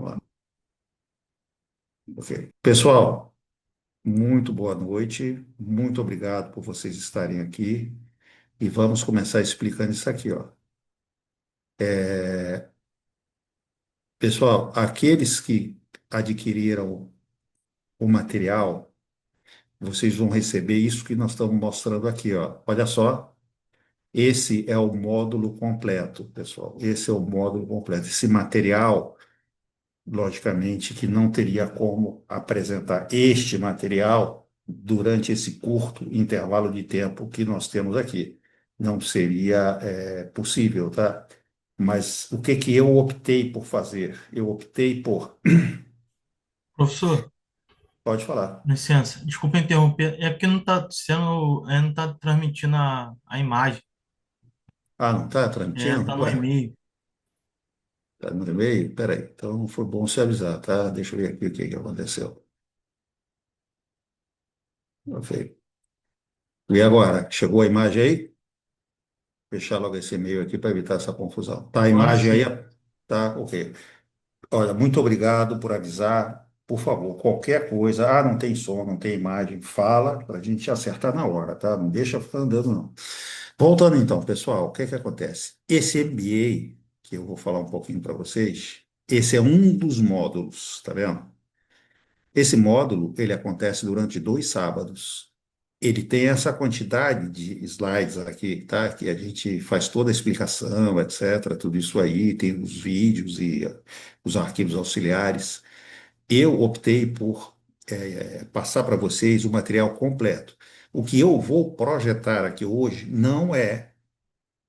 Vamos lá. Ok. Pessoal, muito boa noite. Muito obrigado por vocês estarem aqui. E vamos começar explicando isso aqui, ó. Pessoal, aqueles que adquiriram o material, vocês vão receber isso que nós estamos mostrando aqui, ó. Olha só, esse é o módulo completo, pessoal. Esse é o módulo completo. Esse material, logicamente, que não teria como apresentar este material durante esse curto intervalo de tempo que nós temos aqui. Não seria, possível, tá? Mas o que que eu optei por fazer? Eu optei por. Professor, Pode falar. licença, desculpa interromper, é porque não está sendo, não está transmitindo a imagem, Ah, não está transmitindo? está no Ué, e-mail. está no e-mail? Peraí. Então foi bom se avisar, tá? Deixa eu ver aqui o que que aconteceu. Ok. E agora? Chegou a imagem aí? Fechar logo esse e-mail aqui para evitar essa confusão. Tá a Pode imagem aí? sim. Tá, ok. Olha, muito obrigado por avisar. Por favor, qualquer coisa, não tem som, não tem imagem, fala para a gente acertar na hora, tá? Não deixa ficar andando, não. Voltando então, pessoal, o que que acontece? Esse MBA, que eu vou falar um pouquinho para vocês, esse é um dos módulos, tá vendo? Esse módulo, ele acontece durante 2 sábados. Ele tem essa quantidade de slides aqui, tá? Que a gente faz toda a explicação, etc. Tudo isso aí, tem os vídeos e os arquivos auxiliares. Eu optei por passar para vocês o material completo. O que eu vou projetar aqui hoje não é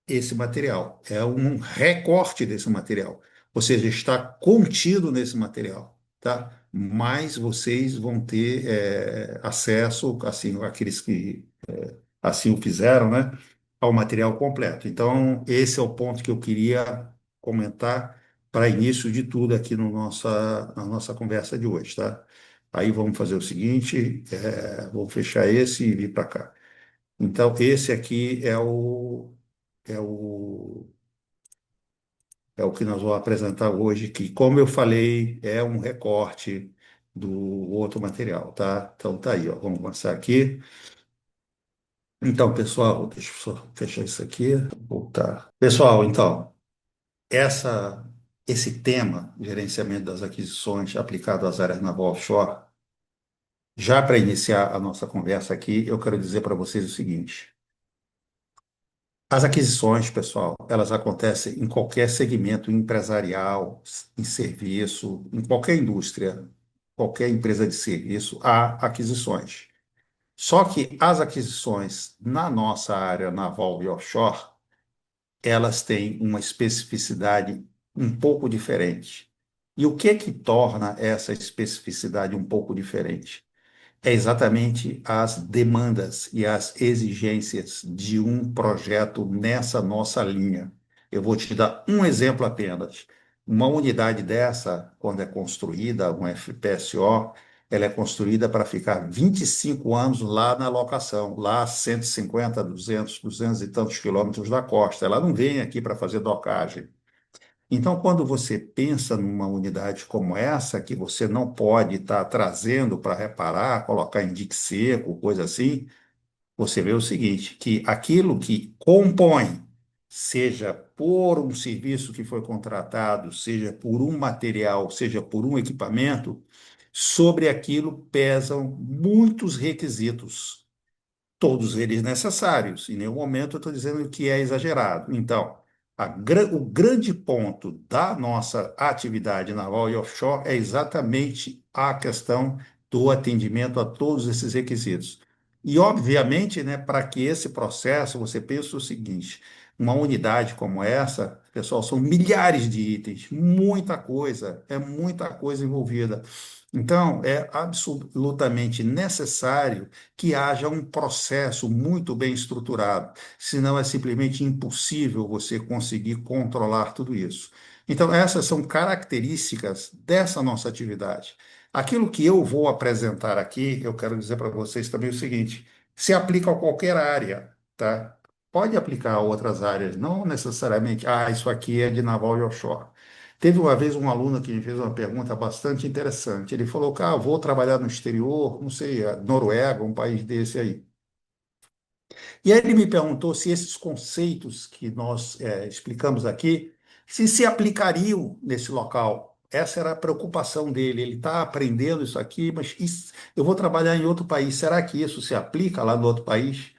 esse material, é um recorte desse material, ou seja, está contido nesse material, tá? Mas vocês vão ter acesso, assim, aqueles que assim o fizeram, né, ao material completo. Então, esse é o ponto que eu queria comentar para início de tudo aqui no na nossa conversa de hoje, tá? Aí vamos fazer o seguinte, vou fechar esse e vir para cá. Então, esse aqui é o, é o que nós vamos apresentar hoje, que, como eu falei, é um recorte do outro material, tá? Então, tá aí, ó. Vamos começar aqui. Então, pessoal, deixa eu só fechar isso aqui, voltar. Pessoal, então, essa, esse tema, gerenciamento das aquisições aplicado às áreas naval offshore, já para iniciar a nossa conversa aqui, eu quero dizer para vocês o seguinte. As aquisições, pessoal, elas acontecem em qualquer segmento empresarial, em serviço, em qualquer indústria, qualquer empresa de serviço, há aquisições. Só que as aquisições na nossa área naval e offshore, elas têm uma especificidade um pouco diferente. E o que é que torna essa especificidade um pouco diferente? É exatamente as demandas e as exigências de um projeto nessa nossa linha. Eu vou te dar um exemplo apenas. Uma unidade dessa, quando é construída, um FPSO, ela é construída para ficar 25 anos lá na locação, lá a 150, 200 e tantos quilômetros da costa. Ela não vem aqui para fazer docagem. Então, quando você pensa numa unidade como essa, que você não pode estar trazendo para reparar, colocar em dique seco, coisa assim, você vê o seguinte, que aquilo que compõe, seja por um serviço que foi contratado, seja por um material, seja por um equipamento, sobre aquilo pesam muitos requisitos, todos eles necessários. Em nenhum momento eu estou dizendo que é exagerado. Então, o grande ponto da nossa atividade naval e offshore é exatamente a questão do atendimento a todos esses requisitos. E, obviamente, né, para que esse processo, você pensa o seguinte: uma unidade como essa, pessoal, são milhares de itens, é muita coisa envolvida. Então, é absolutamente necessário que haja um processo muito bem estruturado, senão é simplesmente impossível você conseguir controlar tudo isso. Então, essas são características dessa nossa atividade. Aquilo que eu vou apresentar aqui, eu quero dizer para vocês também o seguinte: se aplica a qualquer área, tá? Pode aplicar a outras áreas, não necessariamente, isso aqui é de naval e offshore. Teve uma vez um aluno que me fez uma pergunta bastante interessante. Ele falou, cara, eu vou trabalhar no exterior, não sei, a Noruega, um país desse aí. E aí ele me perguntou se esses conceitos que nós explicamos aqui, se aplicariam nesse local. Essa era a preocupação dele. Ele está aprendendo isso aqui, mas eu vou trabalhar em outro país. Será que isso se aplica lá no outro país?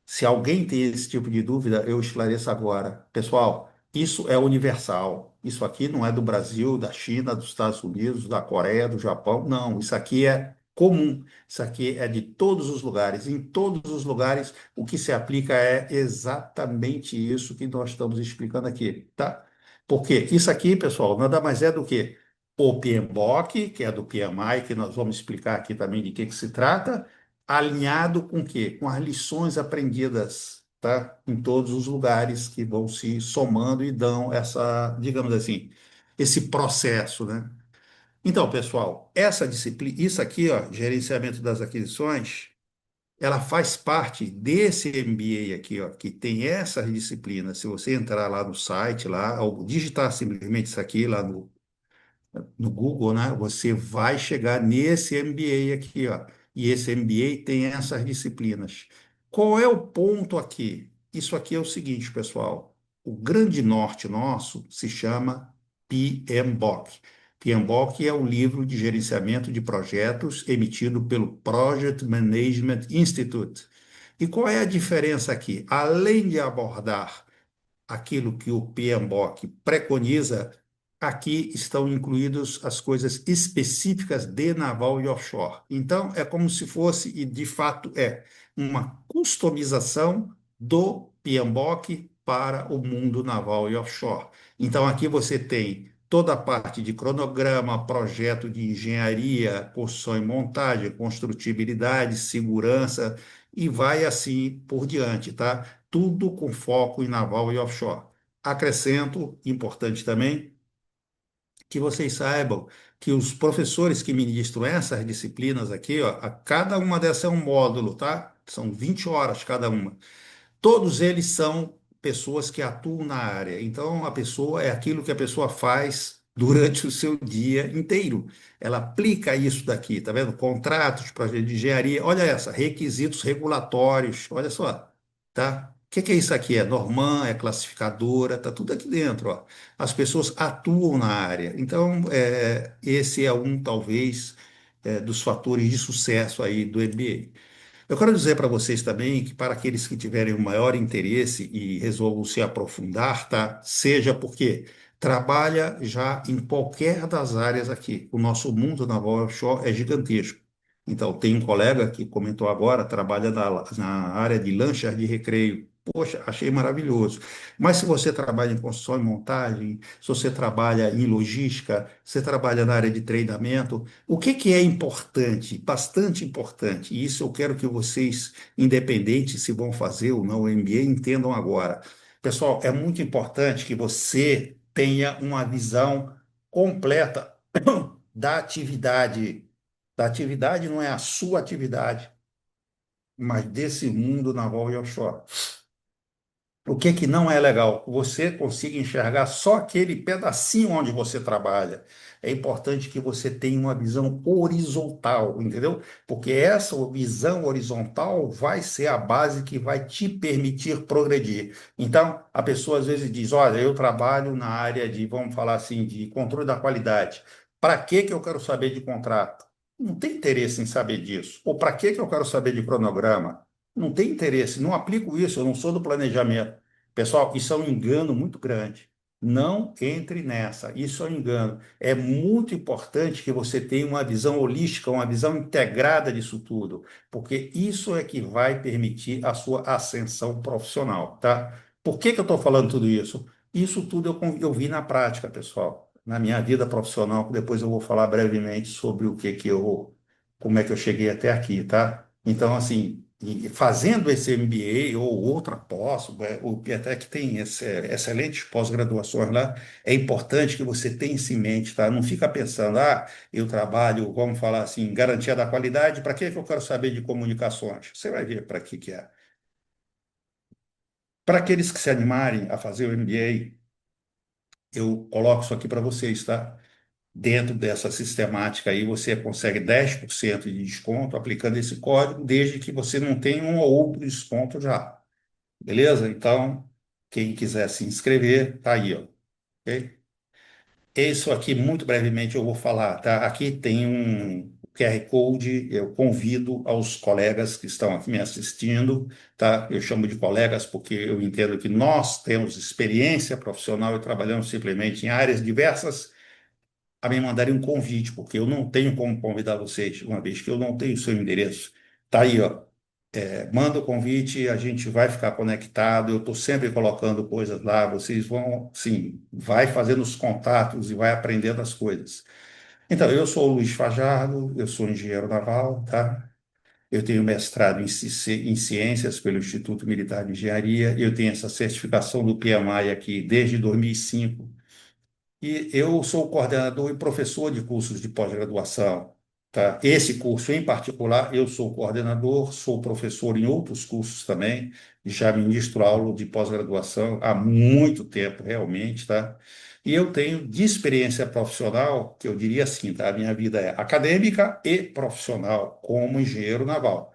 Se alguém tem esse tipo de dúvida, eu esclareço agora. Pessoal, isso é universal. Isso aqui não é do Brasil, da China, dos Estados Unidos, da Coreia, do Japão. Não, isso aqui é comum. Isso aqui é de todos os lugares. Em todos os lugares, o que se aplica é exatamente isso que nós estamos explicando aqui, tá? Porque isso aqui, pessoal, nada mais é do que o PMBOK, que é do PMI, que nós vamos explicar aqui também de que se trata, alinhado com o quê? Com as lições aprendidas, tá? Em todos os lugares que vão se somando e dão essa, digamos assim, esse processo, né? Então, pessoal, essa disciplina, isso aqui, ó, gerenciamento das aquisições, ela faz parte desse MBA aqui, ó, que tem essas disciplinas. Se você entrar lá no site, lá, ou digitar simplesmente isso aqui lá no Google, né? Você vai chegar nesse MBA aqui, ó. E esse MBA tem essas disciplinas. Qual é o ponto aqui? Isso aqui é o seguinte, pessoal. O grande norte nosso se chama PMBOK. PMBOK é o livro de gerenciamento de projetos emitido pelo Project Management Institute. E qual é a diferença aqui? Além de abordar aquilo que o PMBOK preconiza, aqui estão incluídas as coisas específicas de naval e offshore. Então, é como se fosse, e de fato é, uma customização do PMBOK para o mundo naval e offshore. Então, aqui você tem toda a parte de cronograma, projeto de engenharia, construção e montagem, construtibilidade, segurança, e vai assim por diante, tá? Tudo com foco em naval e offshore. Acrescento, importante também, que vocês saibam que os professores que ministram essas disciplinas aqui, ó, a cada uma dessas é um módulo, tá? São 20 horas cada uma. Todos eles são pessoas que atuam na área. Então, a pessoa é aquilo que a pessoa faz durante o seu dia inteiro. Ela aplica isso daqui, tá vendo? Contratos, projetos de engenharia. Olha essa, requisitos regulatórios. Olha só, tá? O que que é isso aqui? É Norman, é classificadora, tá tudo aqui dentro, ó. As pessoas atuam na área. Então, esse é um, talvez, dos fatores de sucesso aí do MBA. Eu quero dizer para vocês também que para aqueles que tiverem o maior interesse e resolvam se aprofundar, tá? Seja porque trabalha já em qualquer das áreas aqui. O nosso mundo naval offshore é gigantesco. Então, tem um colega que comentou agora, trabalha na área de lanchas de recreio. Poxa, achei maravilhoso. Mas se você trabalha em construção e montagem, se você trabalha em logística, você trabalha na área de treinamento, o que que é importante, bastante importante, e isso eu quero que vocês, independente se vão fazer ou não o MBA, entendam agora. Pessoal, é muito importante que você tenha uma visão completa da atividade. Da atividade não é a sua atividade, mas desse mundo naval e offshore. O que que não é legal? Você consiga enxergar só aquele pedacinho onde você trabalha. É importante que você tenha uma visão horizontal, entendeu? Porque essa visão horizontal vai ser a base que vai te permitir progredir. Então, a pessoa às vezes diz: Olha, eu trabalho na área de, vamos falar assim, de controle da qualidade. Para que que eu quero saber de contrato? Não tem interesse em saber disso. Ou para que que eu quero saber de cronograma? Não tem interesse, não aplico isso, eu não sou do planejamento. Pessoal, isso é um engano muito grande. Não entre nessa, isso é um engano. É muito importante que você tenha uma visão holística, uma visão integrada disso tudo, porque isso é que vai permitir a sua ascensão profissional, tá? Por que que eu estou falando tudo isso? Isso tudo eu vi na prática, pessoal, na minha vida profissional, que depois eu vou falar brevemente sobre o que que como é que eu cheguei até aqui, tá? Então, assim, e fazendo esse MBA ou outra pós, o Piatek tem excelentes pós-graduações lá, é importante que você tenha isso em mente, tá? Não fica pensando, eu trabalho, vamos falar assim, em garantia da qualidade, para que que eu quero saber de comunicações? Você vai ver para que é. Para aqueles que se animarem a fazer o MBA, eu coloco isso aqui para vocês, tá? Dentro dessa sistemática aí, você consegue 10% de desconto aplicando esse código, desde que você não tenha um ou outro desconto já. Beleza? Então, quem quiser se inscrever, tá aí, ó. Ok? Isso aqui, muito brevemente, eu vou falar, tá? Aqui tem um QR Code, eu convido aos colegas que estão aqui me assistindo, tá? Eu chamo de colegas porque eu entendo que nós temos experiência profissional e trabalhamos simplesmente em áreas diversas, a me mandarem um convite, porque eu não tenho como convidar vocês, uma vez que eu não tenho o seu endereço. Tá aí, ó. Manda o convite, a gente vai ficar conectado. Eu estou sempre colocando coisas lá. Vocês vão, sim, vai fazendo os contatos e vai aprendendo as coisas. Então, eu sou o Luiz Fajardo, eu sou engenheiro naval, tá? Eu tenho mestrado em ciências pelo Instituto Militar de Engenharia. Eu tenho essa certificação do PMI aqui desde 2005. E eu sou coordenador e professor de cursos de pós-graduação, tá? Esse curso em particular, eu sou coordenador, sou professor em outros cursos também, já ministro aula de pós-graduação há muito tempo, realmente, tá? E eu tenho de experiência profissional, que eu diria assim, tá? A minha vida é acadêmica e profissional como engenheiro naval.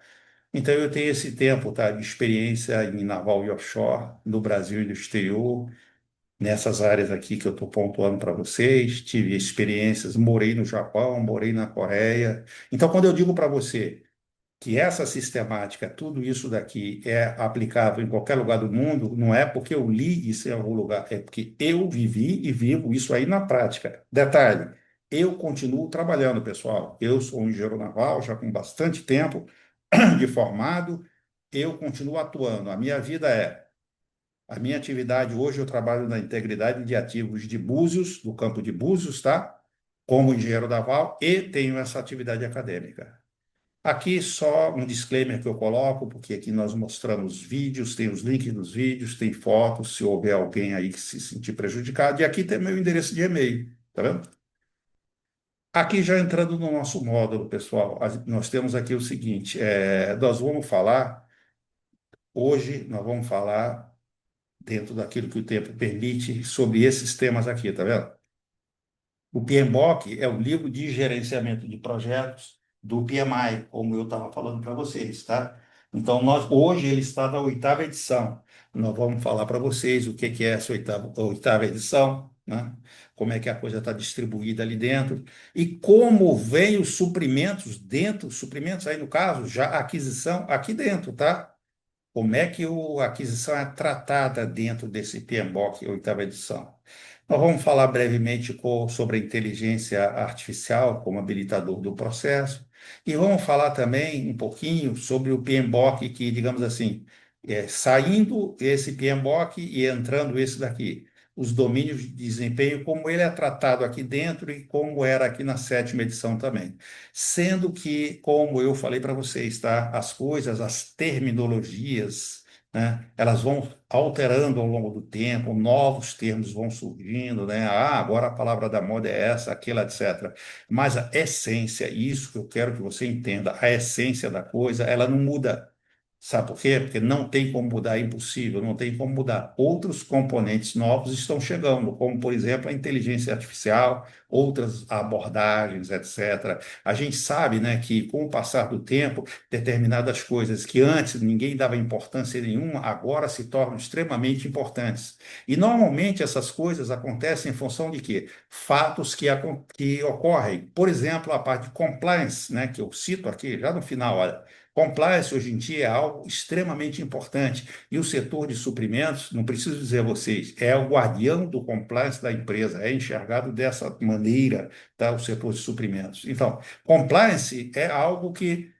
Então, eu tenho esse tempo, tá, de experiência em naval e offshore, no Brasil e no exterior, nessas áreas aqui que eu estou pontuando para vocês, tive experiências, morei no Japão, morei na Coreia. Então, quando eu digo para você que essa sistemática, tudo isso daqui é aplicável em qualquer lugar do mundo, não é porque eu li isso em algum lugar, é porque eu vivi e vivo isso aí na prática. Detalhe, eu continuo trabalhando, pessoal. Eu sou um engenheiro naval, já com bastante tempo de formado, eu continuo atuando. A minha atividade hoje, eu trabalho na integridade de ativos de Búzios, do campo de Búzios, tá? Como engenheiro naval e tenho essa atividade acadêmica. Aqui só um disclaimer que eu coloco, porque aqui nós mostramos vídeos, tem os links dos vídeos, tem fotos, se houver alguém aí que se sentir prejudicado, e aqui tem meu endereço de e-mail, tá vendo? Aqui já entrando no nosso módulo, pessoal, nós temos aqui o seguinte, hoje nós vamos falar dentro daquilo que o tempo permite, sobre esses temas aqui, tá vendo? O PMBOK é o livro de gerenciamento de projetos do PMI, como eu estava falando para vocês, tá? Então, hoje ele está na oitava edição. Nós vamos falar para vocês o que é essa oitava edição, né? Como é que a coisa está distribuída ali dentro e como vem os suprimentos dentro, suprimentos aí no caso, já a aquisição aqui dentro, tá? Como é que a aquisição é tratada dentro desse PMBOK, oitava edição? Nós vamos falar brevemente sobre a inteligência artificial como habilitador do processo e vamos falar também um pouquinho sobre o PMBOK, que, digamos assim, saindo esse PMBOK e entrando esse daqui, os domínios de desempenho, como ele é tratado aqui dentro e como era aqui na sétima edição também. Sendo que, como eu falei para vocês, tá? As coisas, as terminologias, né? Elas vão alterando ao longo do tempo, novos termos vão surgindo, né? Ah, agora a palavra da moda é essa, aquela, etc. Mas a essência, isso que eu quero que você entenda, a essência da coisa, ela não muda. Sabe por quê? Porque não tem como mudar, é impossível, não tem como mudar. Outros componentes novos estão chegando, como, por exemplo, a inteligência artificial, outras abordagens, etc. A gente sabe, né, que com o passar do tempo, determinadas coisas que antes ninguém dava importância nenhuma, agora se tornam extremamente importantes. E normalmente essas coisas acontecem em função de quê? Fatos que ocorrem. Por exemplo, a parte de compliance, né, que eu cito aqui, já no final, olha. Compliance hoje em dia é algo extremamente importante e o setor de suprimentos, não preciso dizer a vocês, é o guardião do compliance da empresa, é enxergado dessa maneira, tá, o setor de suprimentos. Então, compliance é algo que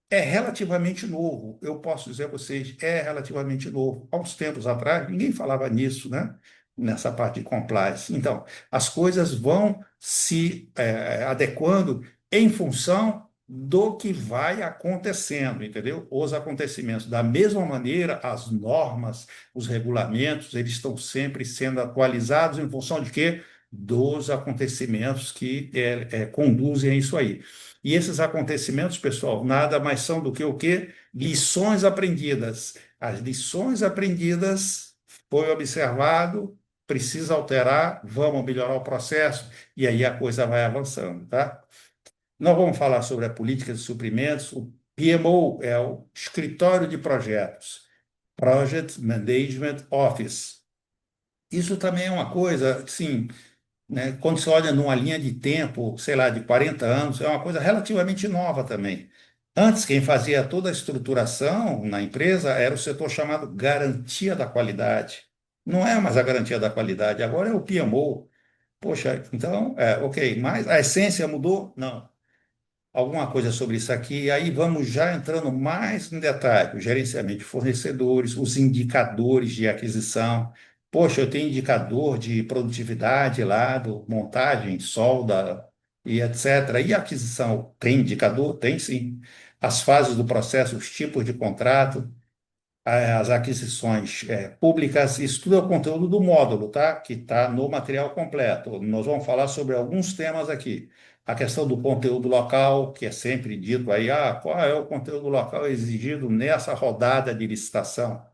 é relativamente novo, eu posso dizer a vocês, é relativamente novo. Há uns tempos atrás, ninguém falava nisso, né? Nessa parte de compliance. Então, as coisas vão se adequando em função do que vai acontecendo, entendeu? Os acontecimentos. Da mesma maneira, as normas, os regulamentos, eles estão sempre sendo atualizados em função de quê? Dos acontecimentos que conduzem a isso aí. E esses acontecimentos, pessoal, nada mais são do que o quê? Lições aprendidas. As lições aprendidas foi observado, precisa alterar, vamos melhorar o processo, e aí a coisa vai avançando, tá? Nós vamos falar sobre a política de suprimentos. O PMO é o Escritório de Projetos, Project Management Office. Isso também é uma coisa, sim, né? Quando você olha numa linha de tempo, sei lá, de 40 anos, é uma coisa relativamente nova também. Antes, quem fazia toda a estruturação na empresa era o setor chamado garantia da qualidade. Não é mais a garantia da qualidade, agora é o PMO. Poxa, então, ok, mas a essência mudou? Não. Alguma coisa sobre isso aqui, e aí vamos já entrando mais em detalhe, o gerenciamento de fornecedores, os indicadores de aquisição. Poxa, eu tenho indicador de produtividade lá, do montagem, solda e etc. E a aquisição tem indicador? Tem sim. As fases do processo, os tipos de contrato, as aquisições públicas, isso tudo é o conteúdo do módulo, tá? Que está no material completo. Nós vamos falar sobre alguns temas aqui. A questão do conteúdo local, que é sempre dito aí, qual é o conteúdo local exigido nessa rodada de licitação?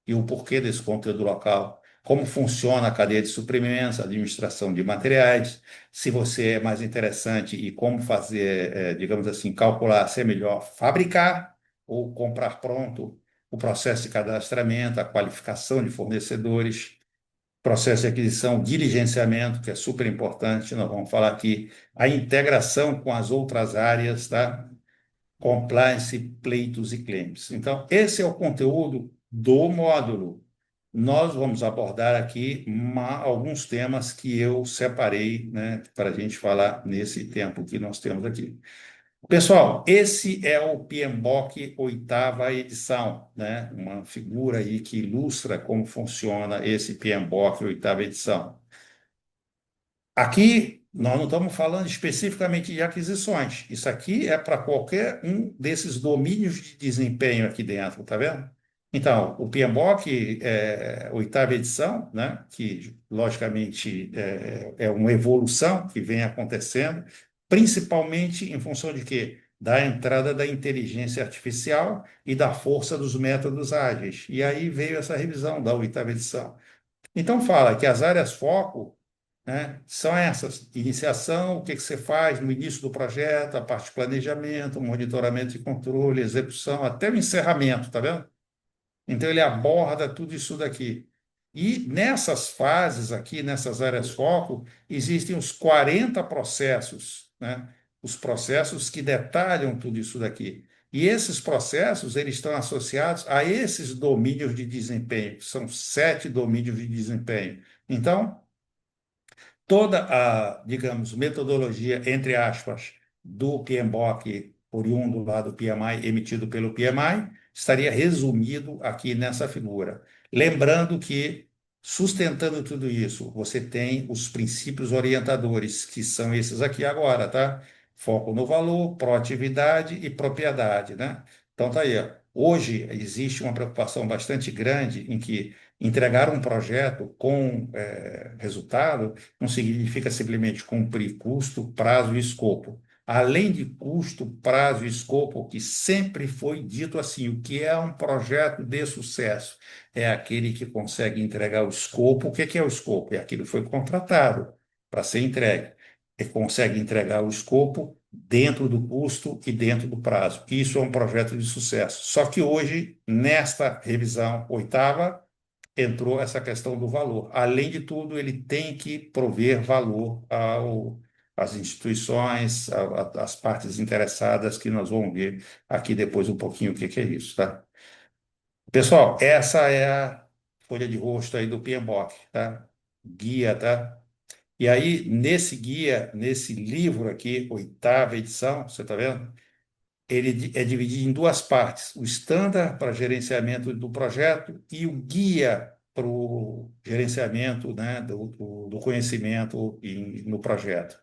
E o porquê desse conteúdo local? Como funciona a cadeia de suprimentos, a administração de materiais, se você é mais interessante e como fazer, digamos assim, calcular se é melhor fabricar ou comprar pronto, o processo de cadastramento, a qualificação de fornecedores, processo de aquisição, diligenciamento, que é super importante, nós vamos falar aqui, a integração com as outras áreas, tá? Compliance, pleitos e claims. Então, esse é o conteúdo do módulo. Nós vamos abordar aqui alguns temas que eu separei, né, para a gente falar nesse tempo que nós temos aqui. Pessoal, esse é o PMBOK oitava edição, né? Uma figura aí que ilustra como funciona esse PMBOK oitava edição. Aqui, nós não estamos falando especificamente de aquisições. Isso aqui é para qualquer um desses domínios de desempenho aqui dentro, tá vendo? Então, o PMBOK, oitava edição, né, que logicamente é uma evolução que vem acontecendo, principalmente em função de quê? Da entrada da inteligência artificial e da força dos métodos ágeis. E aí veio essa revisão da oitava edição. Então, fala que as áreas foco, né, são essas: iniciação, o que que você faz no início do projeto, a parte de planejamento, monitoramento e controle, execução, até o encerramento, tá vendo? Então, ele aborda tudo isso daqui. E nessas fases aqui, nessas áreas foco, existem os 40 processos, né? Os processos que detalham tudo isso daqui. E esses processos, eles estão associados a esses domínios de desempenho, que são 7 domínios de desempenho. Então, toda a, digamos, metodologia, entre aspas, do PMBOK, oriundo lá do PMI, emitido pelo PMI, estaria resumido aqui nessa figura. Lembrando que, sustentando tudo isso, você tem os princípios orientadores, que são esses aqui agora, tá? Foco no valor, proatividade e propriedade, né? Então tá aí, ó. Hoje existe uma preocupação bastante grande em que entregar um projeto com resultado não significa simplesmente cumprir custo, prazo e escopo. Além de custo, prazo e escopo, que sempre foi dito assim, o que é um projeto de sucesso? É aquele que consegue entregar o escopo. O que é o escopo? É aquilo que foi contratado para ser entregue. E consegue entregar o escopo dentro do custo e dentro do prazo. Isso é um projeto de sucesso. Só que hoje, nesta revisão oitava, entrou essa questão do valor. Além de tudo, ele tem que prover valor às instituições, às partes interessadas, que nós vamos ver aqui depois um pouquinho o que que é isso, tá? Pessoal, essa é a folha de rosto aí do PMBOK, tá? Guia, tá? E aí, nesse guia, nesse livro aqui, oitava edição, você está vendo? Ele é dividido em duas partes: o standard para gerenciamento do projeto e o guia para o gerenciamento, né, do conhecimento no projeto.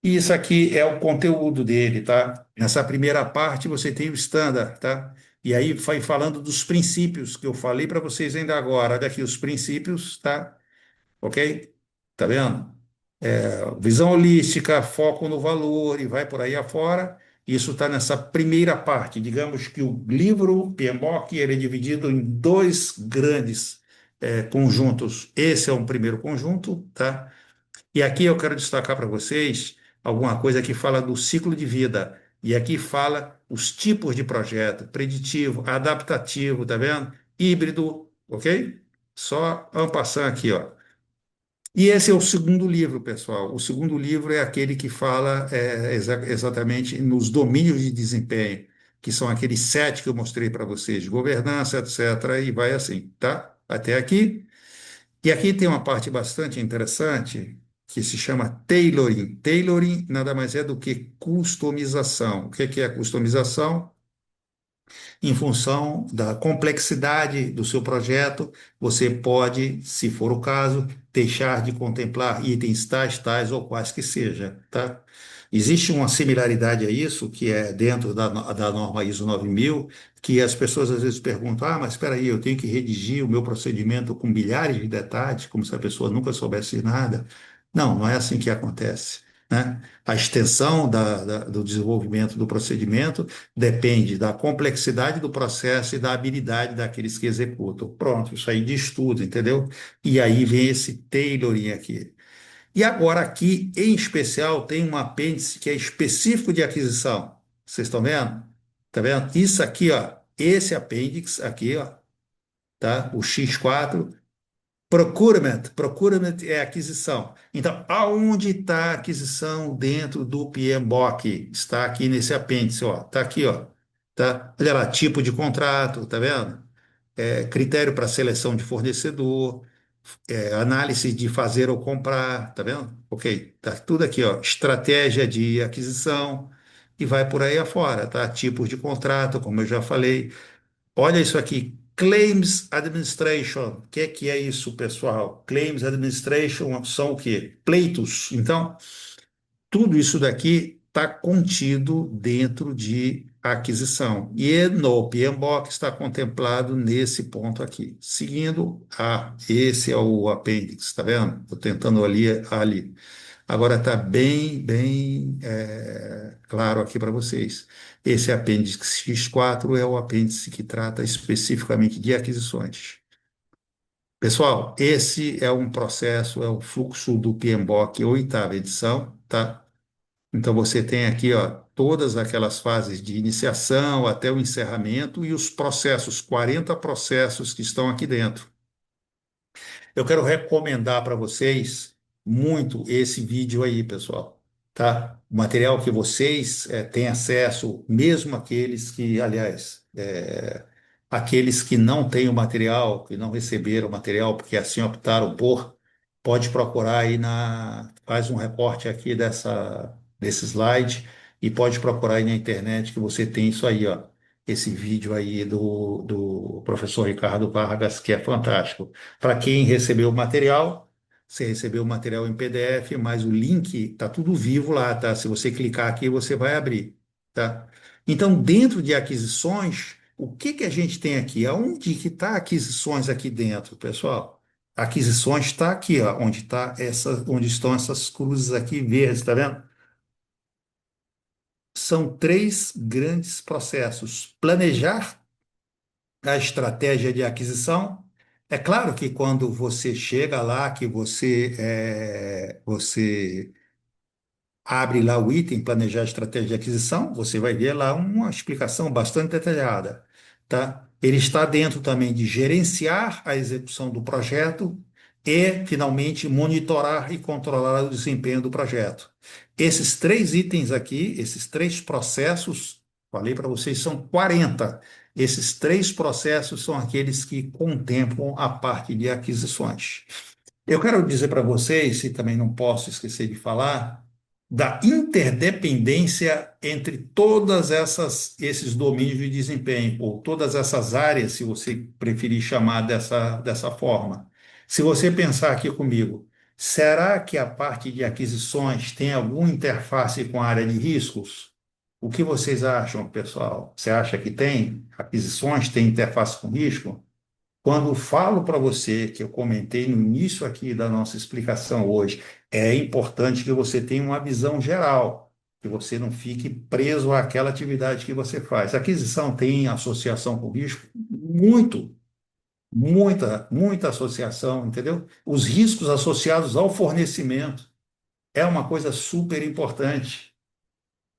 E isso aqui é o conteúdo dele, tá? Nessa primeira parte você tem o standard, tá? E aí vai falando dos princípios que eu falei para vocês ainda agora. Olha aqui os princípios, tá? Ok? Tá vendo? Visão holística, foco no valor e vai por aí afora. Isso está nessa primeira parte. Digamos que o livro PMBOK ele é dividido em dois grandes conjuntos. Esse é um primeiro conjunto, tá? E aqui eu quero destacar para vocês alguma coisa que fala do ciclo de vida. E aqui fala os tipos de projeto: preditivo, adaptativo, tá vendo? Híbrido, ok? Só en passant aqui, ó. E esse é o segundo livro, pessoal. O segundo livro é aquele que fala exatamente nos domínios de desempenho, que são aqueles sete que eu mostrei para vocês, de governança, etc. E vai assim, tá? Até aqui. E aqui tem uma parte bastante interessante que se chama tailoring. Tailoring nada mais é do que customização. O que é customização? Em função da complexidade do seu projeto, você pode, se for o caso, deixar de contemplar itens tais, tais ou quais que seja, tá? Existe uma similaridade a isso, que é dentro da norma ISO 9000, que as pessoas às vezes perguntam: ah, mas espera aí, eu tenho que redigir o meu procedimento com milhares de detalhes, como se a pessoa nunca soubesse nada. Não, não é assim que acontece, né? A extensão do desenvolvimento do procedimento depende da complexidade do processo e da habilidade daqueles que executam. Pronto, isso aí diz tudo, entendeu? E aí vem esse tailoring aqui. E agora aqui, em especial, tem um apêndice que é específico de aquisição. Vocês estão vendo? Tá vendo? Isso aqui, ó, esse apêndice aqui, ó, tá? O X4. Procurement é aquisição. Então, aonde está a aquisição dentro do PMBOK? Está aqui nesse apêndice, ó. Está aqui, ó. Tá? Olha lá, tipo de contrato, tá vendo? Critério para seleção de fornecedor, análise de fazer ou comprar, tá vendo? Ok, tá tudo aqui, ó. Estratégia de aquisição e vai por aí afora, tá? Tipos de contrato, como eu já falei. Olha isso aqui, Claims Administration. O que é isso, pessoal? Claims Administration são o quê? Pleitos. Então, tudo isso daqui está contido dentro de aquisição. E no PMBOK está contemplado nesse ponto aqui. Seguindo, esse é o apêndice, está vendo? Estou tentando ali. Agora está bem claro aqui para vocês. Esse apêndice X4 é o apêndice que trata especificamente de aquisições. Pessoal, esse é um processo, é o fluxo do PMBOK, oitava edição, tá? Então você tem aqui, ó, todas aquelas fases de iniciação até o encerramento e os processos, 40 processos que estão aqui dentro. Eu quero recomendar para vocês muito esse vídeo aí, pessoal, tá? O material que vocês têm acesso, mesmo aqueles que, aliás, aqueles que não têm o material, que não receberam o material, porque assim optaram por, pode procurar aí faz um recorte aqui desse slide e pode procurar aí na internet que você tem isso aí, ó. Esse vídeo aí do professor Ricardo Vargas, que é fantástico. Para quem recebeu o material, você recebeu o material em PDF, mas o link está tudo vivo lá, tá? Se você clicar aqui, você vai abrir, tá? Então, dentro de aquisições, o que que a gente tem aqui? Aonde que está aquisições aqui dentro, pessoal? Aquisições está aqui, ó, onde estão essas cruzes aqui verdes, tá vendo? São três grandes processos: planejar a estratégia de aquisição. É claro que quando você chega lá, que você abre lá o item planejar estratégia de aquisição, você vai ver lá uma explicação bastante detalhada, tá? Ele está dentro também de gerenciar a execução do projeto e, finalmente, monitorar e controlar o desempenho do projeto. Esses três itens aqui, esses três processos, falei para vocês, são 40. Esses três processos são aqueles que contemplam a parte de aquisições. Eu quero dizer para vocês, e também não posso esquecer de falar, da interdependência entre esses domínios de desempenho, ou todas essas áreas, se você preferir chamar dessa forma. Se você pensar aqui comigo, será que a parte de aquisições tem alguma interface com a área de riscos? O que vocês acham, pessoal? Você acha que tem? Aquisições tem interface com risco? Quando falo para você, que eu comentei no início aqui da nossa explicação hoje, é importante que você tenha uma visão geral, que você não fique preso àquela atividade que você faz. A aquisição tem associação com risco? Muito. muita associação, entendeu? Os riscos associados ao fornecimento é uma coisa super importante.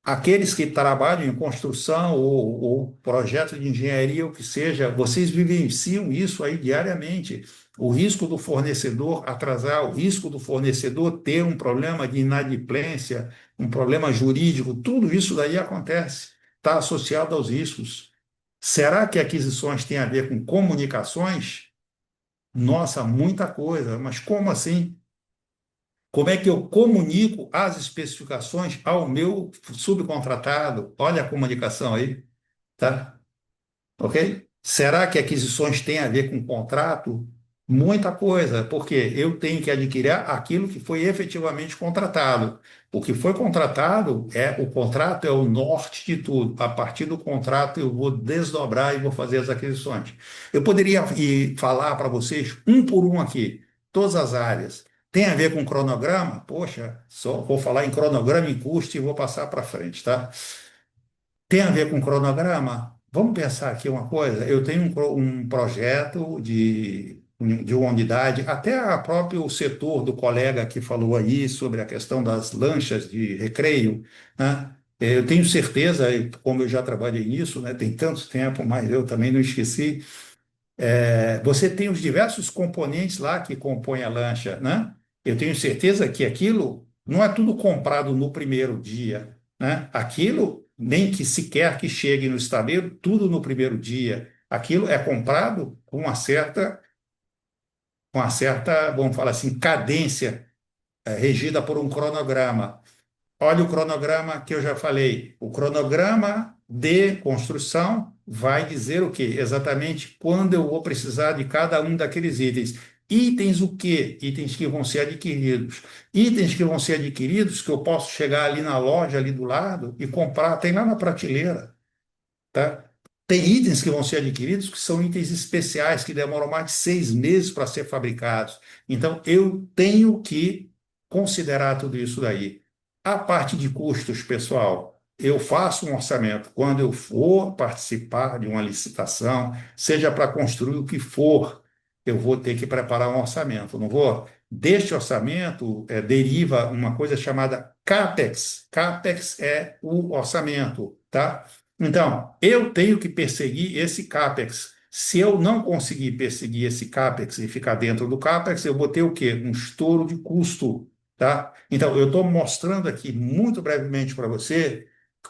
Aqueles que trabalham em construção ou projeto de engenharia, o que seja, vocês vivenciam isso aí diariamente. O risco do fornecedor atrasar, o risco do fornecedor ter um problema de inadimplência, um problema jurídico, tudo isso daí acontece, está associado aos riscos. Será que aquisições têm a ver com comunicações? Nossa, muita coisa, mas como assim? Como é que eu comunico as especificações ao meu subcontratado? Olha a comunicação aí, tá? Ok? Será que aquisições têm a ver com contrato? Muita coisa, porque eu tenho que adquirir aquilo que foi efetivamente contratado. O que foi contratado o contrato é o norte de tudo. A partir do contrato eu vou desdobrar e vou fazer as aquisições. Eu poderia falar para vocês um por um aqui, todas as áreas. Tem a ver com cronograma? Poxa, só vou falar em cronograma e custo e vou passar para frente, tá? Tem a ver com cronograma? Vamos pensar aqui uma coisa. Eu tenho um projeto de uma unidade, até o próprio setor do colega que falou aí sobre a questão das lanchas de recreio, né? Eu tenho certeza, e como eu já trabalhei nisso, né, tem tanto tempo, mas eu também não esqueci. Você tem os diversos componentes lá que compõem a lancha, né? Eu tenho certeza que aquilo não é tudo comprado no primeiro dia, né? Aquilo, nem que sequer que chegue no estaleiro, tudo no primeiro dia. Aquilo é comprado com uma certa, vamos falar assim, cadência, regida por um cronograma. Olha o cronograma que eu já falei. O cronograma de construção vai dizer o quê? Exatamente quando eu vou precisar de cada um daqueles itens. Itens o quê? Itens que vão ser adquiridos. Itens que vão ser adquiridos que eu posso chegar ali na loja, ali do lado, e comprar. Tem lá na prateleira, tá? Tem itens que vão ser adquiridos que são itens especiais, que demoram mais de 6 meses para ser fabricados. Então, eu tenho que considerar tudo isso daí. A parte de custos, pessoal, eu faço um orçamento. Quando eu for participar de uma licitação, seja para construir o que for, eu vou ter que preparar um orçamento, não vou? Deste orçamento, deriva uma coisa chamada CAPEX. CAPEX é o orçamento, tá? Então, eu tenho que perseguir esse CAPEX. Se eu não conseguir perseguir esse CAPEX e ficar dentro do CAPEX, eu vou ter o quê? Um estouro de custo, tá? Então, eu estou mostrando aqui muito brevemente para você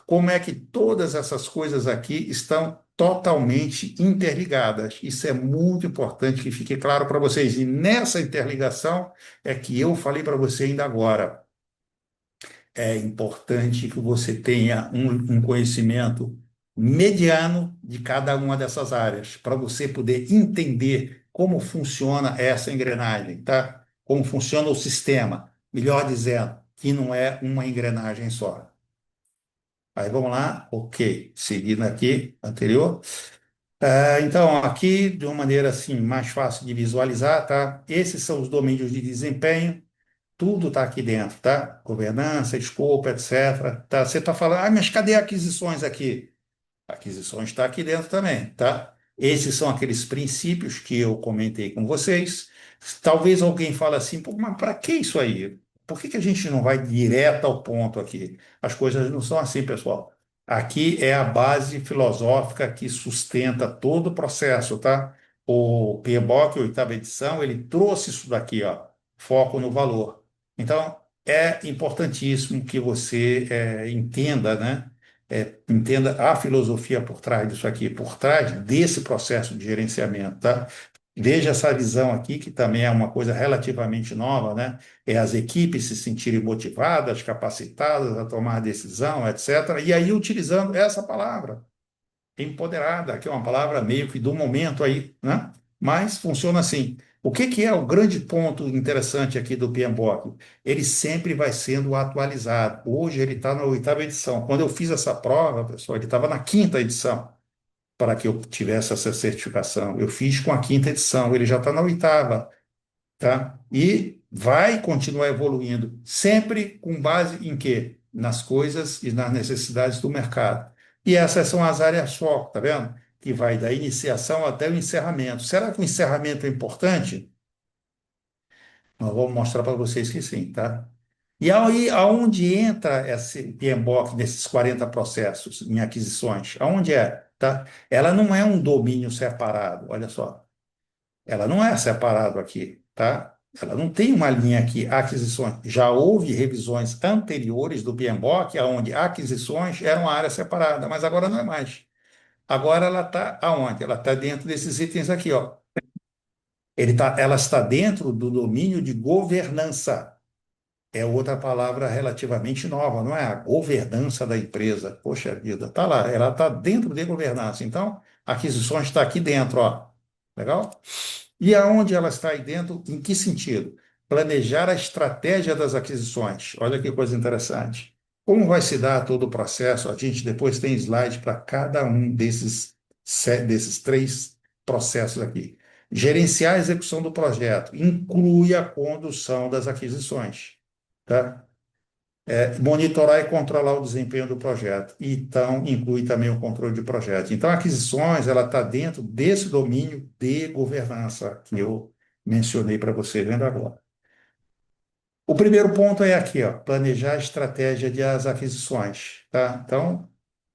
como é que todas essas coisas aqui estão totalmente interligadas. Isso é muito importante que fique claro para vocês. E nessa interligação é que eu falei para você ainda agora. É importante que você tenha um conhecimento mediano de cada uma dessas áreas, para você poder entender como funciona essa engrenagem, tá? Como funciona o sistema, melhor dizendo, que não é uma engrenagem só. Aí vamos lá, ok, seguindo aqui, anterior. Então, aqui, de uma maneira assim, mais fácil de visualizar, tá? Esses são os domínios de desempenho. Tudo está aqui dentro, tá? Governança, escopo, etc. Tá? Você está falando, mas cadê aquisições aqui? Aquisições está aqui dentro também, tá? Esses são aqueles princípios que eu comentei com vocês. Talvez alguém fale assim, pô, mas para que isso aí? Por que que a gente não vai direto ao ponto aqui? As coisas não são assim, pessoal. Aqui é a base filosófica que sustenta todo o processo, tá? O PMBOK, oitava edição, ele trouxe isso daqui, ó, foco no valor. Então, é importantíssimo que você entenda, né? Entenda a filosofia por trás disso aqui, por trás desse processo de gerenciamento, tá? Veja essa visão aqui, que também é uma coisa relativamente nova, né? É as equipes se sentirem motivadas, capacitadas a tomar decisão, etc. E aí, utilizando essa palavra, empoderada, que é uma palavra meio que do momento aí, né? Mas funciona assim. O que que é o grande ponto interessante aqui do PMBOK? Ele sempre vai sendo atualizado. Hoje ele está na oitava edição. Quando eu fiz essa prova, pessoal, ele estava na quinta edição para que eu tivesse essa certificação. Eu fiz com a quinta edição, ele já está na oitava, tá? E vai continuar evoluindo, sempre com base em quê? Nas coisas e nas necessidades do mercado. E essas são as áreas foco, tá vendo? que vai da iniciação até o encerramento. Será que o encerramento é importante? Nós vamos mostrar para vocês que sim, tá? E aí, aonde entra esse PMBOK nesses 40 processos em aquisições? Aonde é? Tá? Ela não é um domínio separado, olha só. Ela não é separado aqui, tá? Ela não tem uma linha aqui, aquisições. Já houve revisões anteriores do PMBOK, onde aquisições eram uma área separada, mas agora não é mais. Agora ela está aonde? Ela está dentro desses itens aqui, ó. Ela está dentro do domínio de governança. É outra palavra relativamente nova, não é? A governança da empresa. Poxa vida, tá lá, ela está dentro de governança. Então, aquisições está aqui dentro, ó. Legal? E aonde ela está aí dentro? Em que sentido? Planejar a estratégia das aquisições. Olha que coisa interessante. Como vai se dar todo o processo? A gente depois tem slide para cada um desses três processos aqui. Gerenciar a execução do projeto inclui a condução das aquisições, tá? Monitorar e controlar o desempenho do projeto. Então, inclui também o controle de projeto. Então, aquisições, ela está dentro desse domínio de governança que eu mencionei para você vendo agora. O primeiro ponto é aqui, ó, planejar a estratégia das aquisições, tá? Então,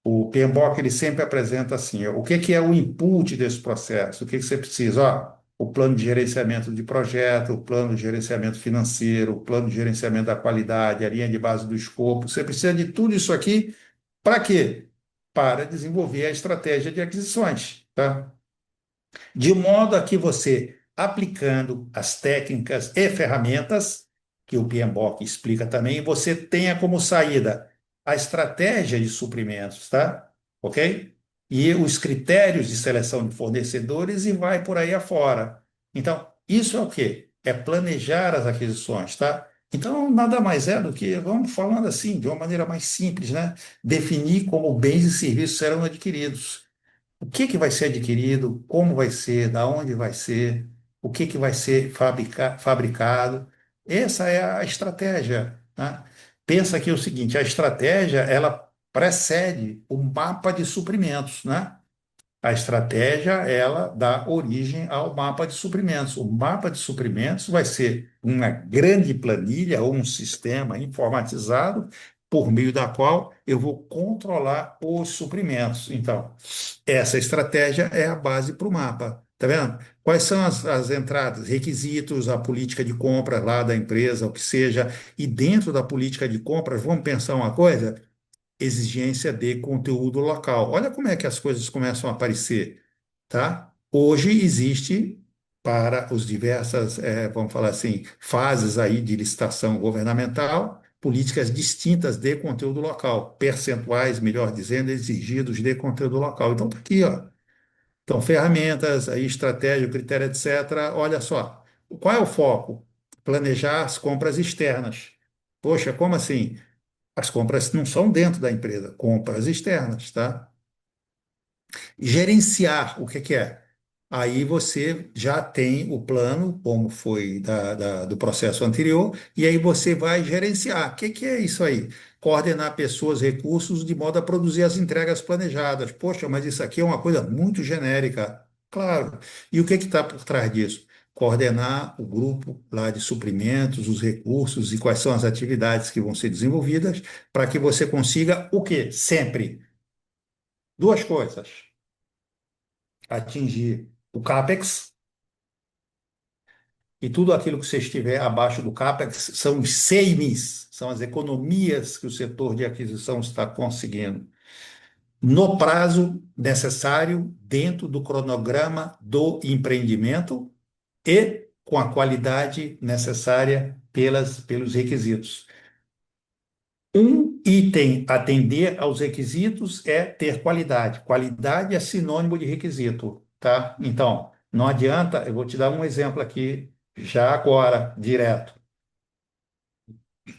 o PMBOK ele sempre apresenta assim, ó, o que que é o input desse processo, o que que você precisa, ó, o plano de gerenciamento de projeto, o plano de gerenciamento financeiro, o plano de gerenciamento da qualidade, a linha de base do escopo, você precisa de tudo isso aqui para quê? Para desenvolver a estratégia de aquisições, tá? De modo a que você, aplicando as técnicas e ferramentas, que o PMBOK explica também, você tenha como saída a estratégia de suprimentos, tá? Ok? E os critérios de seleção de fornecedores e vai por aí afora. Então, isso é o quê? É planejar as aquisições, tá? Então, nada mais é do que, vamos falando assim, de uma maneira mais simples, né? Definir como bens e serviços serão adquiridos. O que que vai ser adquirido, como vai ser, da onde vai ser, o que que vai ser fabricado. Essa é a estratégia, né? Pensa aqui o seguinte, a estratégia, ela precede o mapa de suprimentos, né? A estratégia, ela dá origem ao mapa de suprimentos. O mapa de suprimentos vai ser uma grande planilha ou um sistema informatizado por meio da qual eu vou controlar os suprimentos. Então, essa estratégia é a base para o mapa. Tá vendo? Quais são as entradas, requisitos, a política de compra lá da empresa, o que seja, e dentro da política de compras, vamos pensar uma coisa? Exigência de conteúdo local. Olha como é que as coisas começam a aparecer, tá? Hoje existe para os diversas, vamos falar assim, fases aí de licitação governamental, políticas distintas de conteúdo local, percentuais, melhor dizendo, exigidos de conteúdo local. Então, tá aqui, ó. Então, ferramentas, aí, estratégia, critério, etc. Olha só, qual é o foco? Planejar as compras externas. Poxa, como assim? As compras não são dentro da empresa, compras externas, tá? Gerenciar, o que que é? Aí você já tem o plano, como foi do processo anterior, e aí você vai gerenciar. O que que é isso aí? Coordenar pessoas, recursos, de modo a produzir as entregas planejadas. Poxa, mas isso aqui é uma coisa muito genérica. Claro. E o que está por trás disso? Coordenar o grupo lá de suprimentos, os recursos e quais são as atividades que vão ser desenvolvidas para que você consiga o quê? Sempre duas coisas: atingir o CAPEX, e tudo aquilo que você estiver abaixo do CAPEX são os savings, são as economias que o setor de aquisição está conseguindo, no prazo necessário, dentro do cronograma do empreendimento e com a qualidade necessária pelos requisitos. Um item atender aos requisitos é ter qualidade. Qualidade é sinônimo de requisito, tá? Então, não adianta, eu vou te dar um exemplo aqui, já agora, direto.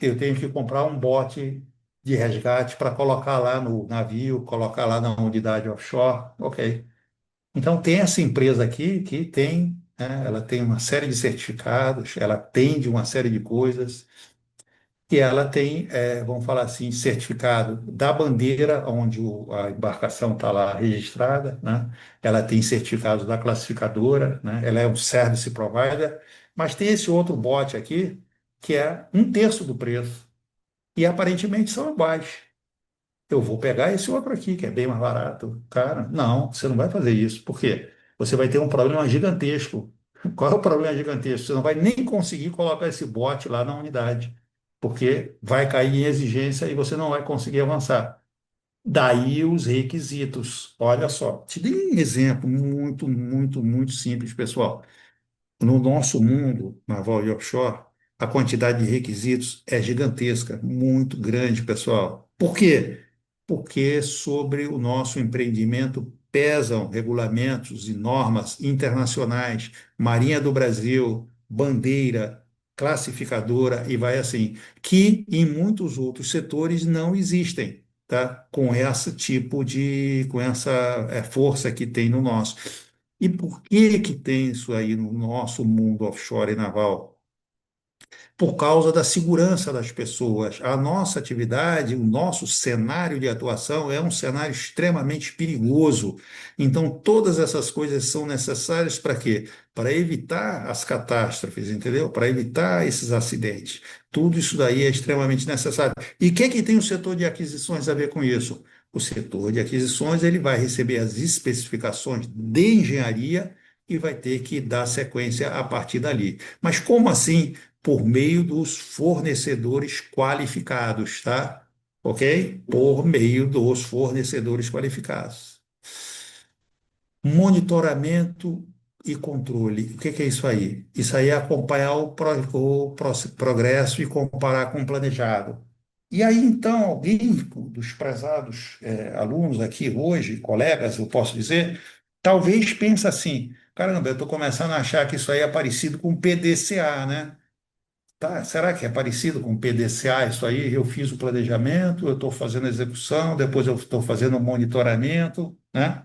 Eu tenho que comprar um bote de resgate para colocar lá no navio, colocar lá na unidade offshore, ok. Então, tem essa empresa aqui que tem, né, ela tem uma série de certificados, ela atende uma série de coisas, e ela tem, vamos falar assim, certificado da bandeira onde a embarcação está lá registrada, né? Ela tem certificado da classificadora, né? Ela é um service provider, mas tem esse outro bote aqui que é um terço do preço e aparentemente são iguais. Eu vou pegar esse outro aqui, que é bem mais barato. Cara, não, você não vai fazer isso. Por quê? Você vai ter um problema gigantesco. Qual é o problema gigantesco? Você não vai nem conseguir colocar esse bot lá na unidade, porque vai cair em exigência e você não vai conseguir avançar. Daí os requisitos. Olha só, te dei um exemplo muito, muito, muito simples, pessoal. No nosso mundo naval e offshore, a quantidade de requisitos é gigantesca, muito grande, pessoal. Por quê? Porque sobre o nosso empreendimento pesam regulamentos e normas internacionais, Marinha do Brasil, bandeira, classificadora e vai assim, que em muitos outros setores não existem, tá? Com esse tipo de, com essa força que tem no nosso. E por que que tem isso aí no nosso mundo offshore e naval? Por causa da segurança das pessoas. A nossa atividade, o nosso cenário de atuação é um cenário extremamente perigoso. Então, todas essas coisas são necessárias para quê? Para evitar as catástrofes, entendeu? Para evitar esses acidentes. Tudo isso daí é extremamente necessário. E o que é que tem o setor de aquisições a ver com isso? O setor de aquisições ele vai receber as especificações de engenharia e vai ter que dar sequência a partir dali. Mas como assim? Por meio dos fornecedores qualificados, tá? Ok? Por meio dos fornecedores qualificados. Monitoramento e controle. O que que é isso aí? Isso aí é acompanhar o progresso e comparar com o planejado. E aí, então, alguém dos prezados alunos aqui hoje, colegas, eu posso dizer, talvez pense assim, caramba, eu estou começando a achar que isso aí é parecido com PDCA, né? Tá, será que é parecido com PDCA isso aí? Eu fiz o planejamento, eu estou fazendo a execução, depois eu estou fazendo o monitoramento, né?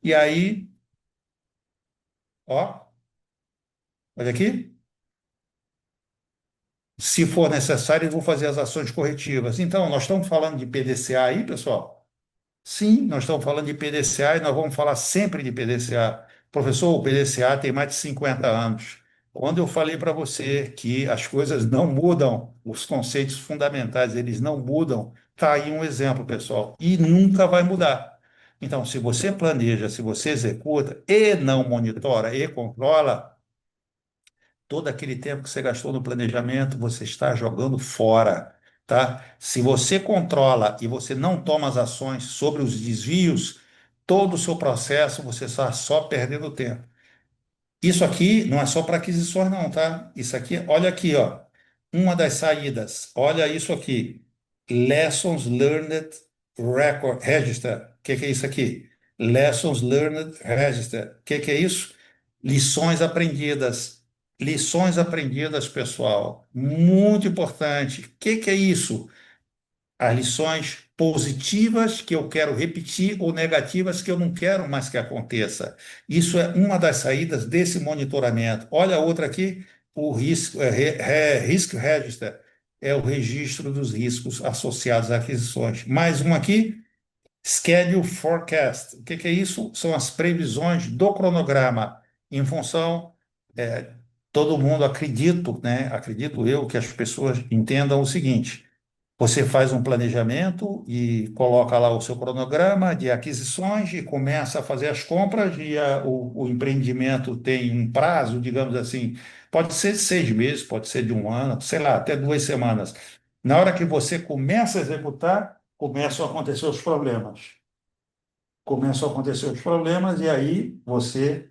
E aí, ó, olha aqui, se for necessário, eu vou fazer as ações corretivas. Então, nós estamos falando de PDCA aí, pessoal? Sim, nós estamos falando de PDCA e nós vamos falar sempre de PDCA. Professor, o PDCA tem mais de 50 anos. Quando eu falei para você que as coisas não mudam, os conceitos fundamentais, eles não mudam, está aí um exemplo, pessoal, e nunca vai mudar. Então, se você planeja, se você executa e não monitora e controla, todo aquele tempo que você gastou no planejamento, você está jogando fora, tá? Se você controla e você não toma as ações sobre os desvios, todo o seu processo você está só perdendo tempo. Isso aqui não é só para aquisições, não, tá? Isso aqui, olha aqui, ó. Uma das saídas, olha isso aqui. Lessons Learned Register. O que é isso aqui? Lessons Learned Register. O que é isso? Lições aprendidas. Lições aprendidas, pessoal. Muito importante. O que é isso? As lições positivas que eu quero repetir ou negativas que eu não quero mais que aconteça. Isso é uma das saídas desse monitoramento. Olha a outra aqui, o risco, Risk Register, é o registro dos riscos associados a aquisições. Mais um aqui, Schedule Forecast. O que é isso? São as previsões do cronograma em função, todo mundo acredito, né? Acredito eu que as pessoas entendam o seguinte: você faz um planejamento e coloca lá o seu cronograma de aquisições e começa a fazer as compras e o empreendimento tem um prazo, digamos assim, pode ser de 6 meses, pode ser de um ano, sei lá, até 2 semanas. Na hora que você começa a executar, começam a acontecer os problemas. Começam a acontecer os problemas e aí você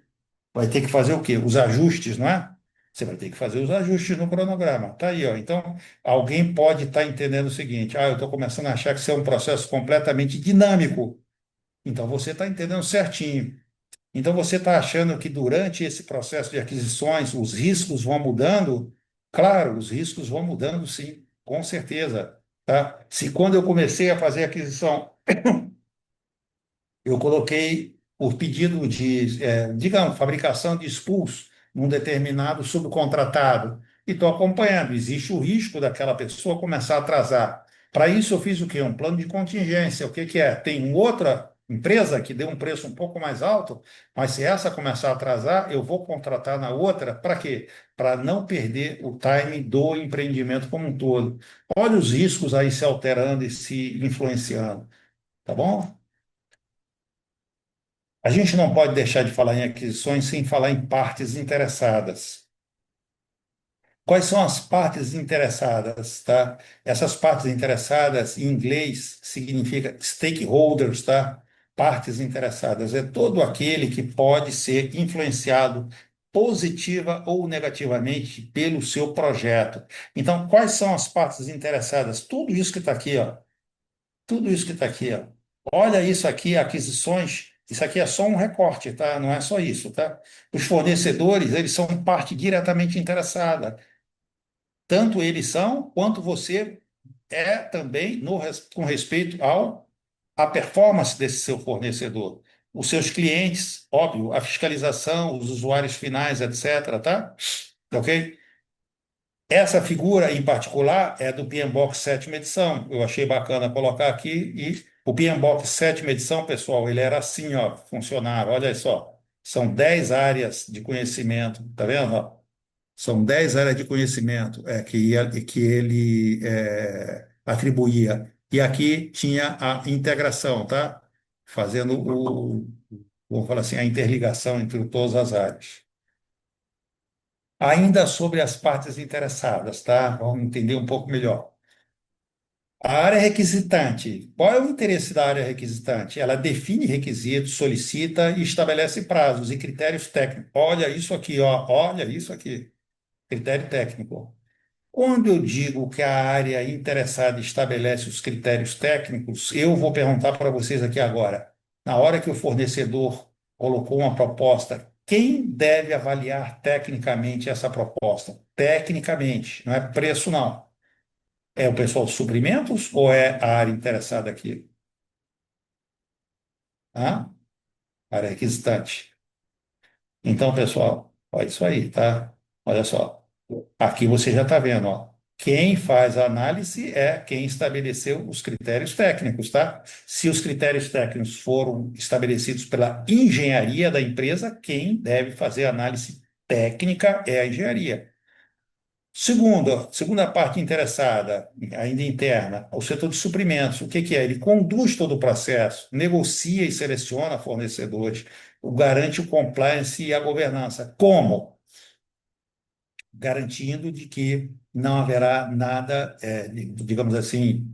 vai ter que fazer o quê? Os ajustes, não é? Você vai ter que fazer os ajustes no cronograma. Tá aí, ó. Então, alguém pode estar entendendo o seguinte: eu estou começando a achar que isso é um processo completamente dinâmico. Então, você está entendendo certinho. Então, você está achando que durante esse processo de aquisições os riscos vão mudando? Claro, os riscos vão mudando, sim, com certeza. Tá? Se quando eu comecei a fazer aquisição eu coloquei o pedido de, digamos, fabricação de spools num determinado subcontratado. e estou acompanhando. Existe o risco daquela pessoa começar a atrasar. Para isso, eu fiz o quê? Um plano de contingência. O que que é? Tem uma outra empresa que deu um preço um pouco mais alto, mas se essa começar a atrasar, eu vou contratar na outra. Para quê? Para não perder o time do empreendimento como um todo. Olha os riscos aí se alterando e se influenciando, tá bom? A gente não pode deixar de falar em aquisições sem falar em partes interessadas. Quais são as partes interessadas, tá? Essas partes interessadas, em inglês, significa stakeholders, tá? Partes interessadas. É todo aquele que pode ser influenciado positiva ou negativamente pelo seu projeto. Então, quais são as partes interessadas? Tudo isso que está aqui, ó. Tudo isso que está aqui, ó. Olha isso aqui, aquisições. Isso aqui é só um recorte, tá? Não é só isso, tá? Os fornecedores, eles são parte diretamente interessada. Tanto eles são, quanto você é também com respeito ao a performance desse seu fornecedor. Os seus clientes, óbvio, a fiscalização, os usuários finais, etc, tá? Ok? Essa figura em particular é do PMBOK sétima edição. Eu achei bacana colocar aqui. E o PMBOK sétima edição, pessoal, ele era assim, ó, funcionário. Olha só, são 10 áreas de conhecimento, tá vendo? Ó? São 10 áreas de conhecimento que ele atribuía. E aqui tinha a integração, tá? Fazendo vamos falar assim, a interligação entre todas as áreas. Ainda sobre as partes interessadas, tá? Vamos entender um pouco melhor. A área requisitante. Qual é o interesse da área requisitante? Ela define requisitos, solicita e estabelece prazos e critérios técnicos. Olha isso aqui, ó. Olha isso aqui. Critério técnico. Quando eu digo que a área interessada estabelece os critérios técnicos, eu vou perguntar para vocês aqui agora. Na hora que o fornecedor colocou uma proposta, quem deve avaliar tecnicamente essa proposta? Tecnicamente, não é preço, não. É o pessoal de suprimentos ou é a área interessada aqui? Hã? Área requisitante. Então, pessoal, olha isso aí, tá? Olha só. Aqui você já está vendo, ó. Quem faz a análise é quem estabeleceu os critérios técnicos, tá? Se os critérios técnicos foram estabelecidos pela engenharia da empresa, quem deve fazer a análise técnica é a engenharia. Segunda parte interessada, ainda interna, o setor de suprimentos. O que que é? Ele conduz todo o processo, negocia e seleciona fornecedores, garante o compliance e a governança. Como? Garantindo de que não haverá nada, digamos assim,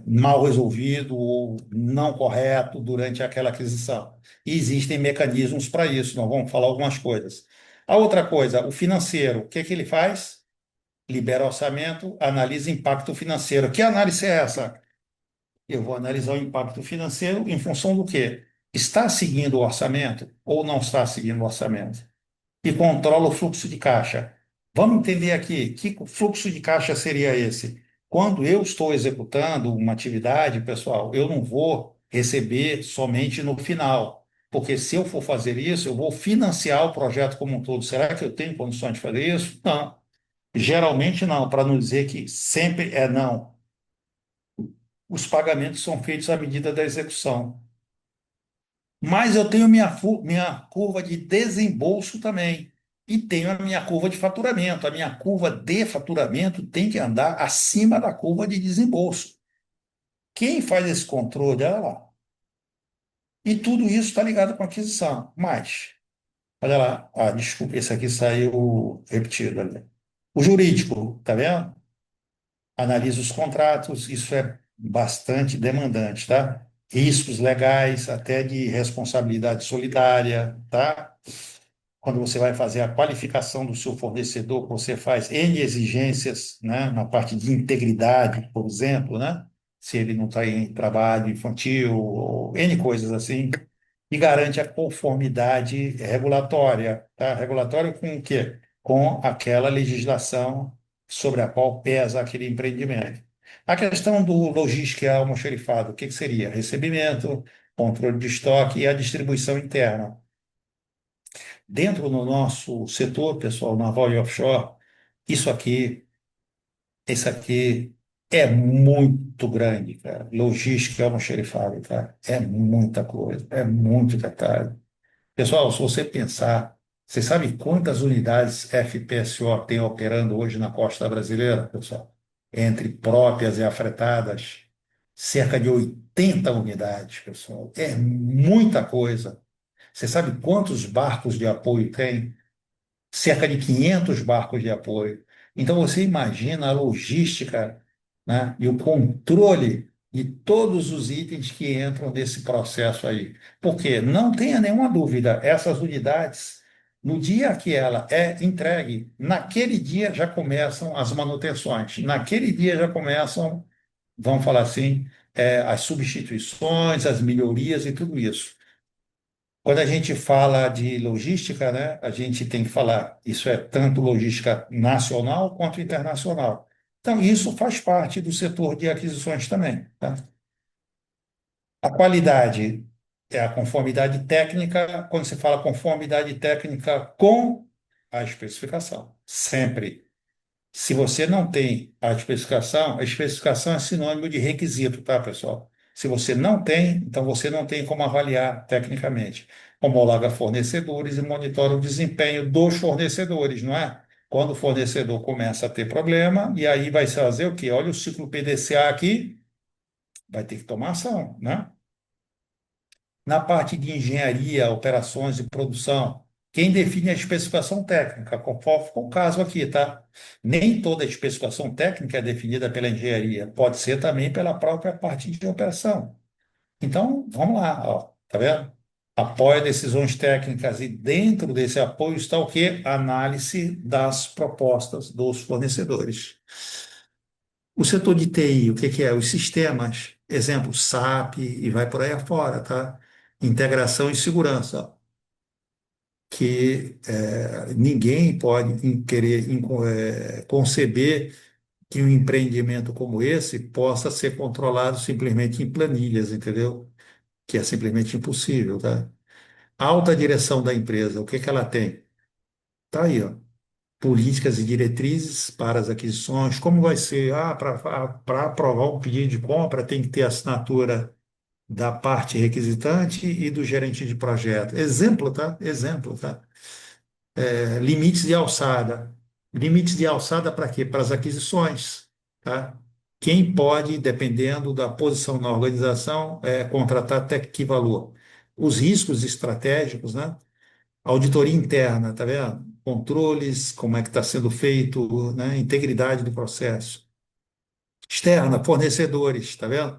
mal resolvido ou não correto durante aquela aquisição. E existem mecanismos para isso, nós vamos falar algumas coisas. A outra coisa, o financeiro, o que que ele faz? Libera orçamento, analisa impacto financeiro. Que análise é essa? Eu vou analisar o impacto financeiro em função do quê? Está seguindo o orçamento ou não está seguindo o orçamento? E controla o fluxo de caixa. Vamos entender aqui, que fluxo de caixa seria esse? Quando eu estou executando uma atividade, pessoal, eu não vou receber somente no final, porque se eu for fazer isso, eu vou financiar o projeto como um todo. Será que eu tenho condições de fazer isso? Não. Geralmente não, para não dizer que sempre é não. Os pagamentos são feitos à medida da execução. Mas eu tenho minha curva de desembolso também. E tenho a minha curva de faturamento. A minha curva de faturamento tem que andar acima da curva de desembolso. Quem faz esse controle? Olha lá. E tudo isso está ligado com aquisição. Mas, olha lá. Ah, desculpa, esse aqui saiu repetido ali. O jurídico, tá vendo? Analisa os contratos, isso é bastante demandante, tá? Riscos legais, até de responsabilidade solidária, tá? Quando você vai fazer a qualificação do seu fornecedor, você faz N exigências, né? Na parte de integridade, por exemplo, né? Se ele não está em trabalho infantil, ou N coisas assim, e garante a conformidade regulatória, tá? Regulatória com o quê? Com aquela legislação sobre a qual pesa aquele empreendimento. A questão do logística almoxarifado, o que que seria? Recebimento, controle de estoque e a distribuição interna. Dentro do nosso setor, pessoal, naval e offshore, Isso aqui, isso aqui é muito grande, cara. Logística é almoxarifado, cara. É muita coisa, é muito detalhe. Pessoal, se você pensar, você sabe quantas unidades FPSO tem operando hoje na costa brasileira, pessoal? Entre próprias e afretadas, cerca de 80 unidades, pessoal. É muita coisa. Você sabe quantos barcos de apoio tem? Cerca de 500 barcos de apoio. Então, você imagina a logística, né, e o controle de todos os itens que entram nesse processo aí. Porque não tenha nenhuma dúvida, essas unidades, no dia que ela é entregue, naquele dia já começam as manutenções, naquele dia já começam, vamos falar assim, as substituições, as melhorias e tudo isso. Quando a gente fala de logística, né, a gente tem que falar, isso é tanto logística nacional quanto internacional. Então, isso faz parte do setor de aquisições também, tá? A qualidade é a conformidade técnica, quando se fala conformidade técnica com a especificação, sempre. Se você não tem a especificação é sinônimo de requisito, tá, pessoal? Se você não tem, então você não tem como avaliar tecnicamente. Homologa fornecedores e monitora o desempenho dos fornecedores, não é? Quando o fornecedor começa a ter problema, e aí vai fazer o quê? Olha o ciclo PDCA aqui, vai ter que tomar ação, né? Na parte de engenharia, operações e produção, quem define a especificação técnica, conforme o caso aqui, tá? Nem toda a especificação técnica é definida pela engenharia, pode ser também pela própria parte de operação. Então, vamos lá, ó, tá vendo? Apoia decisões técnicas e dentro desse apoio está o quê? Análise das propostas dos fornecedores. O setor de TI, o que que é? Os sistemas, exemplo, SAP e vai por aí afora, tá? Integração e segurança, que ninguém pode querer conceber que um empreendimento como esse possa ser controlado simplesmente em planilhas, entendeu? Que é simplesmente impossível, tá? Alta direção da empresa, o que que ela tem? Tá aí, ó. Políticas e diretrizes para as aquisições, como vai ser? Ah, para aprovar um pedido de compra tem que ter assinatura da parte requisitante e do gerente de projeto. Exemplo, tá? Exemplo, tá? Limites de alçada. Limites de alçada para quê? Para as aquisições, tá? Quem pode, dependendo da posição na organização, contratar até que valor? Os riscos estratégicos, né? Auditoria interna, tá vendo? Controles, como é que está sendo feito, né? Integridade do processo. Externa, fornecedores, tá vendo?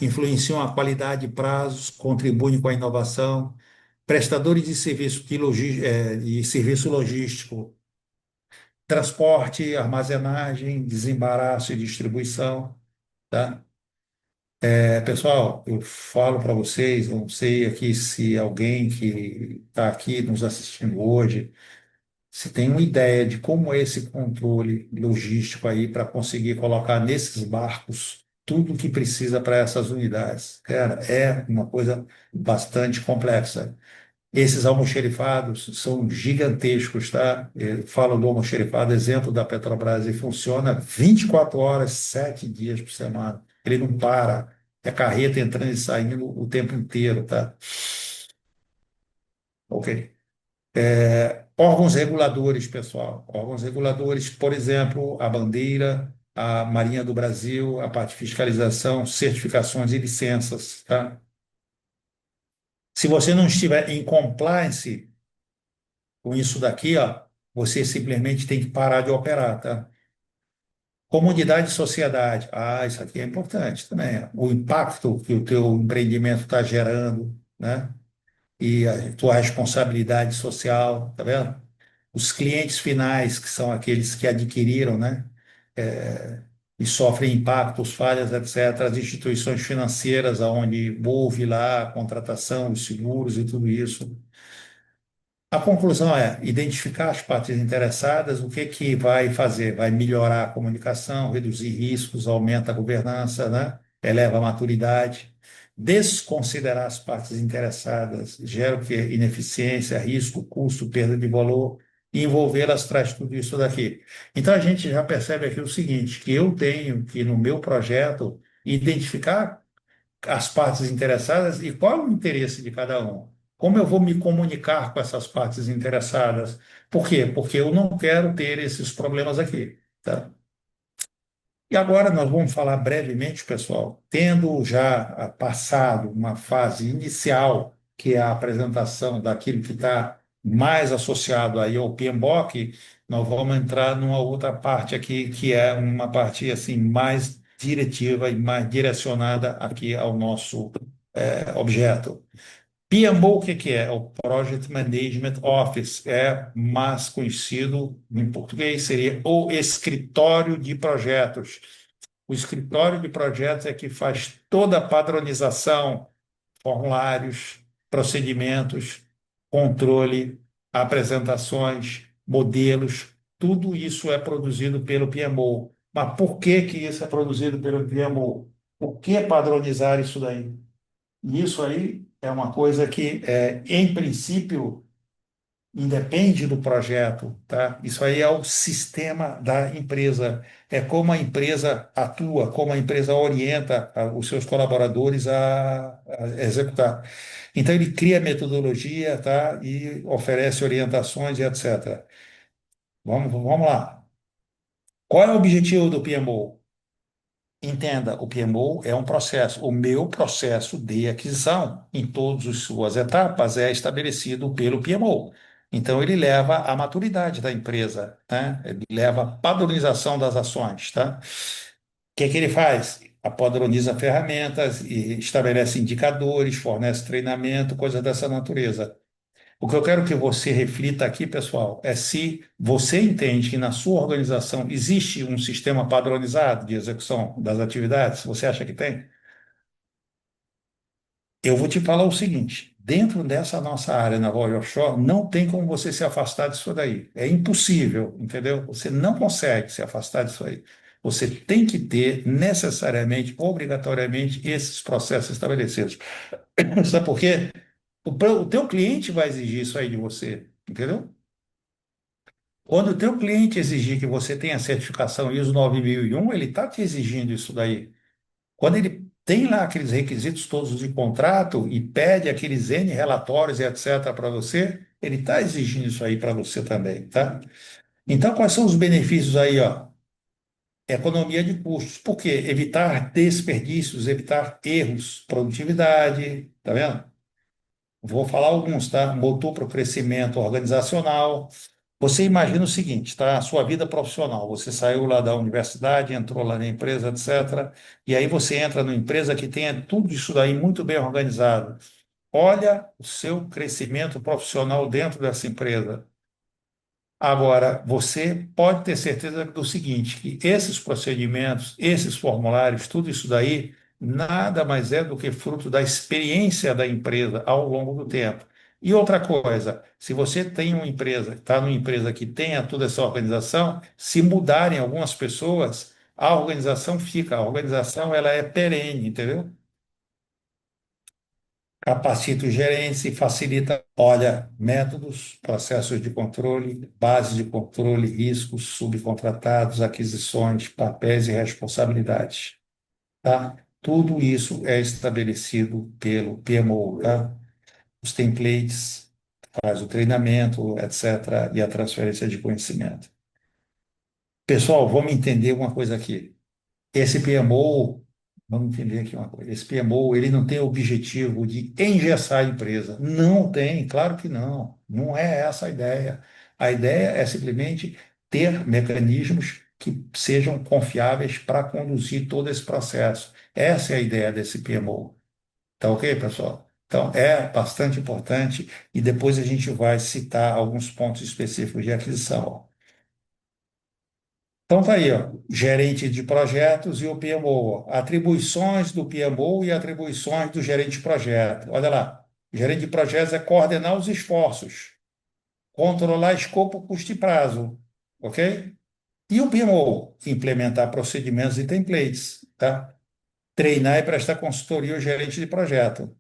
Influenciam a qualidade e prazos, contribuem com a inovação. Prestadores de serviço de serviço logístico, transporte, armazenagem, desembaraço e distribuição, tá? Pessoal, eu falo para vocês, não sei aqui se alguém que está aqui nos assistindo hoje, se tem uma ideia de como é esse controle logístico aí para conseguir colocar nesses barcos tudo o que precisa para essas unidades. Cara, é uma coisa bastante complexa. Esses almoxerifados são gigantescos, tá? Eu falo do almoxerifado, exemplo da Petrobras, ele funciona 24 horas, 7 dias por semana. Ele não para. É carreta entrando e saindo o tempo inteiro, tá? Ok. Órgãos reguladores, pessoal. Órgãos reguladores, por exemplo, a bandeira, a Marinha do Brasil, a parte de fiscalização, certificações e licenças, tá? Se você não estiver em compliance com isso daqui, ó, você simplesmente tem que parar de operar, tá? Comunidade e sociedade. Ah, isso aqui é importante também. Ó. O impacto que o teu empreendimento está gerando, né? E a tua responsabilidade social, tá vendo? Os clientes finais, que são aqueles que adquiriram, né? É, e sofrem impactos, falhas, etc. As instituições financeiras, onde houve lá a contratação, os seguros e tudo isso. A conclusão é identificar as partes interessadas, o que que vai fazer? Vai melhorar a comunicação, reduzir riscos, aumenta a governança, né? Eleva a maturidade. Desconsiderar as partes interessadas gera o quê? Ineficiência, risco, custo, perda de valor. e envolvê-las traz tudo isso daqui. Então a gente já percebe aqui o seguinte, que eu tenho que no meu projeto identificar as partes interessadas e qual é o interesse de cada um. Como eu vou me comunicar com essas partes interessadas? Por quê? Porque eu não quero ter esses problemas aqui, tá? E agora nós vamos falar brevemente, pessoal, tendo já passado uma fase inicial, que é a apresentação daquilo que está mais associado aí ao PMBOK, nós vamos entrar numa outra parte aqui, que é uma parte assim mais diretiva e mais direcionada aqui ao nosso objeto. PMO, o que que é? É o Project Management Office, é mais conhecido em português, seria o escritório de projetos. O escritório de projetos é que faz toda a padronização, formulários, procedimentos, controle, apresentações, modelos, tudo isso é produzido pelo PMO. Mas por que que isso é produzido pelo PMO? Por que padronizar isso daí? E isso aí é uma coisa que, em princípio, independe do projeto, tá? Isso aí é o sistema da empresa. É como a empresa atua, como a empresa orienta os seus colaboradores a executar. Então, ele cria metodologia, tá? E oferece orientações e etc. Vamos lá. Qual é o objetivo do PMO? Entenda, o PMO é um processo. O meu processo de aquisição, em todas as suas etapas, é estabelecido pelo PMO. Então, ele leva à maturidade da empresa, né? Ele leva à padronização das ações, tá? O que é que ele faz? Padroniza ferramentas e estabelece indicadores, fornece treinamento, coisas dessa natureza. O que eu quero que você reflita aqui, pessoal, é se você entende que na sua organização existe um sistema padronizado de execução das atividades. Você acha que tem? Eu vou te falar o seguinte: dentro dessa nossa área na Voyage Offshore, não tem como você se afastar disso daí. É impossível, entendeu? Você não consegue se afastar disso aí. Você tem que ter necessariamente, obrigatoriamente, esses processos estabelecidos. Sabe por quê? O teu cliente vai exigir isso aí de você, entendeu? Quando o teu cliente exigir que você tenha certificação ISO 9001, ele está te exigindo isso daí. Quando ele tem lá aqueles requisitos todos de contrato e pede aqueles N relatórios e etc. para você, ele está exigindo isso aí para você também, tá? Então, quais são os benefícios aí, ó? Economia de custos. Por quê? Evitar desperdícios, evitar erros, produtividade, tá vendo? Vou falar alguns, tá? Motor para o crescimento organizacional. Você imagina o seguinte, tá? A sua vida profissional. Você saiu lá da universidade, entrou lá na empresa, etc. E aí você entra numa empresa que tenha tudo isso daí muito bem organizado. Olha o seu crescimento profissional dentro dessa empresa. Agora, você pode ter certeza do seguinte, que esses procedimentos, esses formulários, tudo isso daí, nada mais é do que fruto da experiência da empresa ao longo do tempo. E outra coisa, se você tem uma empresa, está numa empresa que tenha toda essa organização, se mudarem algumas pessoas, a organização fica, a organização ela é perene, entendeu? Capacita os gerentes e facilita, olha, métodos, processos de controle, bases de controle, riscos, subcontratados, aquisições, papéis e responsabilidades, tá? Tudo isso é estabelecido pelo PMO, tá? Os templates, faz o treinamento, etc., e a transferência de conhecimento. Pessoal, vamos entender uma coisa aqui. Esse PMO, vamos entender aqui uma coisa, esse PMO, ele não tem o objetivo de engessar a empresa. Não tem, claro que não. Não é essa a ideia. A ideia é simplesmente ter mecanismos que sejam confiáveis para conduzir todo esse processo. Essa é a ideia desse PMO. Tá ok, pessoal? Então, é bastante importante e depois a gente vai citar alguns pontos específicos de aquisição. Então, tá aí, ó, gerente de projetos e o PMO. Atribuições do PMO e atribuições do gerente de projeto. Olha lá, o gerente de projetos é coordenar os esforços, controlar escopo, custo e prazo, ok? E o PMO? Implementar procedimentos e templates, tá? Treinar e prestar consultoria ao gerente de projeto,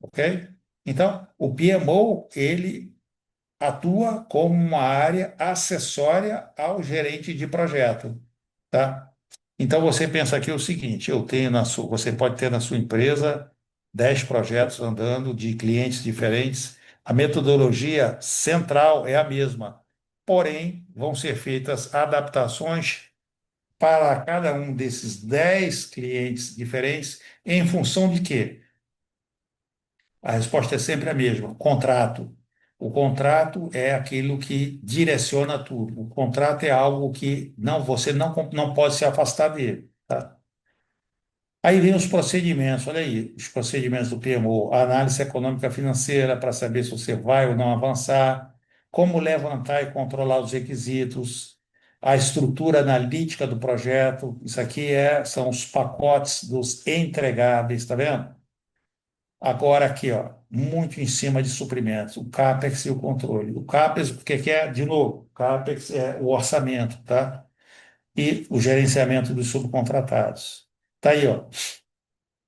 ok? Então, o PMO, ele atua como uma área acessória ao gerente de projeto, tá? Então você pensa aqui o seguinte: você pode ter na sua empresa 10 projetos andando de clientes diferentes. A metodologia central é a mesma, porém vão ser feitas adaptações para cada um desses 10 clientes diferentes em função de quê? A resposta é sempre a mesma: contrato. O contrato é aquilo que direciona tudo. O contrato é algo que você não pode se afastar dele, tá? Aí vem os procedimentos, olha aí, os procedimentos do PMO, a análise econômica financeira para saber se você vai ou não avançar, como levantar e controlar os requisitos, a estrutura analítica do projeto, isso aqui são os pacotes dos entregáveis, tá vendo? Agora aqui, ó, muito em cima de suprimentos, o CAPEX e o controle. O CAPEX, o que que é? De novo, o CAPEX é o orçamento, tá? E o gerenciamento dos subcontratados. Tá aí, ó,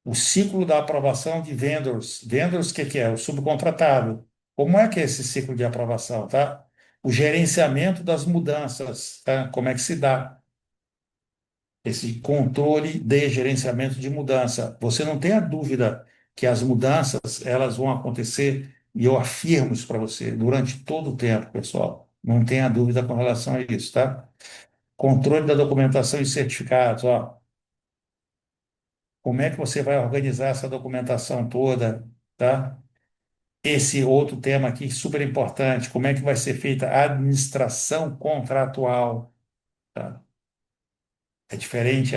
o ciclo da aprovação de vendors. Vendors, o que que é? O subcontratado. Como é que é esse ciclo de aprovação, tá? O gerenciamento das mudanças, tá? Como é que se dá esse controle de gerenciamento de mudança? Você não tem a dúvida que as mudanças, elas vão acontecer, e eu afirmo isso para você, durante todo o tempo, pessoal. Não tenha dúvida com relação a isso, tá? Controle da documentação e certificados, ó. Como é que você vai organizar essa documentação toda, tá? Esse outro tema aqui, super importante, como é que vai ser feita a administração contratual, tá? É diferente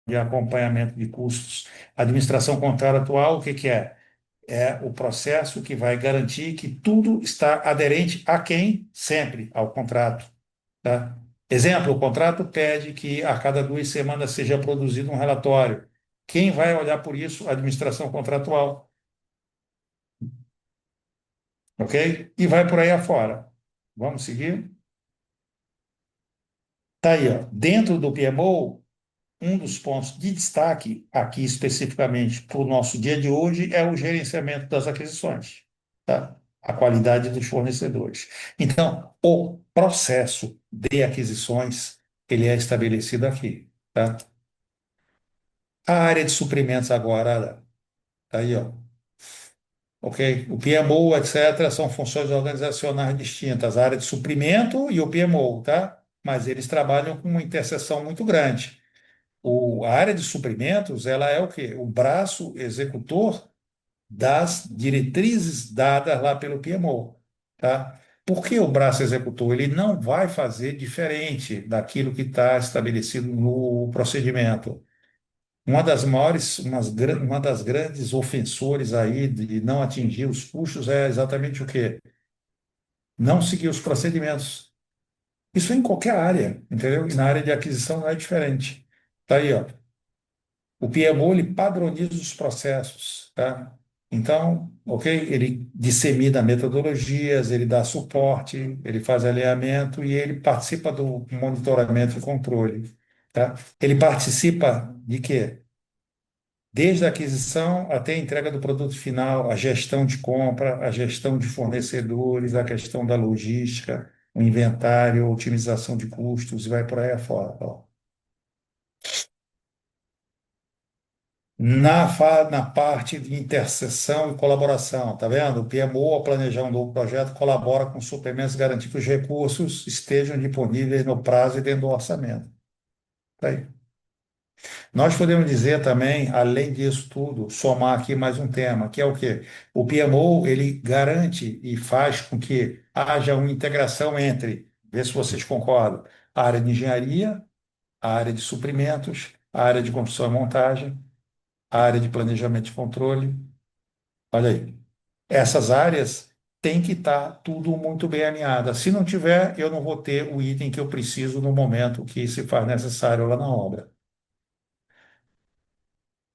de acompanhamento de custos. A administração contratual, o que que é? É o processo que vai garantir que tudo está aderente a quem? Sempre ao contrato, tá? Exemplo, o contrato pede que a cada 2 semanas seja produzido um relatório. Quem vai olhar por isso? A administração contratual, ok? E vai por aí afora. Vamos seguir? Tá aí, ó. Dentro do PMO, um dos pontos de destaque, aqui especificamente para o nosso dia de hoje, é o gerenciamento das aquisições, tá? A qualidade dos fornecedores. Então, o processo de aquisições, ele é estabelecido aqui, tá? A área de suprimentos agora, tá aí, ó. Ok? O PMO, etc., são funções organizacionais distintas, a área de suprimento e o PMO, tá? Mas eles trabalham com uma interseção muito grande. A área de suprimentos, ela é o quê? O braço executor das diretrizes dadas lá pelo PMO, tá? Por que o braço executor? Ele não vai fazer diferente daquilo que está estabelecido no procedimento. Uma das grandes ofensores aí de não atingir os custos é exatamente o quê? Não seguir os procedimentos. Isso em qualquer área, entendeu? E na área de aquisição não é diferente. Tá aí, ó. O PMO, ele padroniza os processos, tá? Então, ok? Ele dissemina metodologias, ele dá suporte, ele faz alinhamento e ele participa do monitoramento e controle, tá? Ele participa de quê? Desde a aquisição até a entrega do produto final, a gestão de compra, a gestão de fornecedores, a questão da logística, o inventário, a otimização de custos e vai por aí afora. Ó. Na parte de interseção e colaboração, tá vendo? O PMO, ao planejar um novo projeto, colabora com suplementos e garantir que os recursos estejam disponíveis no prazo e dentro do orçamento. Tá aí. Nós podemos dizer também, além disso tudo, somar aqui mais um tema, que é o quê? O PMO, ele garante e faz com que haja uma integração entre, vê se vocês concordam, a área de engenharia, a área de suprimentos, a área de construção e montagem, a área de planejamento e controle. Olha aí. Essas áreas têm que estar tudo muito bem alinhado. Se não tiver, eu não vou ter o item que eu preciso no momento que se faz necessário lá na obra.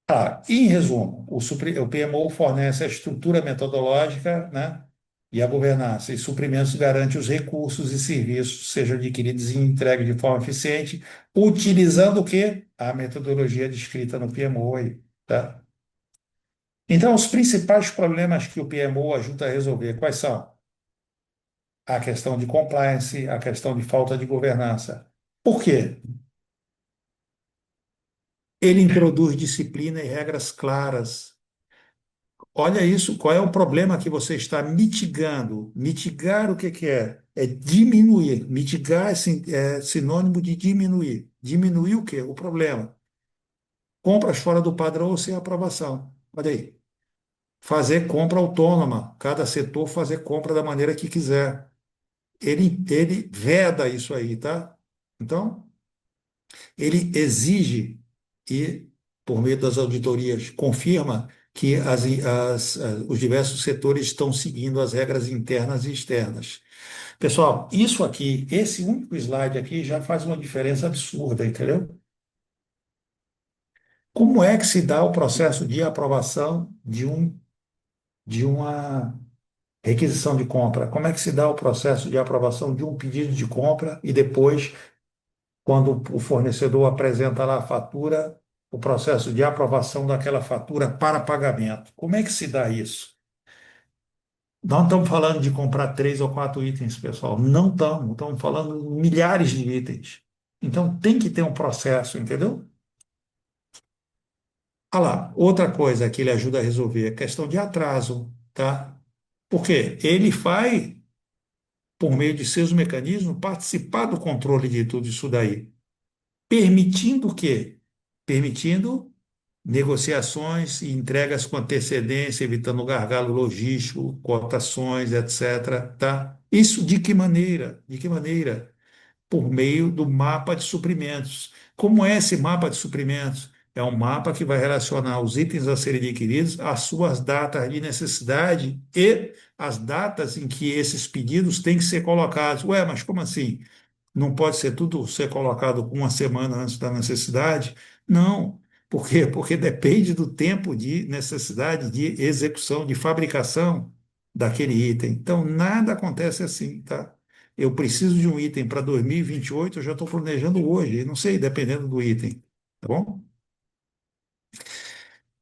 Tá, em resumo, o PMO fornece a estrutura metodológica, né, e a governança, e suprimentos garante os recursos e serviços sejam adquiridos e entregues de forma eficiente, utilizando o quê? A metodologia descrita no PMO aí, tá? Então, os principais problemas que o PMO ajuda a resolver, quais são? A questão de compliance, a questão de falta de governança. Por quê? Ele introduz disciplina e regras claras. Olha isso, qual é o problema que você está mitigando? Mitigar o que que é? É diminuir. Mitigar é sinônimo de diminuir. Diminuir o quê? O problema. Compras fora do padrão ou sem aprovação. Olha aí. Fazer compra autônoma. Cada setor fazer compra da maneira que quiser. Ele veda isso aí, tá? Então, ele exige e, por meio das auditorias, confirma que os diversos setores estão seguindo as regras internas e externas. Pessoal, isso aqui, esse único slide aqui já faz uma diferença absurda, entendeu? Como é que se dá o processo de aprovação de uma requisição de compra? Como é que se dá o processo de aprovação de um pedido de compra e depois quando o fornecedor apresenta lá a fatura, o processo de aprovação daquela fatura para pagamento. Como é que se dá isso? Não estamos falando de comprar 3 ou 4 itens, pessoal. Não estamos. Estamos falando de milhares de itens. Então tem que ter um processo, entendeu? Ah lá, outra coisa que ele ajuda a resolver é a questão de atraso, tá? Porque ele vai, por meio de seus mecanismos, participar do controle de tudo isso daí. Permitindo o quê? Permitindo negociações e entregas com antecedência, evitando gargalo logístico, cotações, etc. Tá? Isso de que maneira? De que maneira? Por meio do mapa de suprimentos. Como é esse mapa de suprimentos? É um mapa que vai relacionar os itens a serem adquiridos às suas datas de necessidade e as datas em que esses pedidos têm que ser colocados. Ué, mas como assim? Não pode ser tudo ser colocado uma semana antes da necessidade? Não. Por quê? Porque depende do tempo de necessidade de execução, de fabricação daquele item. Então, nada acontece assim, tá? Eu preciso de um item para 2028, eu já estou planejando hoje, não sei, dependendo do item, tá bom?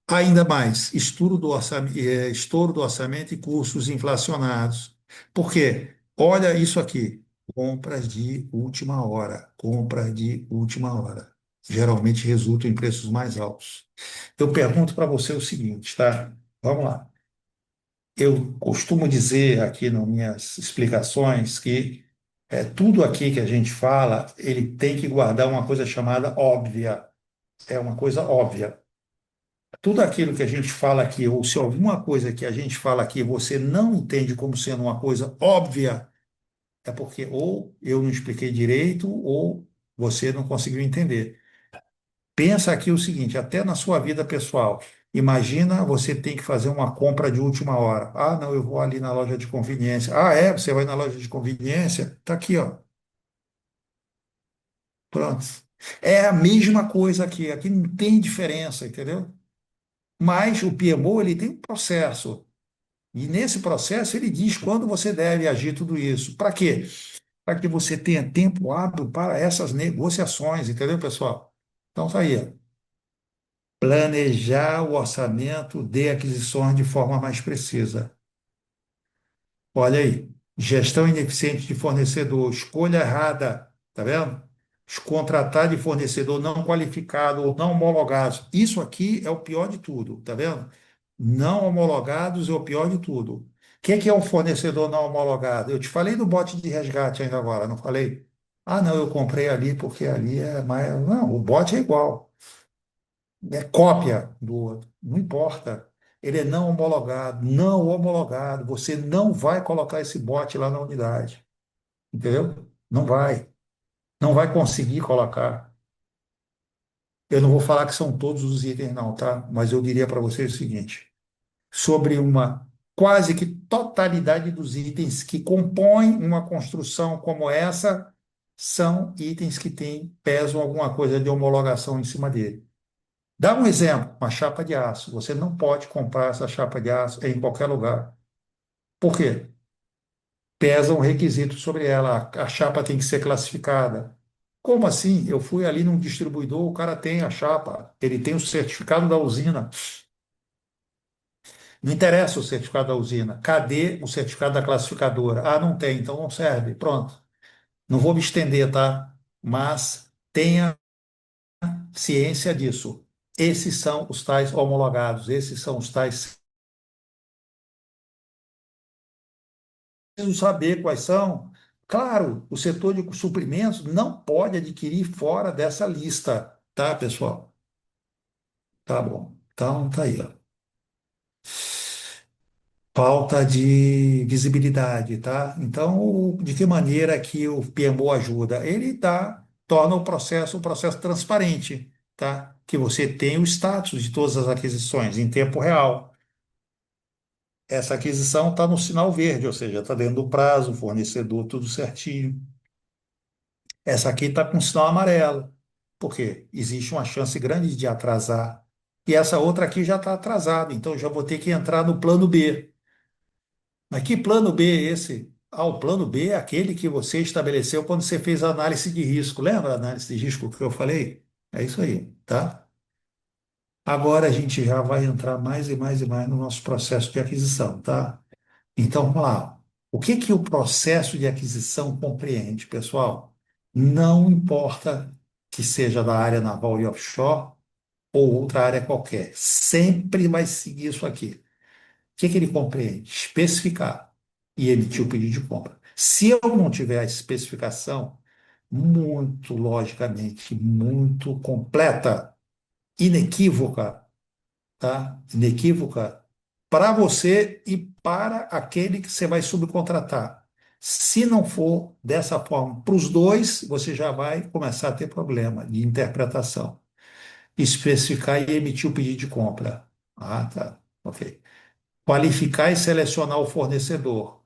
Ainda mais, estouro do orçamento e custos inflacionados. Por quê? Olha isso aqui, compras de última hora, compras de última hora. Geralmente resultam em preços mais altos. Eu pergunto para você o seguinte, tá? Vamos lá. Eu costumo dizer aqui nas minhas explicações que tudo aqui que a gente fala, ele tem que guardar uma coisa chamada óbvia. É uma coisa óbvia. Tudo aquilo que a gente fala aqui, ou se alguma coisa que a gente fala aqui você não entende como sendo uma coisa óbvia, é porque ou eu não expliquei direito ou você não conseguiu entender. Pensa aqui o seguinte, até na sua vida pessoal, imagina você tem que fazer uma compra de última hora. Ah, não, eu vou ali na loja de conveniência. Ah, é? Você vai na loja de conveniência? Tá aqui, ó. Pronto. É a mesma coisa aqui. Aqui não tem diferença, entendeu? Mas o PMO, ele tem um processo. E nesse processo ele diz quando você deve agir tudo isso. Para quê? Para que você tenha tempo hábil para essas negociações, entendeu, pessoal? Então tá aí, ó. Planejar o orçamento de aquisições de forma mais precisa. Olha aí, gestão ineficiente de fornecedor, escolha errada, tá vendo? Contratar de fornecedor não qualificado ou não homologados. Isso aqui é o pior de tudo, tá vendo? Não homologados é o pior de tudo. O que é um fornecedor não homologado? Eu te falei do bote de resgate ainda agora, não falei? Ah, não, eu comprei ali porque ali é mais. Não, o bote é igual. É cópia do outro, não importa. Ele é não homologado, não homologado. Você não vai colocar esse bot lá na unidade, entendeu? Não vai, não vai conseguir colocar. Eu não vou falar que são todos os itens, não, tá? Mas eu diria para você o seguinte: sobre uma quase que totalidade dos itens que compõem uma construção como essa, são itens que pesam alguma coisa de homologação em cima dele. Dá um exemplo, uma chapa de aço. Você não pode comprar essa chapa de aço em qualquer lugar. Por quê? Pesa um requisito sobre ela. A chapa tem que ser classificada. Como assim? Eu fui ali num distribuidor, o cara tem a chapa, ele tem o certificado da usina. Não interessa o certificado da usina. Cadê o certificado da classificadora? Ah, não tem, então não serve. Pronto. Não vou me estender, tá? Mas tenha ciência disso. Esses são os tais homologados, esses são os tais. Preciso saber quais são. Claro, o setor de suprimentos não pode adquirir fora dessa lista, tá, pessoal? Tá bom. Então, tá aí, ó. Falta de visibilidade, tá? Então, de que maneira que o PMO ajuda? Ele torna o processo transparente, tá? Que você tem o status de todas as aquisições em tempo real. Essa aquisição está no sinal verde, ou seja, está dentro do prazo, fornecedor, tudo certinho. Essa aqui está com sinal amarelo. Por quê? Existe uma chance grande de atrasar. E essa outra aqui já está atrasada, então eu já vou ter que entrar no plano B. Mas que plano B é esse? Ah, o plano B é aquele que você estabeleceu quando você fez a análise de risco. Lembra a análise de risco que eu falei? É isso aí, tá? Agora a gente já vai entrar mais e mais e mais no nosso processo de aquisição, tá? Então, vamos lá. O que que o processo de aquisição compreende, pessoal? Não importa que seja da área naval e offshore ou outra área qualquer, sempre vai seguir isso aqui. O que que ele compreende? Especificar e emitir o pedido de compra. Se eu não tiver a especificação muito logicamente, muito completa, inequívoca, tá? Inequívoca para você e para aquele que você vai subcontratar. Se não for dessa forma, para os dois, você já vai começar a ter problema de interpretação. Especificar e emitir o pedido de compra. Ah, tá. Ok. Qualificar e selecionar o fornecedor.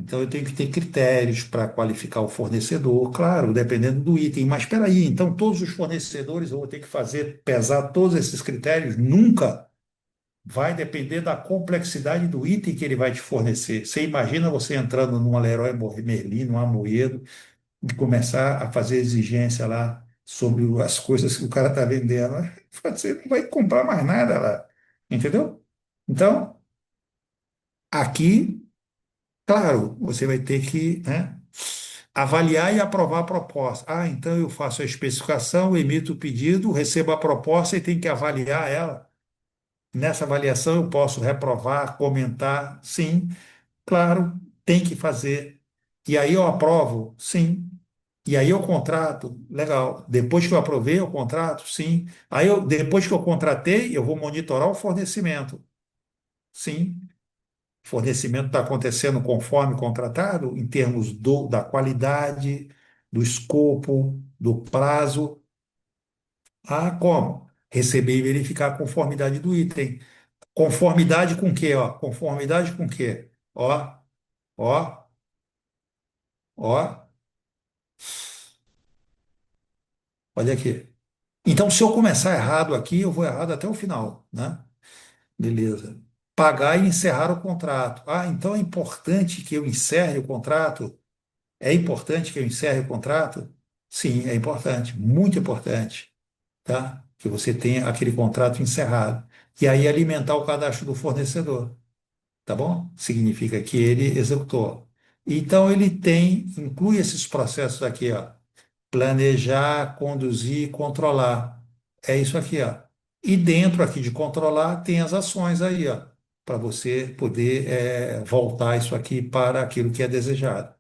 Então, eu tenho que ter critérios para qualificar o fornecedor, claro, dependendo do item. Mas espera aí, então todos os fornecedores eu vou ter que fazer, pesar todos esses critérios? Nunca. Vai depender da complexidade do item que ele vai te fornecer. Você imagina você entrando num Leroy Merlin, num Amoedo, e começar a fazer exigência lá sobre as coisas que o cara está vendendo. Você não vai comprar mais nada lá, entendeu? Então, aqui, claro, você vai ter que, né, avaliar e aprovar a proposta. Ah, então eu faço a especificação, emito o pedido, recebo a proposta e tenho que avaliar ela. Nessa avaliação eu posso reprovar, comentar, sim, claro, tem que fazer. E aí eu aprovo, sim. E aí eu contrato, legal. Depois que eu aprovei o contrato, sim. Depois que eu contratei, eu vou monitorar o fornecimento, sim. O fornecimento está acontecendo conforme contratado, em termos da qualidade, do escopo, do prazo. Ah, como? Receber e verificar a conformidade do item. Conformidade com o quê, ó? Conformidade com o quê? Ó, ó, ó, olha aqui. Então, se eu começar errado aqui, eu vou errado até o final, né? Beleza. Pagar e encerrar o contrato. Ah, então é importante que eu encerre o contrato? É importante que eu encerre o contrato? Sim, é importante, muito importante, tá? Que você tenha aquele contrato encerrado. E aí alimentar o cadastro do fornecedor. Tá bom? Significa que ele executou. Então ele inclui esses processos aqui, ó. Planejar, conduzir, controlar. É isso aqui, ó. E dentro aqui de controlar tem as ações aí, ó, para você poder voltar isso aqui para aquilo que é desejado.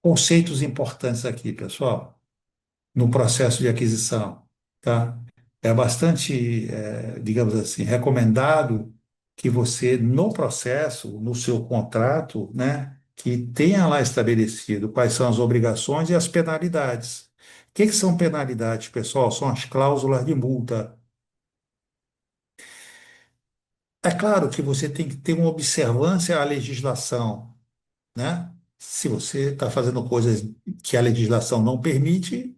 Conceitos importantes aqui, pessoal, no processo de aquisição, tá? É bastante, digamos assim, recomendado que você, no processo, no seu contrato, né, que tenha lá estabelecido quais são as obrigações e as penalidades. O que que são penalidades, pessoal? São as cláusulas de multa. É claro que você tem que ter uma observância à legislação, né? Se você está fazendo coisas que a legislação não permite,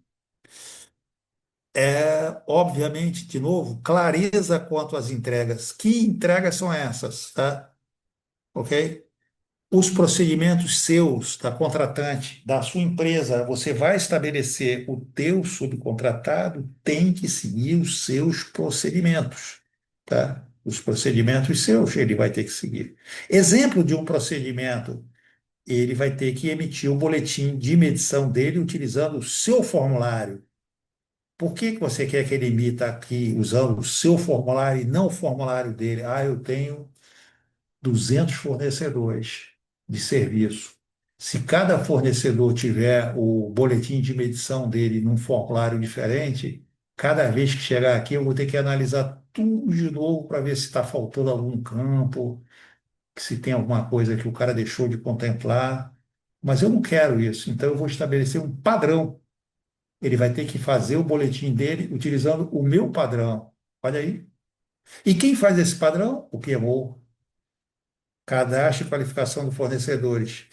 obviamente, de novo, clareza quanto às entregas. Que entregas são essas, tá? Ok? Os procedimentos seus, da contratante, da sua empresa, você vai estabelecer, o teu subcontratado tem que seguir os seus procedimentos, tá? os procedimentos seus, ele vai ter que seguir. Exemplo de um procedimento, ele vai ter que emitir o boletim de medição dele utilizando o seu formulário. Por que que você quer que ele emita aqui usando o seu formulário e não o formulário dele? Ah, eu tenho 200 fornecedores de serviço. Se cada fornecedor tiver o boletim de medição dele num formulário diferente, cada vez que chegar aqui eu vou ter que analisar tudo de novo para ver se está faltando algum campo, se tem alguma coisa que o cara deixou de contemplar. Mas eu não quero isso, então eu vou estabelecer um padrão. Ele vai ter que fazer o boletim dele utilizando o meu padrão. Olha aí. E quem faz esse padrão? O PMO, Cadastro e Qualificação de Fornecedores.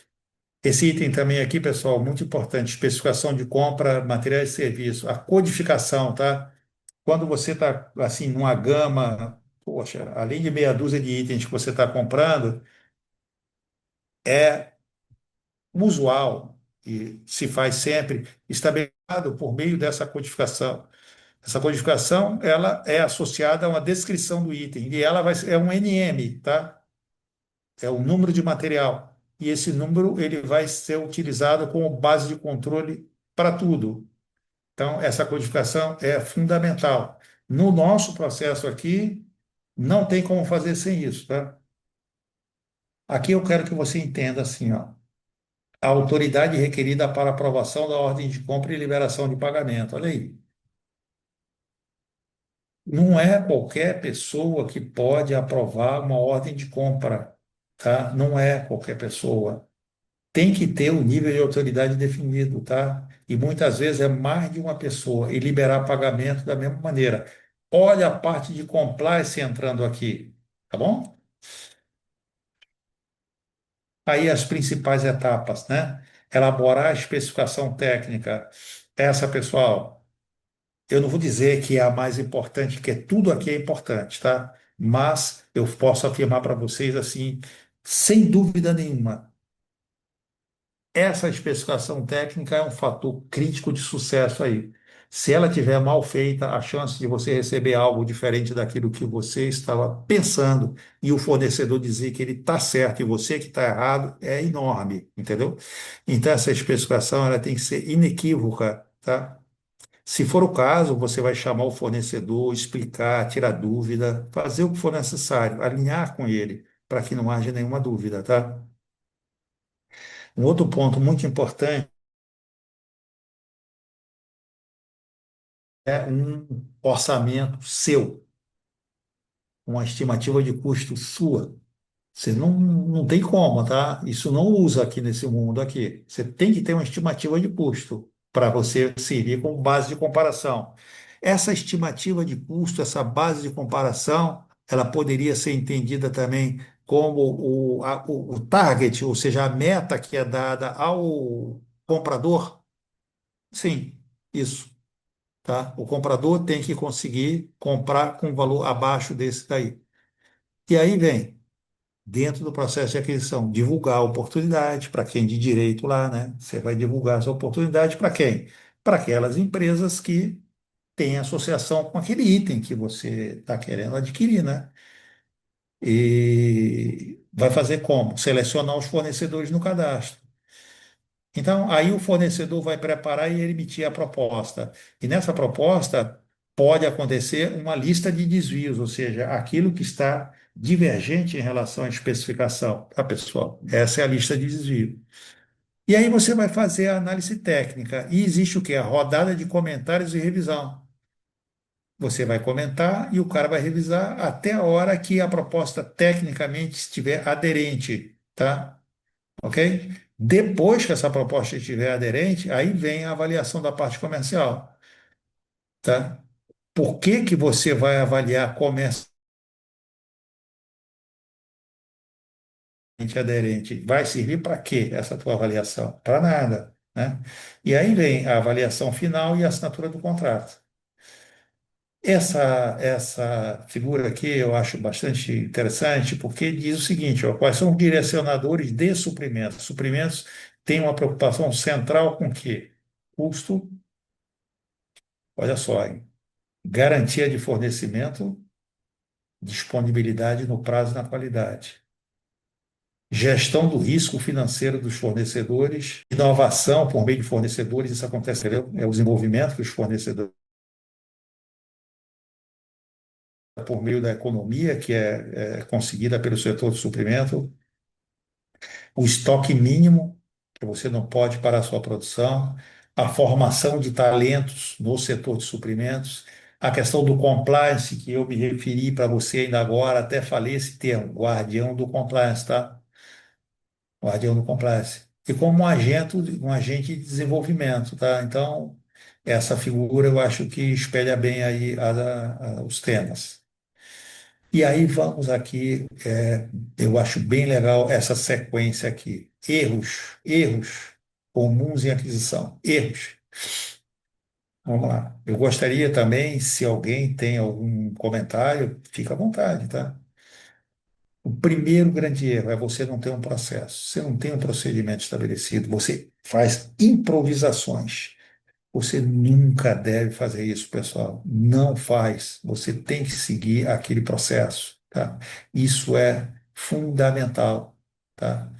Esse item também aqui, pessoal, muito importante, especificação de compra, materiais e serviços, a codificação, tá? Quando você está, assim, numa gama, poxa, além de meia dúzia de itens que você está comprando, é usual e se faz sempre estabelecido por meio dessa codificação. Essa codificação, ela é associada a uma descrição do item e ela vai, é um NM, tá? É o número de material. E esse número ele vai ser utilizado como base de controle para tudo. Então, essa codificação é fundamental. No nosso processo aqui, não tem como fazer sem isso, tá? Aqui eu quero que você entenda assim, ó, a autoridade requerida para aprovação da ordem de compra e liberação de pagamento. Olha aí. Não é qualquer pessoa que pode aprovar uma ordem de compra, tá? Não é qualquer pessoa. Tem que ter o nível de autoridade definido, tá? E muitas vezes é mais de uma pessoa e liberar pagamento da mesma maneira. Olha a parte de compliance entrando aqui, tá bom? Aí as principais etapas, né? Elaborar a especificação técnica. Essa, pessoal, eu não vou dizer que é a mais importante, que tudo aqui é importante, tá? Mas eu posso afirmar para vocês assim, sem dúvida nenhuma. Essa especificação técnica é um fator crítico de sucesso aí. Se ela tiver mal feita, a chance de você receber algo diferente daquilo que você estava pensando e o fornecedor dizer que ele está certo e você que está errado é enorme, entendeu? Então, essa especificação ela tem que ser inequívoca, tá? Se for o caso, você vai chamar o fornecedor, explicar, tirar dúvida, fazer o que for necessário, alinhar com ele, para que não haja nenhuma dúvida, tá? Um outro ponto muito importante é um orçamento seu, uma estimativa de custo sua. Você não tem como, tá? Isso não usa aqui nesse mundo aqui. Você tem que ter uma estimativa de custo para você servir como base de comparação. Essa estimativa de custo, essa base de comparação, ela poderia ser entendida também como o target, ou seja, a meta que é dada ao comprador. Sim, isso. Tá? O comprador tem que conseguir comprar com valor abaixo desse daí. E aí vem, dentro do processo de aquisição, divulgar a oportunidade para quem de direito lá, né? Você vai divulgar essa oportunidade para quem? Para aquelas empresas que têm associação com aquele item que você está querendo adquirir, né? E vai fazer como? Selecionar os fornecedores no cadastro. Então, aí o fornecedor vai preparar e emitir a proposta. E nessa proposta pode acontecer uma lista de desvios, ou seja, aquilo que está divergente em relação à especificação. Tá, pessoal? Essa é a lista de desvio. E aí você vai fazer a análise técnica. E existe o quê? A rodada de comentários e revisão. Você vai comentar e o cara vai revisar até a hora que a proposta tecnicamente estiver aderente, tá? Ok? Depois que essa proposta estiver aderente, aí vem a avaliação da parte comercial, tá? Por que que você vai avaliar comercialmente aderente? Vai servir para quê essa tua avaliação? Para nada, né? E aí vem a avaliação final e a assinatura do contrato. Essa figura aqui eu acho bastante interessante porque diz o seguinte, ó, quais são os direcionadores de suprimentos? Suprimentos têm uma preocupação central com o quê? Custo, olha só, hein? Garantia de fornecimento disponibilidade no prazo e na qualidade. Gestão do risco financeiro dos fornecedores, inovação por meio de fornecedores, isso acontece, entendeu? É o desenvolvimento que os fornecedores, por meio da economia, que é conseguida pelo setor de suprimento, o estoque mínimo, que você não pode parar a sua produção, a formação de talentos no setor de suprimentos, a questão do compliance, que eu me referi para você ainda agora, até falei esse termo, guardião do compliance, tá? Guardião do compliance. E como um agente de desenvolvimento, tá? Então, essa figura eu acho que espelha bem aí os temas. E aí vamos aqui, eu acho bem legal essa sequência aqui. Erros comuns em aquisição. Erros. Vamos lá. Eu gostaria também, se alguém tem algum comentário, fica à vontade, tá? O primeiro grande erro é você não ter um processo. Você não tem um procedimento estabelecido, você faz improvisações. Você nunca deve fazer isso, pessoal. Não faz. Você tem que seguir aquele processo, tá? Isso é fundamental, tá?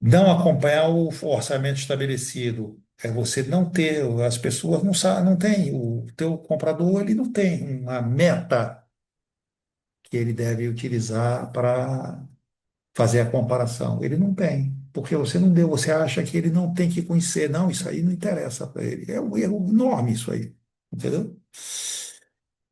Não acompanhar o orçamento estabelecido. É você não ter, as pessoas não sabem, não tem, o teu comprador ele não tem uma meta que ele deve utilizar para fazer a comparação. Ele não tem, porque você não deu, você acha que ele não tem que conhecer. Não, isso aí não interessa para ele. É um erro enorme isso aí, entendeu?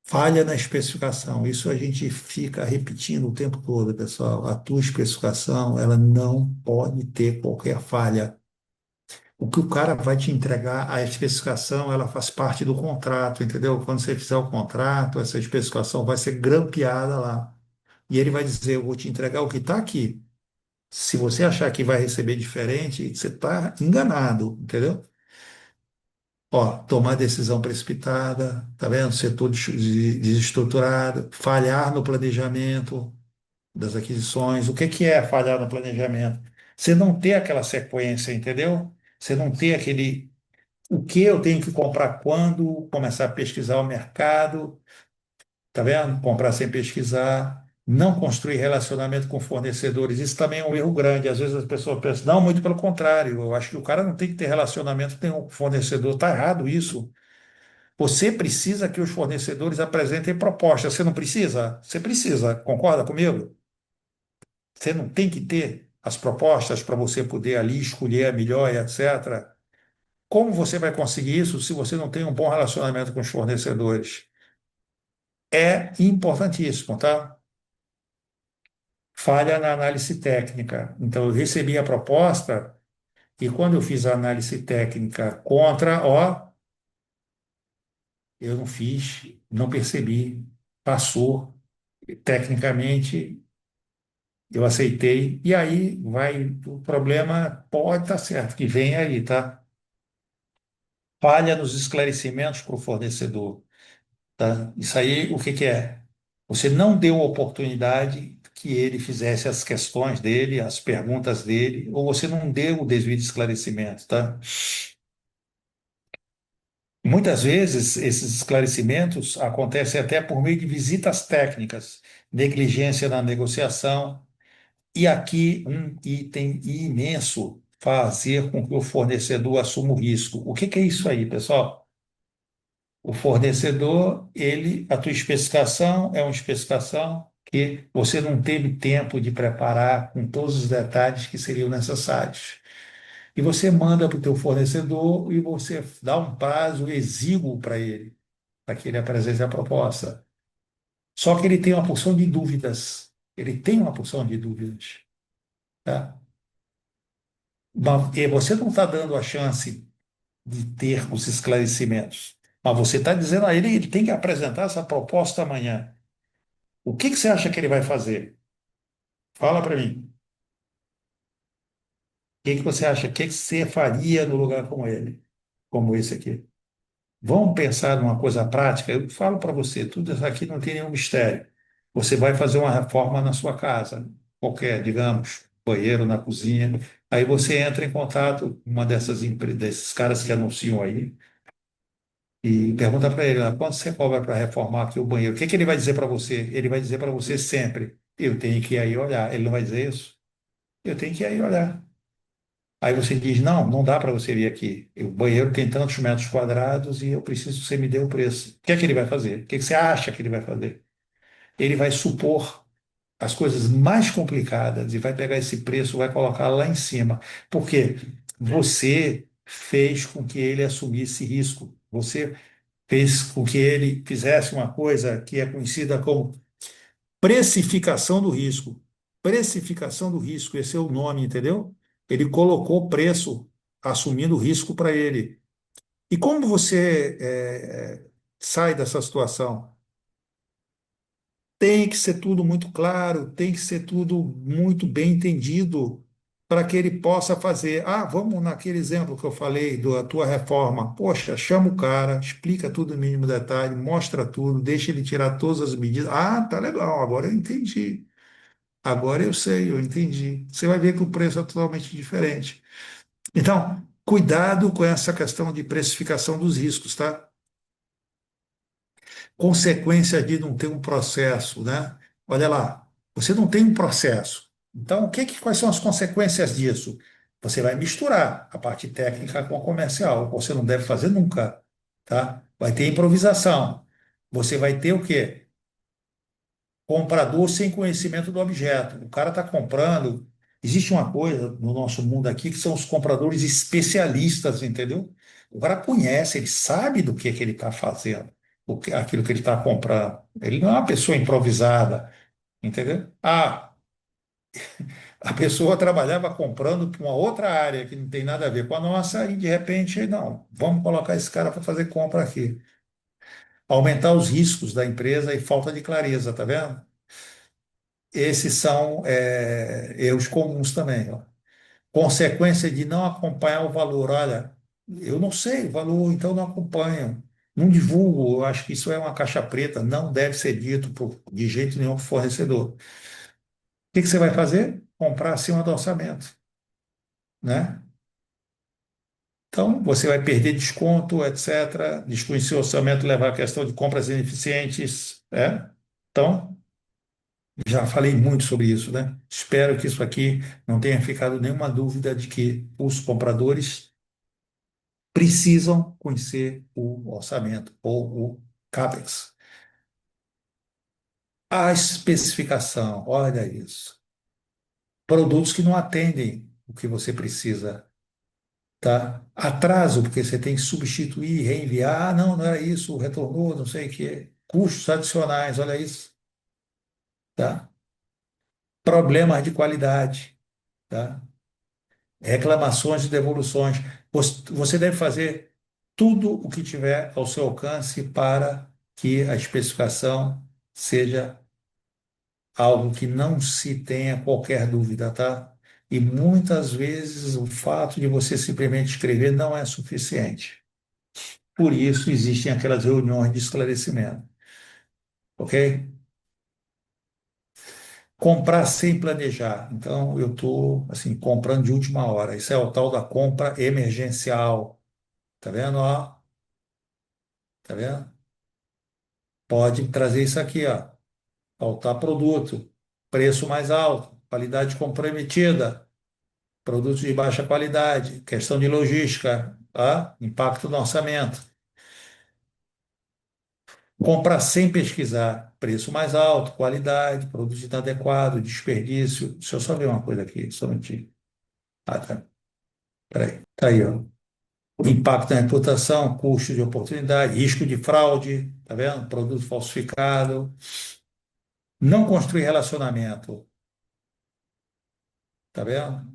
Falha na especificação. Isso a gente fica repetindo o tempo todo, pessoal. A tua especificação, ela não pode ter qualquer falha. O que o cara vai te entregar, a especificação, ela faz parte do contrato, entendeu? Quando você fizer o contrato, essa especificação vai ser grampeada lá. E ele vai dizer, eu vou te entregar o que está aqui. Se você achar que vai receber diferente, você está enganado, entendeu? Ó, tomar decisão precipitada, tá vendo? Setor desestruturado, falhar no planejamento das aquisições. O que que é falhar no planejamento? Você não ter aquela sequência, entendeu? Você não ter aquele o que eu tenho que comprar quando, começar a pesquisar o mercado, tá vendo? Comprar sem pesquisar, não construir relacionamento com fornecedores. Isso também é um erro grande. Às vezes as pessoas pensam, não, muito pelo contrário, eu acho que o cara não tem que ter relacionamento com o fornecedor. Está errado isso. Você precisa que os fornecedores apresentem propostas. Você não precisa? Você precisa, concorda comigo? Você não tem que ter as propostas para você poder ali escolher a melhor e etc. Como você vai conseguir isso se você não tem um bom relacionamento com os fornecedores? É importantíssimo, tá? Falha na análise técnica. Então, eu recebi a proposta e quando eu fiz a análise técnica contra, ó, eu não fiz, não percebi, passou. Tecnicamente, eu aceitei. E aí vai, o problema pode estar certo, que vem aí, tá? Falha nos esclarecimentos para o fornecedor. Tá? Isso aí, o que que é? Você não deu oportunidade que ele fizesse as questões dele, as perguntas dele, ou você não deu o devido esclarecimento, tá? Muitas vezes, esses esclarecimentos acontecem até por meio de visitas técnicas, negligência na negociação, e aqui um item imenso, fazer com que o fornecedor assuma o risco. O que que é isso aí, pessoal? O fornecedor, a tua especificação é uma especificação que você não teve tempo de preparar com todos os detalhes que seriam necessários. E você manda para o teu fornecedor e você dá um prazo exíguo para ele, para que ele apresente a proposta. Só que ele tem uma porção de dúvidas. Ele tem uma porção de dúvidas, tá? E você não está dando a chance de ter os esclarecimentos. Mas você está dizendo a ele, ele tem que apresentar essa proposta amanhã. O que que você acha que ele vai fazer? Fala para mim. O que que você acha? O que que você faria no lugar como ele, como esse aqui? Vamos pensar numa coisa prática. Eu falo para você, tudo isso aqui não tem nenhum mistério. Você vai fazer uma reforma na sua casa, qualquer, digamos, banheiro na cozinha. Aí você entra em contato com uma desses caras que anunciam aí e pergunta para ele, quanto você cobra para reformar aqui o banheiro? O que que ele vai dizer para você? Ele vai dizer para você sempre, eu tenho que ir aí olhar. Ele não vai dizer isso? Eu tenho que ir aí olhar. Aí você diz, não, não dá para você vir aqui. O banheiro tem tantos metros quadrados e eu preciso que você me dê o preço. O que é que ele vai fazer? O que é que você acha que ele vai fazer? Ele vai supor as coisas mais complicadas e vai pegar esse preço, vai colocar lá em cima. Porque você fez com que ele assumisse risco. Você fez com que ele fizesse uma coisa que é conhecida como precificação do risco. Precificação do risco, esse é o nome, entendeu? Ele colocou preço, assumindo risco para ele. E como você sai dessa situação? Tem que ser tudo muito claro, tem que ser tudo muito bem entendido para que ele possa fazer. Ah, vamos naquele exemplo que eu falei da tua reforma. Poxa, chama o cara, explica tudo no mínimo detalhe, mostra tudo, deixa ele tirar todas as medidas. Ah, tá legal, agora eu entendi. Agora eu sei, eu entendi. Você vai ver que o preço é totalmente diferente. Então, cuidado com essa questão de precificação dos riscos, tá? Consequência de não ter um processo, né? Olha lá, você não tem um processo. Então, quais são as consequências disso? Você vai misturar a parte técnica com a comercial. Você não deve fazer nunca, tá? Vai ter improvisação. Você vai ter o quê? Comprador sem conhecimento do objeto. O cara está comprando. Existe uma coisa no nosso mundo aqui que são os compradores especialistas, entendeu? O cara conhece, ele sabe do que ele está fazendo, aquilo que ele está comprando. Ele não é uma pessoa improvisada, entendeu? Ah, a pessoa trabalhava comprando para uma outra área que não tem nada a ver com a nossa e de repente, não, vamos colocar esse cara para fazer compra aqui. Aumentar os riscos da empresa e falta de clareza, tá vendo? Esses são erros comuns também. Ó. Consequência de não acompanhar o valor. Olha, eu não sei o valor, então não acompanho. Não divulgo, eu acho que isso é uma caixa preta, não deve ser dito de jeito nenhum para o fornecedor. O que que você vai fazer? Comprar acima do orçamento, né? Então, você vai perder desconto, etc. Desconhecer o orçamento, levar a questão de compras ineficientes, né? Então, já falei muito sobre isso, né? Espero que isso aqui não tenha ficado nenhuma dúvida de que os compradores precisam conhecer o orçamento ou o CAPEX. A especificação, olha isso. Produtos que não atendem o que você precisa, tá? Atraso, porque você tem que substituir, reenviar. Ah, não, não era isso, retornou, não sei o quê. Custos adicionais, olha isso, tá? Problemas de qualidade, tá? Reclamações e devoluções. Você deve fazer tudo o que tiver ao seu alcance para que a especificação seja algo que não se tenha qualquer dúvida, tá? E muitas vezes o fato de você simplesmente escrever não é suficiente. Por isso existem aquelas reuniões de esclarecimento, ok? Comprar sem planejar. Então, eu estou assim, comprando de última hora. Isso é o tal da compra emergencial. Tá vendo? Ó, tá vendo? Pode trazer isso aqui, ó. Faltar produto, preço mais alto, qualidade comprometida, produtos de baixa qualidade, questão de logística, tá? Impacto no orçamento. Comprar sem pesquisar, preço mais alto, qualidade, produto inadequado, desperdício. Deixa eu só ver uma coisa aqui, só um minutinho. Ah, tá. Peraí. Tá aí, ó. Impacto na reputação, custo de oportunidade, risco de fraude, tá vendo? Produto falsificado. Não construir relacionamento, tá vendo?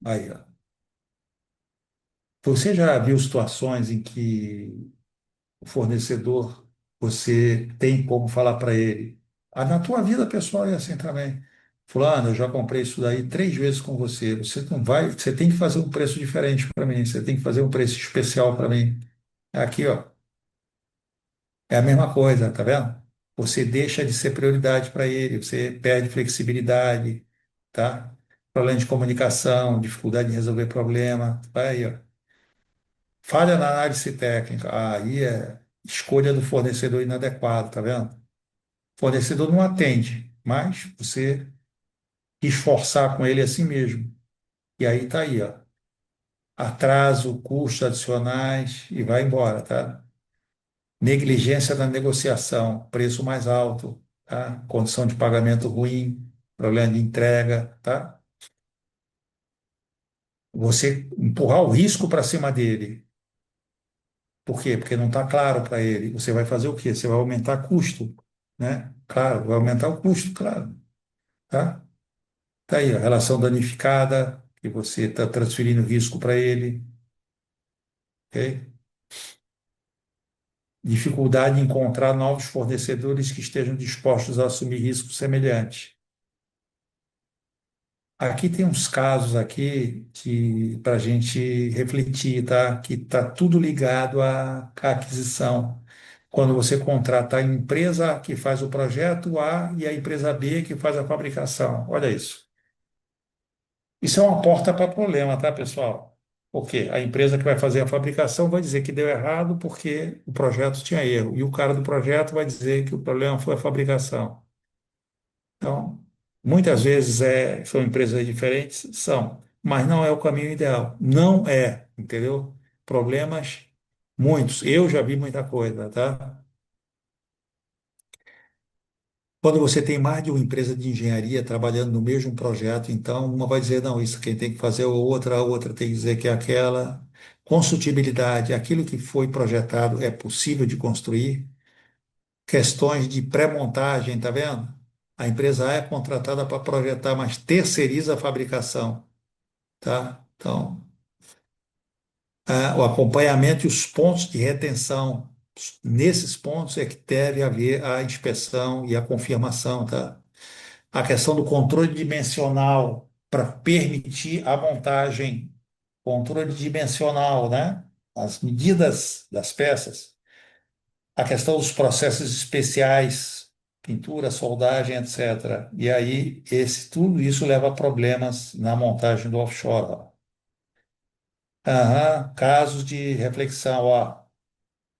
Aí, ó. Você já viu situações em que o fornecedor, você tem como falar para ele, na tua vida pessoal é assim também. Fulano, eu já comprei isso daí 3 vezes com você. Você não vai, você tem que fazer um preço diferente para mim, você tem que fazer um preço especial para mim. Aqui, ó, é a mesma coisa, tá vendo? Você deixa de ser prioridade para ele, você perde flexibilidade, tá? Problema de comunicação, dificuldade de resolver problema. Vai aí, ó. Falha na análise técnica, aí é escolha do fornecedor inadequado, tá vendo? O fornecedor não atende, mas você esforçar com ele assim mesmo. E aí tá aí, ó. Atraso, custos adicionais e vai embora, tá? Negligência na negociação, preço mais alto, tá? Condição de pagamento ruim, problema de entrega, tá? Você empurrar o risco para cima dele. Por quê? Porque não está claro para ele. Você vai fazer o quê? Você vai aumentar custo, né? Claro, vai aumentar o custo, claro, tá? Tá aí, a relação danificada, que você está transferindo risco para ele, ok? Dificuldade em encontrar novos fornecedores que estejam dispostos a assumir riscos semelhantes. Aqui tem uns casos aqui que para a gente refletir, tá? Que está tudo ligado à aquisição. Quando você contrata a empresa que faz o projeto A e a empresa B que faz a fabricação. Olha isso. Isso é uma porta para problema, tá, pessoal? Porque a empresa que vai fazer a fabricação vai dizer que deu errado porque o projeto tinha erro. E o cara do projeto vai dizer que o problema foi a fabricação. Então, muitas vezes são empresas diferentes, são, mas não é o caminho ideal. Não é, entendeu? Problemas, muitos. Eu já vi muita coisa, tá? Quando você tem mais de uma empresa de engenharia trabalhando no mesmo projeto, então uma vai dizer, não, isso quem tem que fazer é outra, a outra tem que dizer que é aquela. Construtibilidade, aquilo que foi projetado é possível de construir. Questões de pré-montagem, tá vendo? A empresa A é contratada para projetar, mas terceiriza a fabricação, tá? Então, o acompanhamento e os pontos de retenção, nesses pontos é que deve haver a inspeção e a confirmação, tá? A questão do controle dimensional para permitir a montagem, controle dimensional, né? As medidas das peças, a questão dos processos especiais, pintura, soldagem, etc. E aí, tudo isso leva a problemas na montagem do offshore. Ó. Aham, casos de reflexão, ó.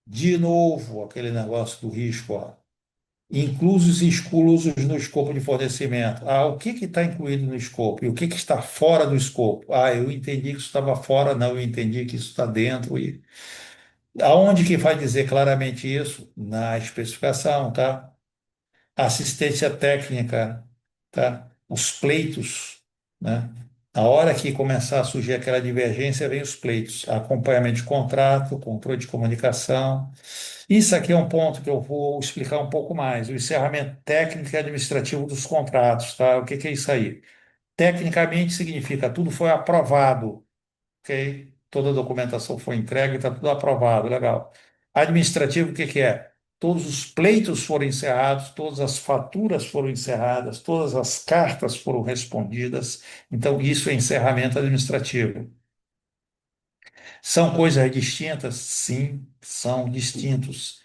De novo, aquele negócio do risco, ó. Inclusos e exclusos no escopo de fornecimento. Ah, o que está incluído no escopo? E o que está fora do escopo? Ah, eu entendi que isso estava fora, não, eu entendi que isso está dentro. E aonde que vai dizer claramente isso? Na especificação, tá? Assistência técnica, tá? Os pleitos, né? Na hora que começar a surgir aquela divergência, vem os pleitos, acompanhamento de contrato, controle de comunicação. Isso aqui é um ponto que eu vou explicar um pouco mais, o encerramento técnico e administrativo dos contratos, tá? O que que é isso aí? Tecnicamente significa tudo foi aprovado, ok? Toda a documentação foi entregue, está tudo aprovado, legal. Administrativo, o que que é? Todos os pleitos foram encerrados, todas as faturas foram encerradas, todas as cartas foram respondidas. Então, isso é encerramento administrativo. São coisas distintas? Sim, são distintos.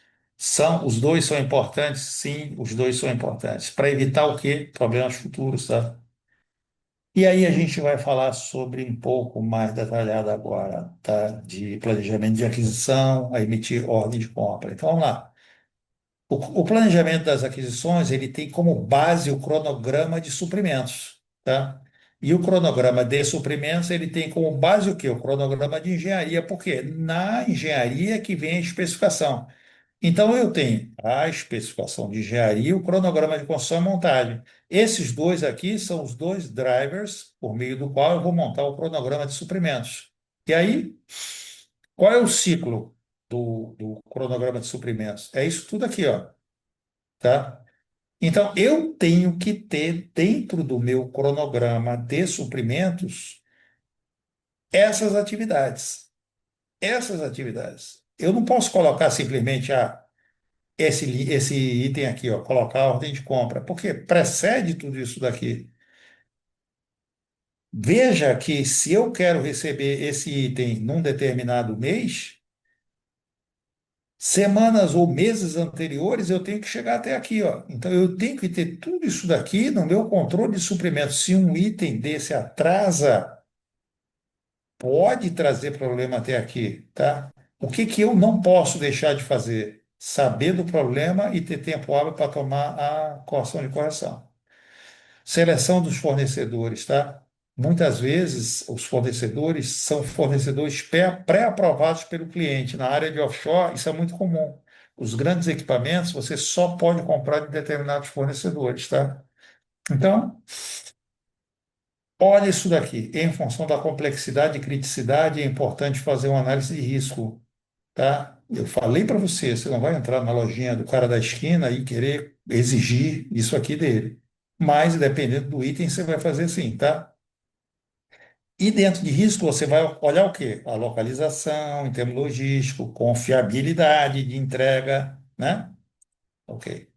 Os dois são importantes? Sim, os dois são importantes. Para evitar o quê? Problemas futuros, tá? E aí a gente vai falar sobre um pouco mais detalhado agora, tá? De planejamento de aquisição, a emitir ordem de compra. Então, vamos lá. O planejamento das aquisições, ele tem como base o cronograma de suprimentos, tá? E o cronograma de suprimentos, ele tem como base o quê? O cronograma de engenharia, porque na engenharia que vem a especificação. Então, eu tenho a especificação de engenharia e o cronograma de construção e montagem. Esses dois aqui são os dois drivers por meio do qual eu vou montar o cronograma de suprimentos. E aí, qual é o ciclo do cronograma de suprimentos? É isso tudo aqui, ó, tá? Então, eu tenho que ter dentro do meu cronograma de suprimentos essas atividades. Essas atividades. Eu não posso colocar simplesmente esse item aqui, ó, colocar a ordem de compra, porque precede tudo isso daqui. Veja que se eu quero receber esse item num determinado mês, semanas ou meses anteriores eu tenho que chegar até aqui, ó. Então eu tenho que ter tudo isso daqui no meu controle de suprimento. Se um item desse atrasa, pode trazer problema até aqui, tá? O que que eu não posso deixar de fazer? Saber do problema e ter tempo hábil para tomar a correção de correção. Seleção dos fornecedores, tá? Muitas vezes os fornecedores são fornecedores pré-aprovados pelo cliente. Na área de offshore, isso é muito comum. Os grandes equipamentos você só pode comprar de determinados fornecedores, tá? Então, olha isso daqui. Em função da complexidade e criticidade, é importante fazer uma análise de risco, tá? Eu falei para você, você não vai entrar na lojinha do cara da esquina e querer exigir isso aqui dele. Mas, dependendo do item, você vai fazer sim, tá? E dentro de risco, você vai olhar o quê? A localização, em termos logístico, confiabilidade de entrega, né? Ok.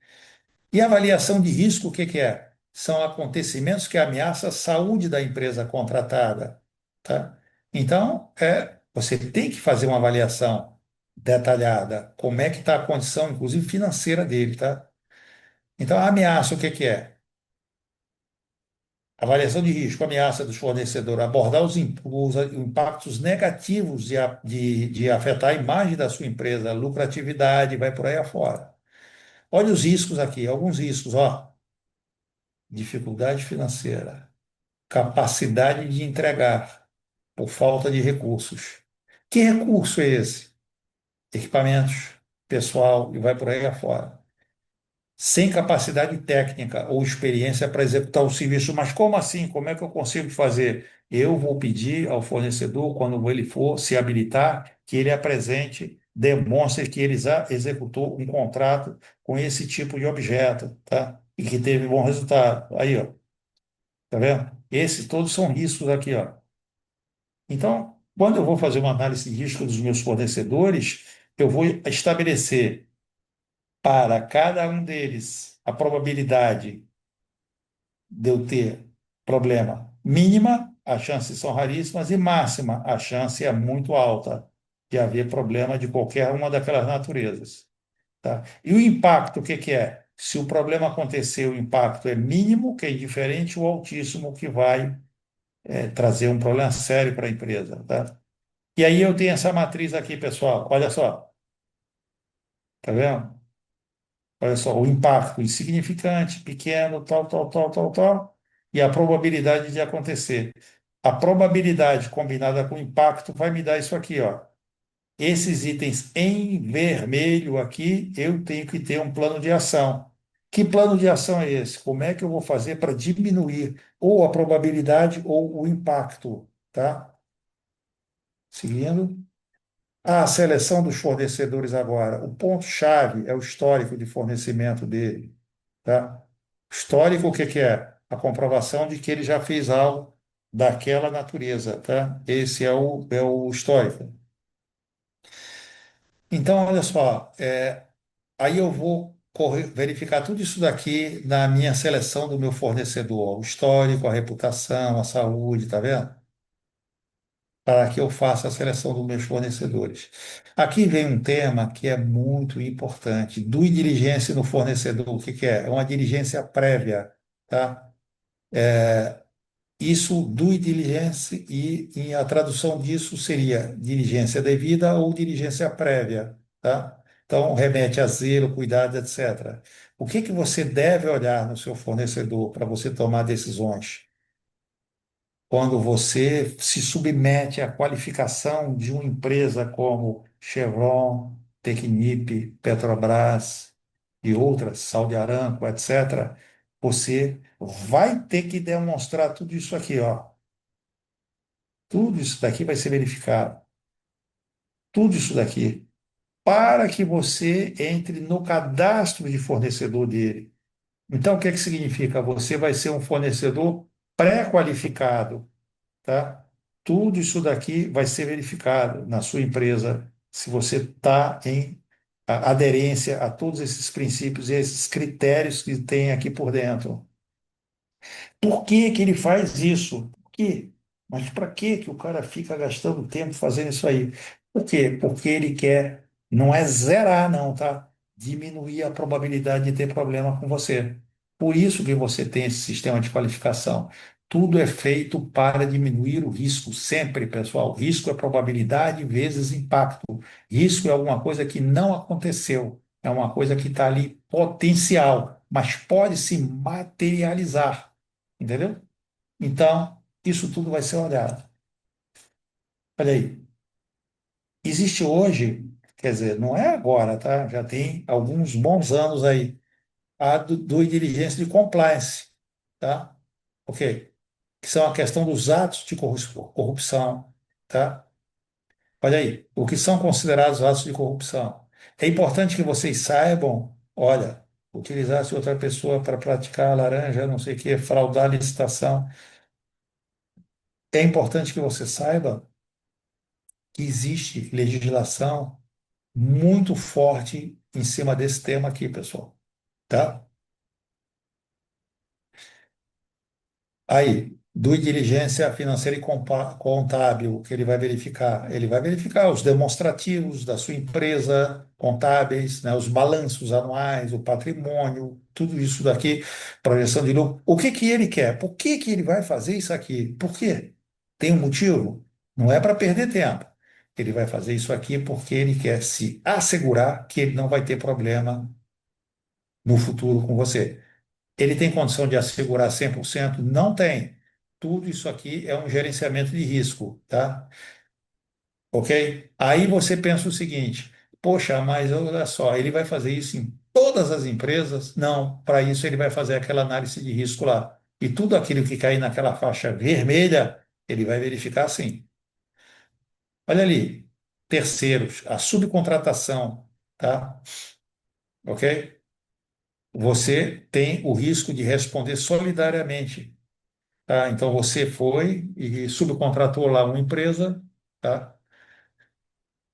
E avaliação de risco, o que que é? São acontecimentos que ameaçam a saúde da empresa contratada, tá? Então, você tem que fazer uma avaliação detalhada, como é que está a condição, inclusive financeira dele, tá? Então, a ameaça, o que que é? Avaliação de risco, ameaça dos fornecedores, abordar os impactos negativos de afetar a imagem da sua empresa, a lucratividade, vai por aí afora. Olha os riscos aqui, alguns riscos, ó. Dificuldade financeira, capacidade de entregar por falta de recursos. Que recurso é esse? Equipamentos, pessoal e vai por aí afora. Sem capacidade técnica ou experiência para executar o serviço. Mas como assim? Como é que eu consigo fazer? Eu vou pedir ao fornecedor, quando ele for se habilitar, que ele apresente, demonstre que ele já executou um contrato com esse tipo de objeto, tá? E que teve bom resultado. Aí, ó, tá vendo? Esses todos são riscos aqui, ó. Então, quando eu vou fazer uma análise de risco dos meus fornecedores, eu vou estabelecer para cada um deles a probabilidade de eu ter problema mínima, as chances são raríssimas, e máxima, a chance é muito alta de haver problema de qualquer uma daquelas naturezas. Tá? E o impacto, o que que é? Se o problema acontecer, o impacto é mínimo, que é indiferente, ou altíssimo, que vai trazer um problema sério para a empresa. Tá? E aí eu tenho essa matriz aqui, pessoal. Olha só, tá vendo? Olha só, o impacto insignificante, pequeno, tal, tal, tal, tal, tal, e a probabilidade de acontecer. A probabilidade combinada com o impacto vai me dar isso aqui, ó. Esses itens em vermelho aqui, eu tenho que ter um plano de ação. Que plano de ação é esse? Como é que eu vou fazer para diminuir ou a probabilidade ou o impacto, tá? Seguindo. A seleção dos fornecedores agora. O ponto-chave é o histórico de fornecimento dele, tá? Histórico, o que que é? A comprovação de que ele já fez algo daquela natureza, tá? Esse é o histórico. Então, olha só, aí eu vou verificar tudo isso daqui na minha seleção do meu fornecedor, o histórico, a reputação, a saúde, tá vendo? Para que eu faça a seleção dos meus fornecedores. Aqui vem um tema que é muito importante, due diligence no fornecedor. O que que é? É uma diligência prévia, tá? Isso, due diligence, e a tradução disso seria diligência devida ou diligência prévia, tá? Então, remete a zelo, cuidado, etc. O que que você deve olhar no seu fornecedor para você tomar decisões? Quando você se submete à qualificação de uma empresa como Chevron, Technip, Petrobras e outras, Saudi Aramco, etc., você vai ter que demonstrar tudo isso aqui, ó. Tudo isso daqui vai ser verificado. Tudo isso daqui. Para que você entre no cadastro de fornecedor dele. Então, o que é que significa? Você vai ser um fornecedor pré-qualificado, tá? Tudo isso daqui vai ser verificado na sua empresa, se você está em aderência a todos esses princípios e esses critérios que tem aqui por dentro. Por que que ele faz isso? Por quê? Mas para que o cara fica gastando tempo fazendo isso aí? Por quê? Porque ele quer, não é zerar, não, tá? Diminuir a probabilidade de ter problema com você. Por isso que você tem esse sistema de qualificação. Tudo é feito para diminuir o risco, sempre, pessoal. Risco é probabilidade vezes impacto. Risco é alguma coisa que não aconteceu, é uma coisa que está ali potencial, mas pode se materializar, entendeu? Então, isso tudo vai ser olhado. Olha aí, existe hoje, quer dizer, não é agora, tá? Já tem alguns bons anos aí, a do diligência de compliance, tá? Ok? Que são a questão dos atos de corrupção, tá? Olha aí, o que são considerados atos de corrupção. É importante que vocês saibam, olha, utilizar-se outra pessoa para praticar laranja, não sei o quê, fraudar a licitação. É importante que você saiba que existe legislação muito forte em cima desse tema aqui, pessoal, tá? Aí, due diligência financeira e contábil, o que ele vai verificar? Ele vai verificar os demonstrativos da sua empresa, contábeis, né, os balanços anuais, o patrimônio, tudo isso daqui, projeção de lucro. O que que ele quer? Por que que ele vai fazer isso aqui? Por quê? Tem um motivo? Não é para perder tempo. Ele vai fazer isso aqui porque ele quer se assegurar que ele não vai ter problema no futuro com você. Ele tem condição de assegurar 100%? Não tem. Tudo isso aqui é um gerenciamento de risco, tá? Ok? Aí você pensa o seguinte: poxa, mas olha só, ele vai fazer isso em todas as empresas? Não, para isso ele vai fazer aquela análise de risco lá. E tudo aquilo que cair naquela faixa vermelha, ele vai verificar sim. Olha ali, terceiros, a subcontratação, tá? Ok? Você tem o risco de responder solidariamente. Tá? Então você foi e subcontratou lá uma empresa, tá?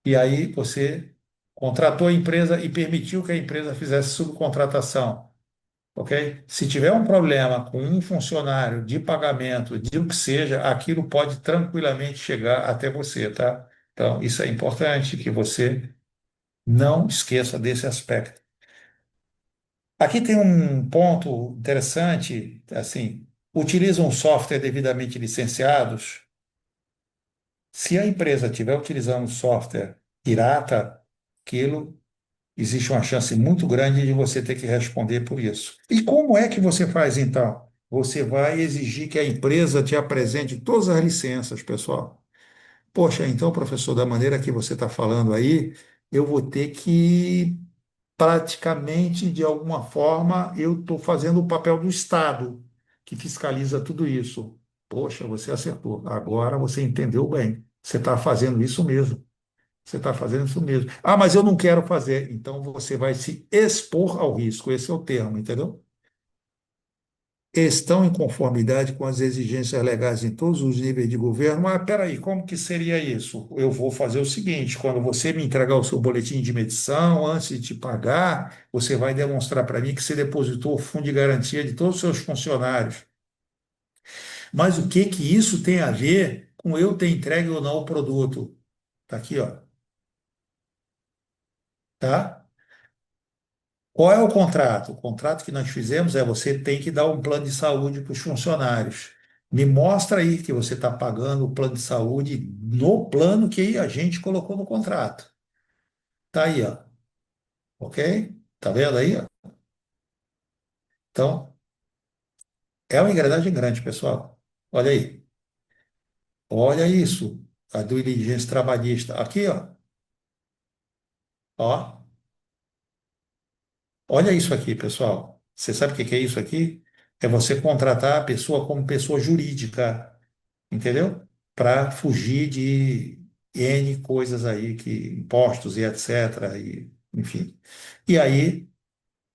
E aí você contratou a empresa e permitiu que a empresa fizesse subcontratação, ok? Se tiver um problema com um funcionário de pagamento, de o que seja, aquilo pode tranquilamente chegar até você, tá? Então isso é importante que você não esqueça desse aspecto. Aqui tem um ponto interessante, assim, utiliza um software devidamente licenciados. Se a empresa estiver utilizando um software pirata, aquilo existe uma chance muito grande de você ter que responder por isso. E como é que você faz então? Você vai exigir que a empresa te apresente todas as licenças, pessoal. Poxa, então, professor, da maneira que você está falando aí, eu vou ter que praticamente, de alguma forma, eu estou fazendo o papel do Estado, que fiscaliza tudo isso. Poxa, você acertou. Agora você entendeu bem. Você está fazendo isso mesmo. Você está fazendo isso mesmo. Ah, mas eu não quero fazer. Então você vai se expor ao risco. Esse é o termo, entendeu? Estão em conformidade com as exigências legais em todos os níveis de governo. Mas peraí, como que seria isso? Eu vou fazer o seguinte: quando você me entregar o seu boletim de medição, antes de te pagar, você vai demonstrar para mim que você depositou o fundo de garantia de todos os seus funcionários. Mas o que que isso tem a ver com eu ter entregue ou não o produto? Está aqui, ó, tá? Qual é o contrato? O contrato que nós fizemos é você tem que dar um plano de saúde para os funcionários. Me mostra aí que você está pagando o plano de saúde no plano que a gente colocou no contrato. Tá aí, ó. Ok? Tá vendo aí, ó? Então, é uma engrenagem grande, pessoal. Olha aí. Olha isso. A do diligência trabalhista. Aqui, ó. Ó. Olha isso aqui, pessoal. Você sabe o que que é isso aqui? É você contratar a pessoa como pessoa jurídica. Entendeu? Para fugir de N coisas aí, que impostos e etc. E, enfim. E aí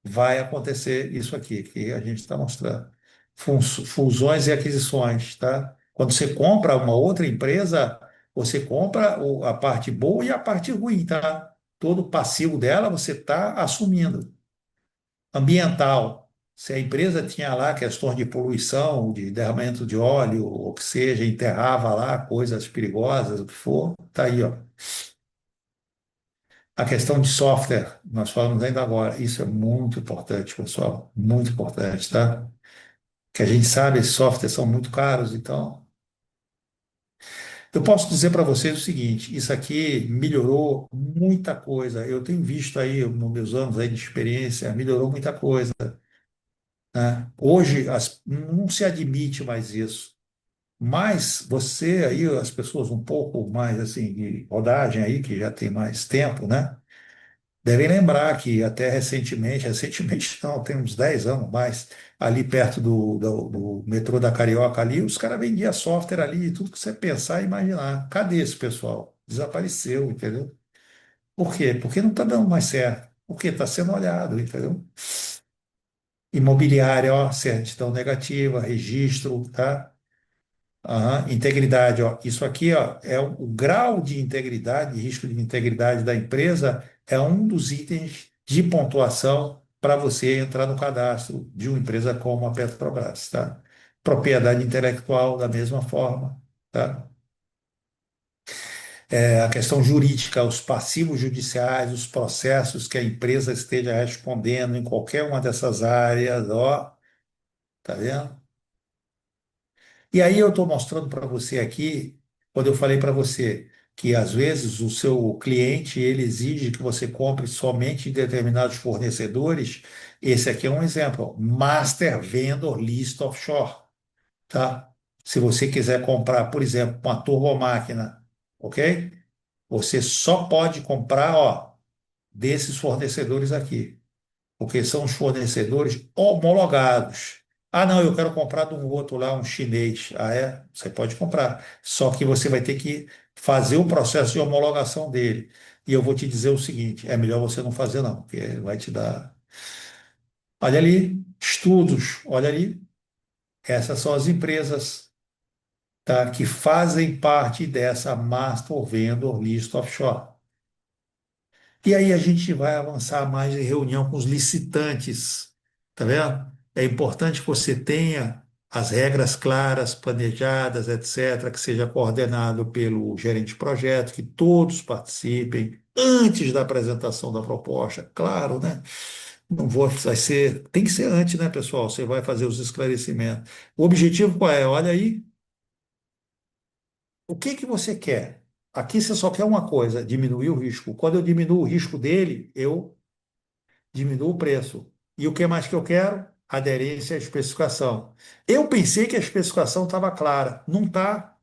vai acontecer isso aqui, que a gente está mostrando. Fusões e aquisições, tá? Quando você compra uma outra empresa, você compra a parte boa e a parte ruim, tá? Todo o passivo dela você está assumindo ambiental. Se a empresa tinha lá questões de poluição, de derramamento de óleo, ou que seja, enterrava lá coisas perigosas, o que for, tá aí, ó. A questão de software, nós falamos ainda agora, isso é muito importante, pessoal, muito importante, tá? que a gente sabe, esses softwares são muito caros, então. Eu posso dizer para vocês o seguinte: isso aqui melhorou muita coisa. Eu tenho visto aí, nos meus anos aí de experiência, melhorou muita coisa, né? Hoje não se admite mais isso. Mas você aí, as pessoas um pouco mais assim de rodagem aí, que já tem mais tempo, né? Devem lembrar que até recentemente, recentemente não, tem uns 10 anos mais, ali perto do metrô da Carioca ali, os caras vendiam software ali, tudo que você pensar e imaginar. Cadê esse pessoal? Desapareceu, entendeu? Por quê? Porque não está dando mais certo. Porque está sendo olhado, entendeu? Imobiliária, ó, certidão negativa, registro, tá? Aham, integridade, ó. Isso aqui, ó, é o grau de integridade, risco de integridade da empresa, é um dos itens de pontuação para você entrar no cadastro de uma empresa como a Petrobras, tá? Propriedade intelectual, da mesma forma, tá? A questão jurídica, os passivos judiciais, os processos que a empresa esteja respondendo em qualquer uma dessas áreas, ó, tá vendo? E aí eu estou mostrando para você aqui, quando eu falei para você que às vezes o seu cliente ele exige que você compre somente em determinados fornecedores, esse aqui é um exemplo, Master Vendor List Offshore, tá? Se você quiser comprar, por exemplo, uma turbomáquina, ok? Você só pode comprar, ó, desses fornecedores aqui porque são os fornecedores homologados. Ah, não, eu quero comprar de um outro lá, um chinês. Ah, é? Você pode comprar. Só que você vai ter que fazer o processo de homologação dele. E eu vou te dizer o seguinte: é melhor você não fazer, não, porque vai te dar. Olha ali, estudos, olha ali. Essas são as empresas, tá, que fazem parte dessa Master Vendor List Offshore. E aí a gente vai avançar mais em reunião com os licitantes, tá vendo? É importante que você tenha as regras claras, planejadas, etc., que seja coordenado pelo gerente de projeto, que todos participem antes da apresentação da proposta. Claro, né? Não vou, vai ser, tem que ser antes, né, pessoal? Você vai fazer os esclarecimentos. O objetivo qual é? Olha aí, o que que você quer? Aqui você só quer uma coisa, diminuir o risco. Quando eu diminuo o risco dele, eu diminuo o preço. E o que mais que eu quero? Aderência à especificação. Eu pensei que a especificação estava clara. Não está,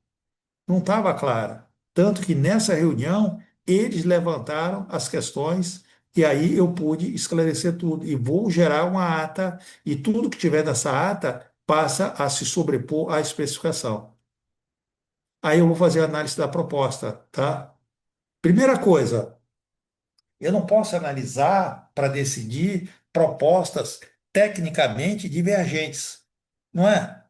não estava clara. Tanto que nessa reunião eles levantaram as questões e aí eu pude esclarecer tudo. E vou gerar uma ata e tudo que tiver nessa ata passa a se sobrepor à especificação. Aí eu vou fazer a análise da proposta, tá? Primeira coisa, eu não posso analisar para decidir propostas tecnicamente divergentes, não é?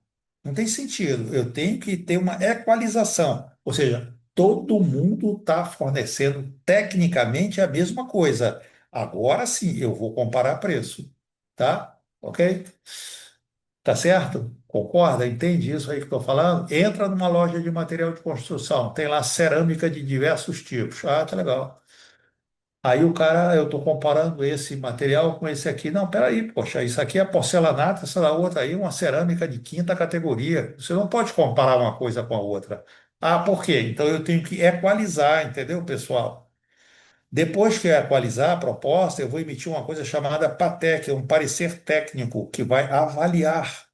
Não tem sentido. Eu tenho que ter uma equalização, ou seja, todo mundo está fornecendo tecnicamente a mesma coisa. Agora sim, eu vou comparar preço, tá? Ok? Tá certo? Concorda? Entende isso aí que estou falando? Entra numa loja de material de construção, tem lá cerâmica de diversos tipos. Ah, tá legal. Aí o cara, eu estou comparando esse material com esse aqui. Não, peraí, poxa, isso aqui é porcelanato, essa da outra aí é uma cerâmica de quinta categoria. Você não pode comparar uma coisa com a outra. Ah, por quê? Então eu tenho que equalizar, entendeu, pessoal? Depois que eu equalizar a proposta, eu vou emitir uma coisa chamada PATEC, um parecer técnico, que vai avaliar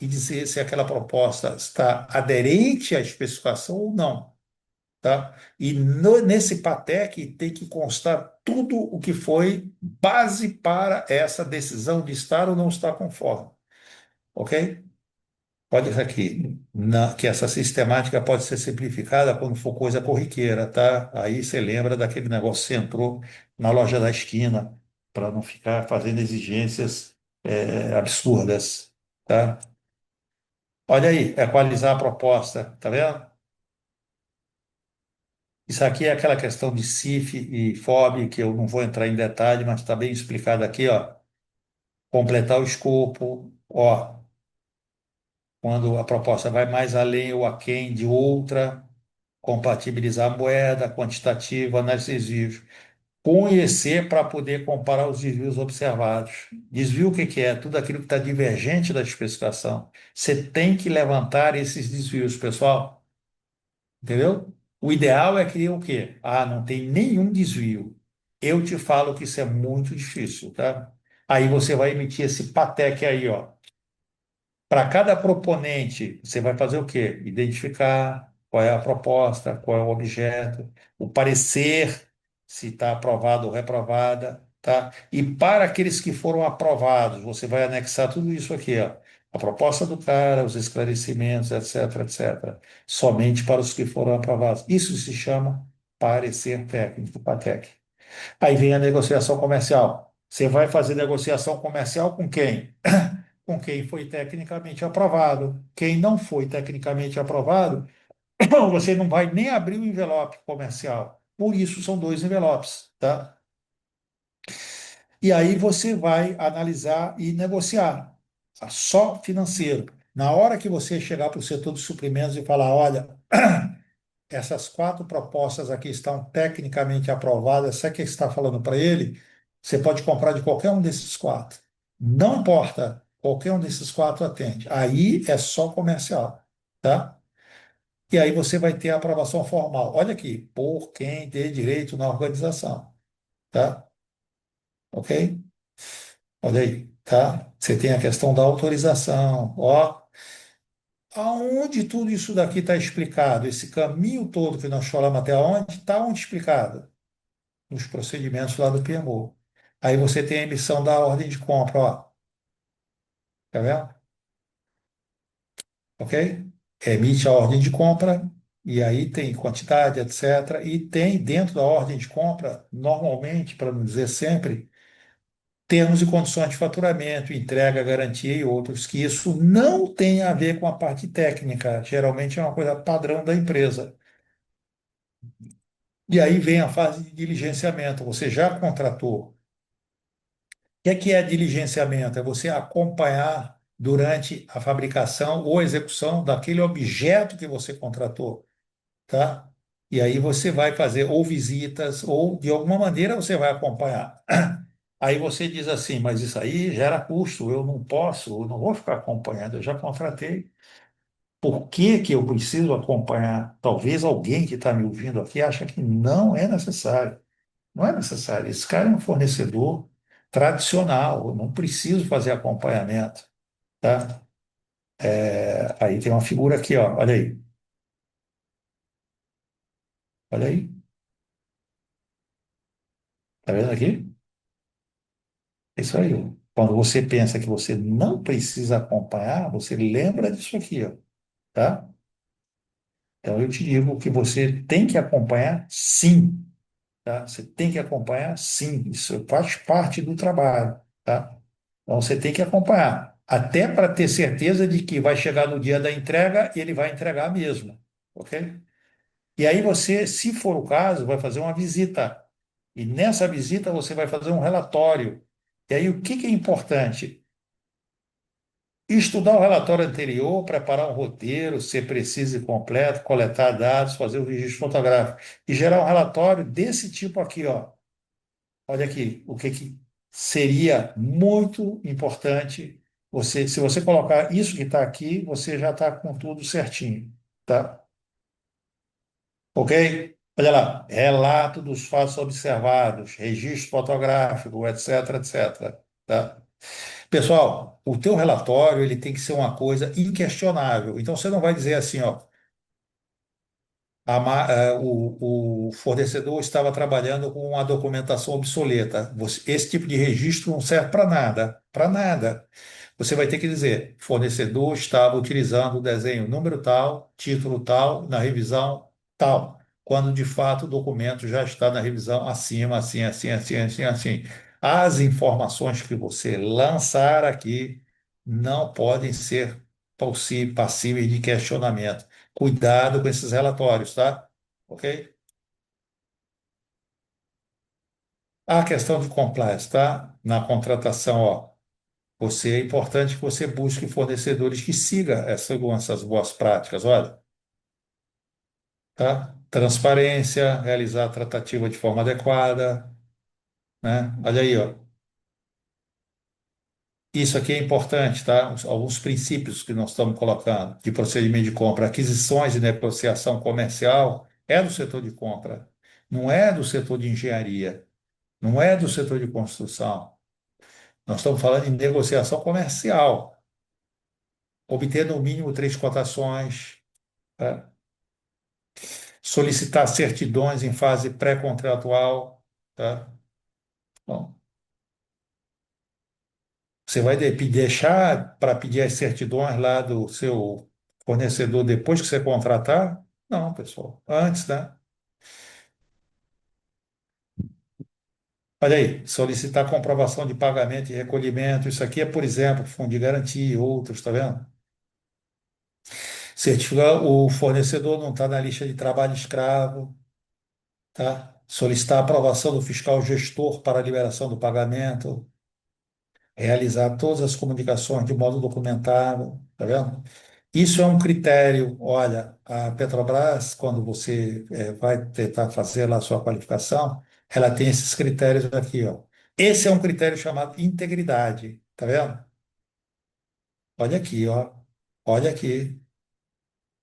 e dizer se aquela proposta está aderente à especificação ou não, tá? E nesse PATEC tem que constar tudo o que foi base para essa decisão de estar ou não estar conforme, ok? Pode ser aqui, que essa sistemática pode ser simplificada quando for coisa corriqueira, tá? Aí você lembra daquele negócio que você entrou na loja da esquina para não ficar fazendo exigências absurdas, tá? Olha aí, equalizar a proposta, tá vendo? Isso aqui é aquela questão de CIF e FOB, que eu não vou entrar em detalhe, mas está bem explicado aqui, ó. Completar o escopo, ó, quando a proposta vai mais além ou aquém de outra, compatibilizar a moeda, quantitativo, análise de desvios. conhecer para poder comparar os desvios observados. Desvio o que que é? Tudo aquilo que está divergente da especificação. Você tem que levantar esses desvios, pessoal. Entendeu? O ideal é que o quê? Ah, não tem nenhum desvio. Eu te falo que isso é muito difícil, tá? Aí você vai emitir esse PATEC aí, ó. Para cada proponente, você vai fazer o quê? Identificar qual é a proposta, qual é o objeto, o parecer, se está aprovado ou reprovada, tá? E para aqueles que foram aprovados, você vai anexar tudo isso aqui, ó. A proposta do cara, os esclarecimentos, etc, etc. Somente para os que foram aprovados. Isso se chama parecer técnico, PATEC. Aí vem a negociação comercial. Você vai fazer negociação comercial com quem? Com quem foi tecnicamente aprovado. Quem não foi tecnicamente aprovado, você não vai nem abrir o envelope comercial. Por isso são dois envelopes, tá? E aí você vai analisar e negociar, tá? Só financeiro. Na hora que você chegar para o setor de suprimentos e falar, olha, essas quatro propostas aqui estão tecnicamente aprovadas, sabe o que você está falando para ele? Você pode comprar de qualquer um desses quatro. Não importa, qualquer um desses quatro atende. Aí é só comercial, tá? E aí você vai ter a aprovação formal. Olha aqui, por quem tem direito na organização, tá? Ok? Olha aí, tá? Você tem a questão da autorização, ó. Aonde tudo isso daqui está explicado? Esse caminho todo que nós falamos até onde, está onde explicado? Nos procedimentos lá do PMO. Aí você tem a emissão da ordem de compra, ó. Tá vendo? Ok? Emite a ordem de compra, e aí tem quantidade, etc. E tem dentro da ordem de compra, normalmente, para não dizer sempre, termos e condições de faturamento, entrega, garantia e outros, que isso não tem a ver com a parte técnica, geralmente é uma coisa padrão da empresa. E aí vem a fase de diligenciamento. Você já contratou. Que é diligenciamento? É você acompanhar durante a fabricação ou execução daquele objeto que você contratou, tá? E aí você vai fazer ou visitas ou de alguma maneira você vai acompanhar. Aí você diz assim, mas isso aí gera custo, eu não posso, eu não vou ficar acompanhando, eu já contratei. Por que que eu preciso acompanhar? Talvez alguém que está me ouvindo aqui acha que não é necessário. Não é necessário. Esse cara é um fornecedor tradicional, eu não preciso fazer acompanhamento, tá? Aí tem uma figura aqui, ó, olha aí, tá vendo aqui? É isso aí. Ó. Quando você pensa que você não precisa acompanhar, você lembra disso aqui, ó, tá? Então eu te digo que você tem que acompanhar, sim, tá? Você tem que acompanhar, sim. Isso faz parte do trabalho, tá? Então você tem que acompanhar, até para ter certeza de que vai chegar no dia da entrega e ele vai entregar mesmo, ok? E aí você, se for o caso, vai fazer uma visita. E nessa visita você vai fazer um relatório. E aí o que que é importante? Estudar o relatório anterior, preparar um roteiro, ser preciso e completo, coletar dados, fazer o registro fotográfico e gerar um relatório desse tipo aqui, ó. Olha aqui, o que que seria muito importante você, se você colocar isso que está aqui, você já está com tudo certinho, tá? Ok? Olha lá, relato dos fatos observados, registro fotográfico, etc, etc, tá? Pessoal, o teu relatório ele tem que ser uma coisa inquestionável. Então você não vai dizer assim, ó, o fornecedor estava trabalhando com uma documentação obsoleta. Esse tipo de registro não serve para nada, para nada. Você vai ter que dizer, fornecedor estava utilizando o desenho número tal, título tal, na revisão tal, quando de fato o documento já está na revisão acima, assim, assim, assim, assim, assim. As informações que você lançar aqui não podem ser passíveis de questionamento. Cuidado com esses relatórios, tá? Ok? A questão de compliance, tá? Na contratação, ó, é importante que você busque fornecedores que sigam essas boas práticas, olha, tá? Transparência, realizar a tratativa de forma adequada, né? Olha aí, ó. Isso aqui é importante, tá? Alguns princípios que nós estamos colocando de procedimento de compra, aquisições e negociação comercial é do setor de compra, não é do setor de engenharia, não é do setor de construção. Nós estamos falando em negociação comercial, obter no mínimo três cotações, tá? Solicitar certidões em fase pré-contratual, tá? Bom, você vai deixar para pedir as certidões lá do seu fornecedor depois que você contratar? Não, pessoal, antes, né? Olha aí, solicitar comprovação de pagamento e recolhimento. Isso aqui é, por exemplo, fundo de garantia e outros, tá vendo? Certificar o fornecedor não está na lista de trabalho escravo, tá? Solicitar a aprovação do fiscal gestor para a liberação do pagamento, realizar todas as comunicações de modo documentado, tá vendo? Isso é um critério. Olha, a Petrobras, quando você vai tentar fazer lá a sua qualificação, ela tem esses critérios aqui, ó. Esse é um critério chamado integridade, tá vendo? Olha aqui, ó. Olha aqui.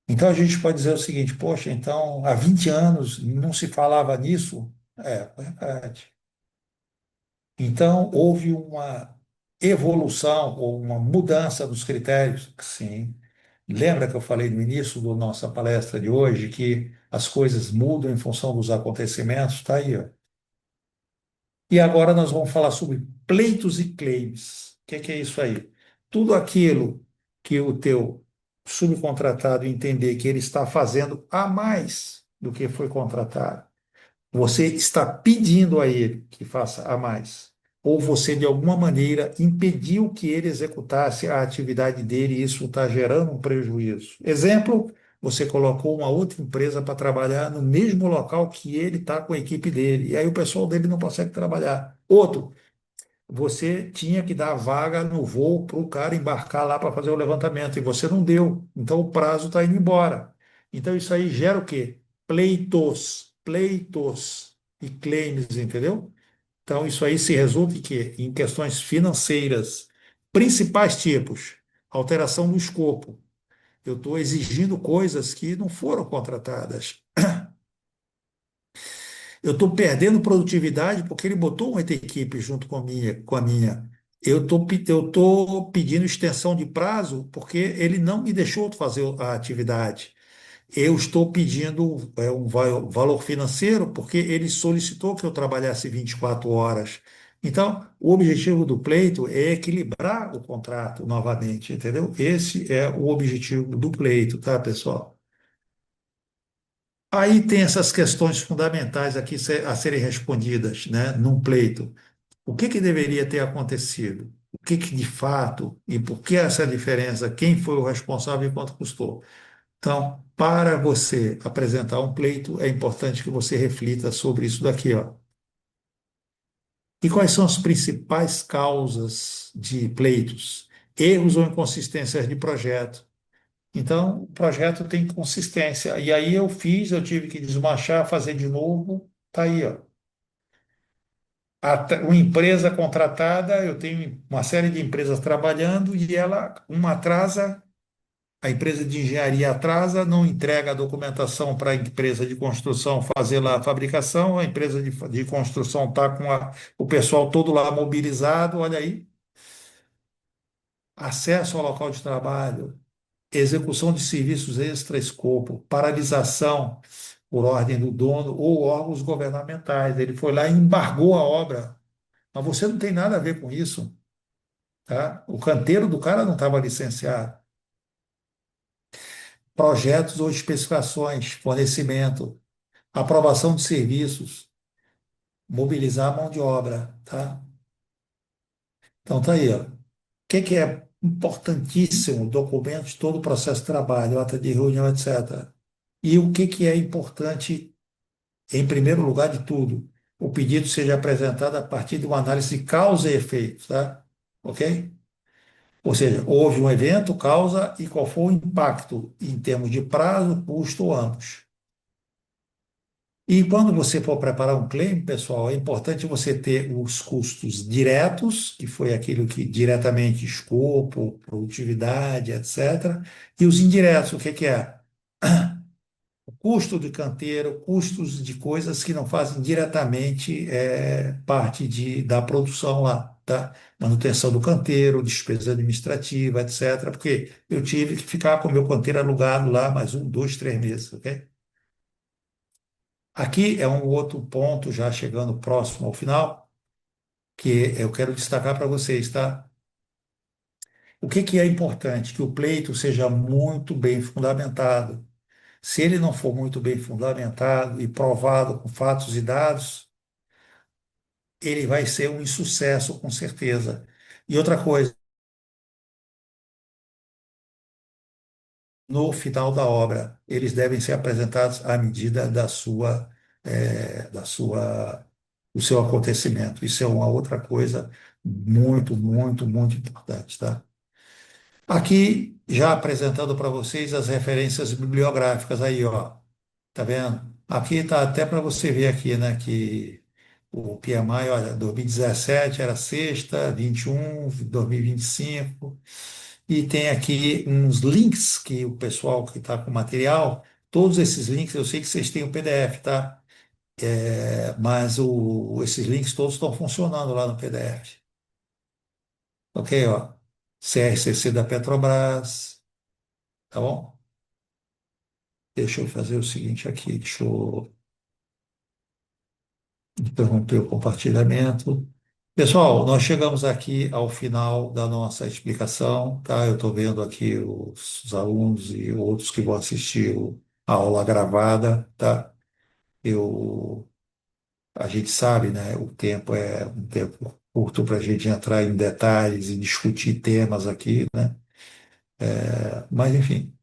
Então a gente pode dizer o seguinte, poxa, então há 20 anos não se falava nisso? É verdade. Então houve uma evolução ou uma mudança dos critérios? Sim. Lembra que eu falei no início da nossa palestra de hoje que as coisas mudam em função dos acontecimentos? Está aí, ó. E agora nós vamos falar sobre pleitos e claims. O que é isso aí? Tudo aquilo que o teu subcontratado entender que ele está fazendo a mais do que foi contratado. Você está pedindo a ele que faça a mais. Ou você, de alguma maneira, impediu que ele executasse a atividade dele e isso está gerando um prejuízo. Exemplo, você colocou uma outra empresa para trabalhar no mesmo local que ele está com a equipe dele, e aí o pessoal dele não consegue trabalhar. Outro, você tinha que dar vaga no voo para o cara embarcar lá para fazer o levantamento, e você não deu. Então o prazo está indo embora. Então isso aí gera o quê? Pleitos e claims, entendeu? Então isso aí se resulta em quê? Em questões financeiras. Principais tipos: alteração do escopo. Eu estou exigindo coisas que não foram contratadas. Eu estou perdendo produtividade porque ele botou uma outra equipe junto com a minha. Eu tô pedindo extensão de prazo porque ele não me deixou fazer a atividade. Eu estou pedindo um valor financeiro porque ele solicitou que eu trabalhasse 24 horas. Então, o objetivo do pleito é equilibrar o contrato novamente, entendeu? Esse é o objetivo do pleito, tá, pessoal? Aí tem essas questões fundamentais aqui a serem respondidas, né, num pleito. O que deveria ter acontecido? O que de fato e por que essa diferença? Quem foi o responsável e quanto custou? Então, para você apresentar um pleito, é importante que você reflita sobre isso daqui, ó. E quais são as principais causas de pleitos? Erros ou inconsistências de projeto. Então, o projeto tem consistência. E aí eu tive que desmanchar, fazer de novo. Tá aí, ó. Uma empresa contratada, eu tenho uma série de empresas trabalhando e uma atrasa, a empresa de engenharia atrasa, não entrega a documentação para a empresa de construção fazer lá a fabricação, a empresa de construção está com o pessoal todo lá mobilizado, olha aí, acesso ao local de trabalho, execução de serviços extra-escopo, paralisação por ordem do dono ou órgãos governamentais. Ele foi lá e embargou a obra. Mas você não tem nada a ver com isso, tá? O canteiro do cara não estava licenciado. Projetos ou especificações, fornecimento, aprovação de serviços, mobilizar a mão de obra, tá? Então tá aí, ó. O que é importantíssimo? Documentos, todo o processo de trabalho, ata de reunião, etc. E o que é importante, em primeiro lugar de tudo? O pedido seja apresentado a partir de uma análise de causa e efeito, tá? Ok? Ou seja, houve um evento, causa e qual foi o impacto em termos de prazo, custo ou ambos. E quando você for preparar um claim, pessoal, é importante você ter os custos diretos, que foi aquilo que diretamente escopo, produtividade, etc. E os indiretos, o que que é? O custo de canteiro, custos de coisas que não fazem diretamente parte da produção lá, tá? Manutenção do canteiro, despesa administrativa, etc. Porque eu tive que ficar com o meu canteiro alugado lá mais um, dois, 3 meses, ok? Aqui é um outro ponto, já chegando próximo ao final, que eu quero destacar para vocês, tá? O que que é importante? Que o pleito seja muito bem fundamentado. Se ele não for muito bem fundamentado e provado com fatos e dados, ele vai ser um insucesso, com certeza. E outra coisa, no final da obra, eles devem ser apresentados à medida do seu acontecimento. Isso é uma outra coisa muito, muito, muito importante, tá? Aqui, já apresentando para vocês as referências bibliográficas aí, ó. Tá vendo? Aqui tá até para você ver aqui, né, que o PMI, olha, 2017 era sexta, 21, 2025, e tem aqui uns links que o pessoal que está com material, todos esses links, eu sei que vocês têm o PDF, tá? Mas esses links todos estão funcionando lá no PDF. Ok, ó. CRCC da Petrobras, tá bom? Deixa eu fazer o seguinte aqui, deixa eu interromper o compartilhamento. Pessoal, nós chegamos aqui ao final da nossa explicação, tá? Eu estou vendo aqui os alunos e outros que vão assistir a aula gravada, tá? Eu, a gente sabe, né? O tempo é um tempo curto para a gente entrar em detalhes e discutir temas aqui, né? Mas, enfim,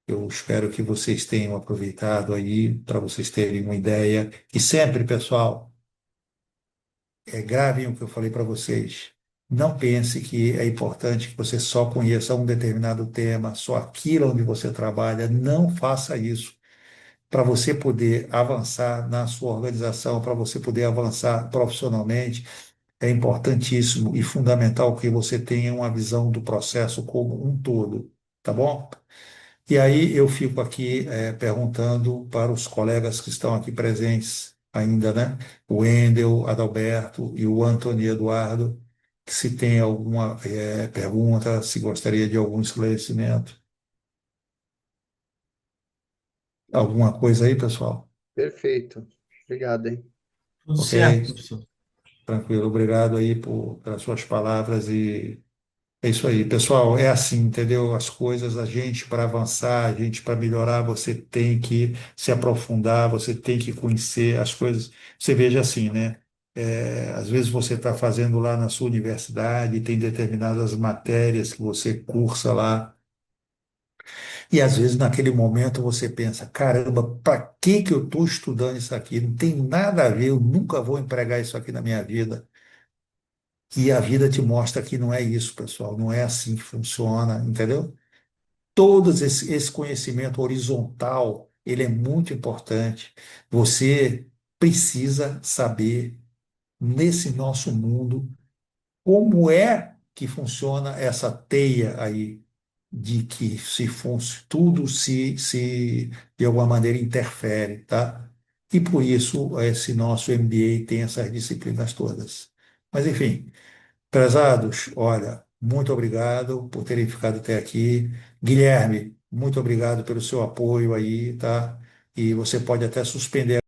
eu espero que vocês tenham aproveitado aí para vocês terem uma ideia. E sempre, pessoal, gravem o que eu falei para vocês. Não pense que é importante que você só conheça um determinado tema, só aquilo onde você trabalha. Não faça isso. Para você poder avançar na sua organização, para você poder avançar profissionalmente, é importantíssimo e fundamental que você tenha uma visão do processo como um todo, tá bom? E aí eu fico aqui perguntando para os colegas que estão aqui presentes ainda, né? O Wendel, Adalberto e o Antônio Eduardo, que se tem alguma pergunta, se gostaria de algum esclarecimento. Alguma coisa aí, pessoal? Perfeito. Obrigado, hein? Tudo Ok? certo, professor. Tranquilo. Obrigado aí pelas suas palavras e é isso aí, pessoal. É assim, entendeu? As coisas, a gente para avançar, a gente para melhorar, você tem que se aprofundar, você tem que conhecer as coisas. Você veja assim, né? Às vezes você está fazendo lá na sua universidade, tem determinadas matérias que você cursa lá, e às vezes naquele momento você pensa: caramba, para que que eu estou estudando isso aqui? Não tem nada a ver, eu nunca vou empregar isso aqui na minha vida. E a vida te mostra que não é isso, pessoal, não é assim que funciona, entendeu? Esse conhecimento horizontal, ele é muito importante. Você precisa saber, nesse nosso mundo, como é que funciona essa teia aí, de que tudo se de alguma maneira interfere, tá? E por isso esse nosso MBA tem essas disciplinas todas. Mas, enfim. Prezados, olha, muito obrigado por terem ficado até aqui. Guilherme, muito obrigado pelo seu apoio aí, tá? E você pode até suspender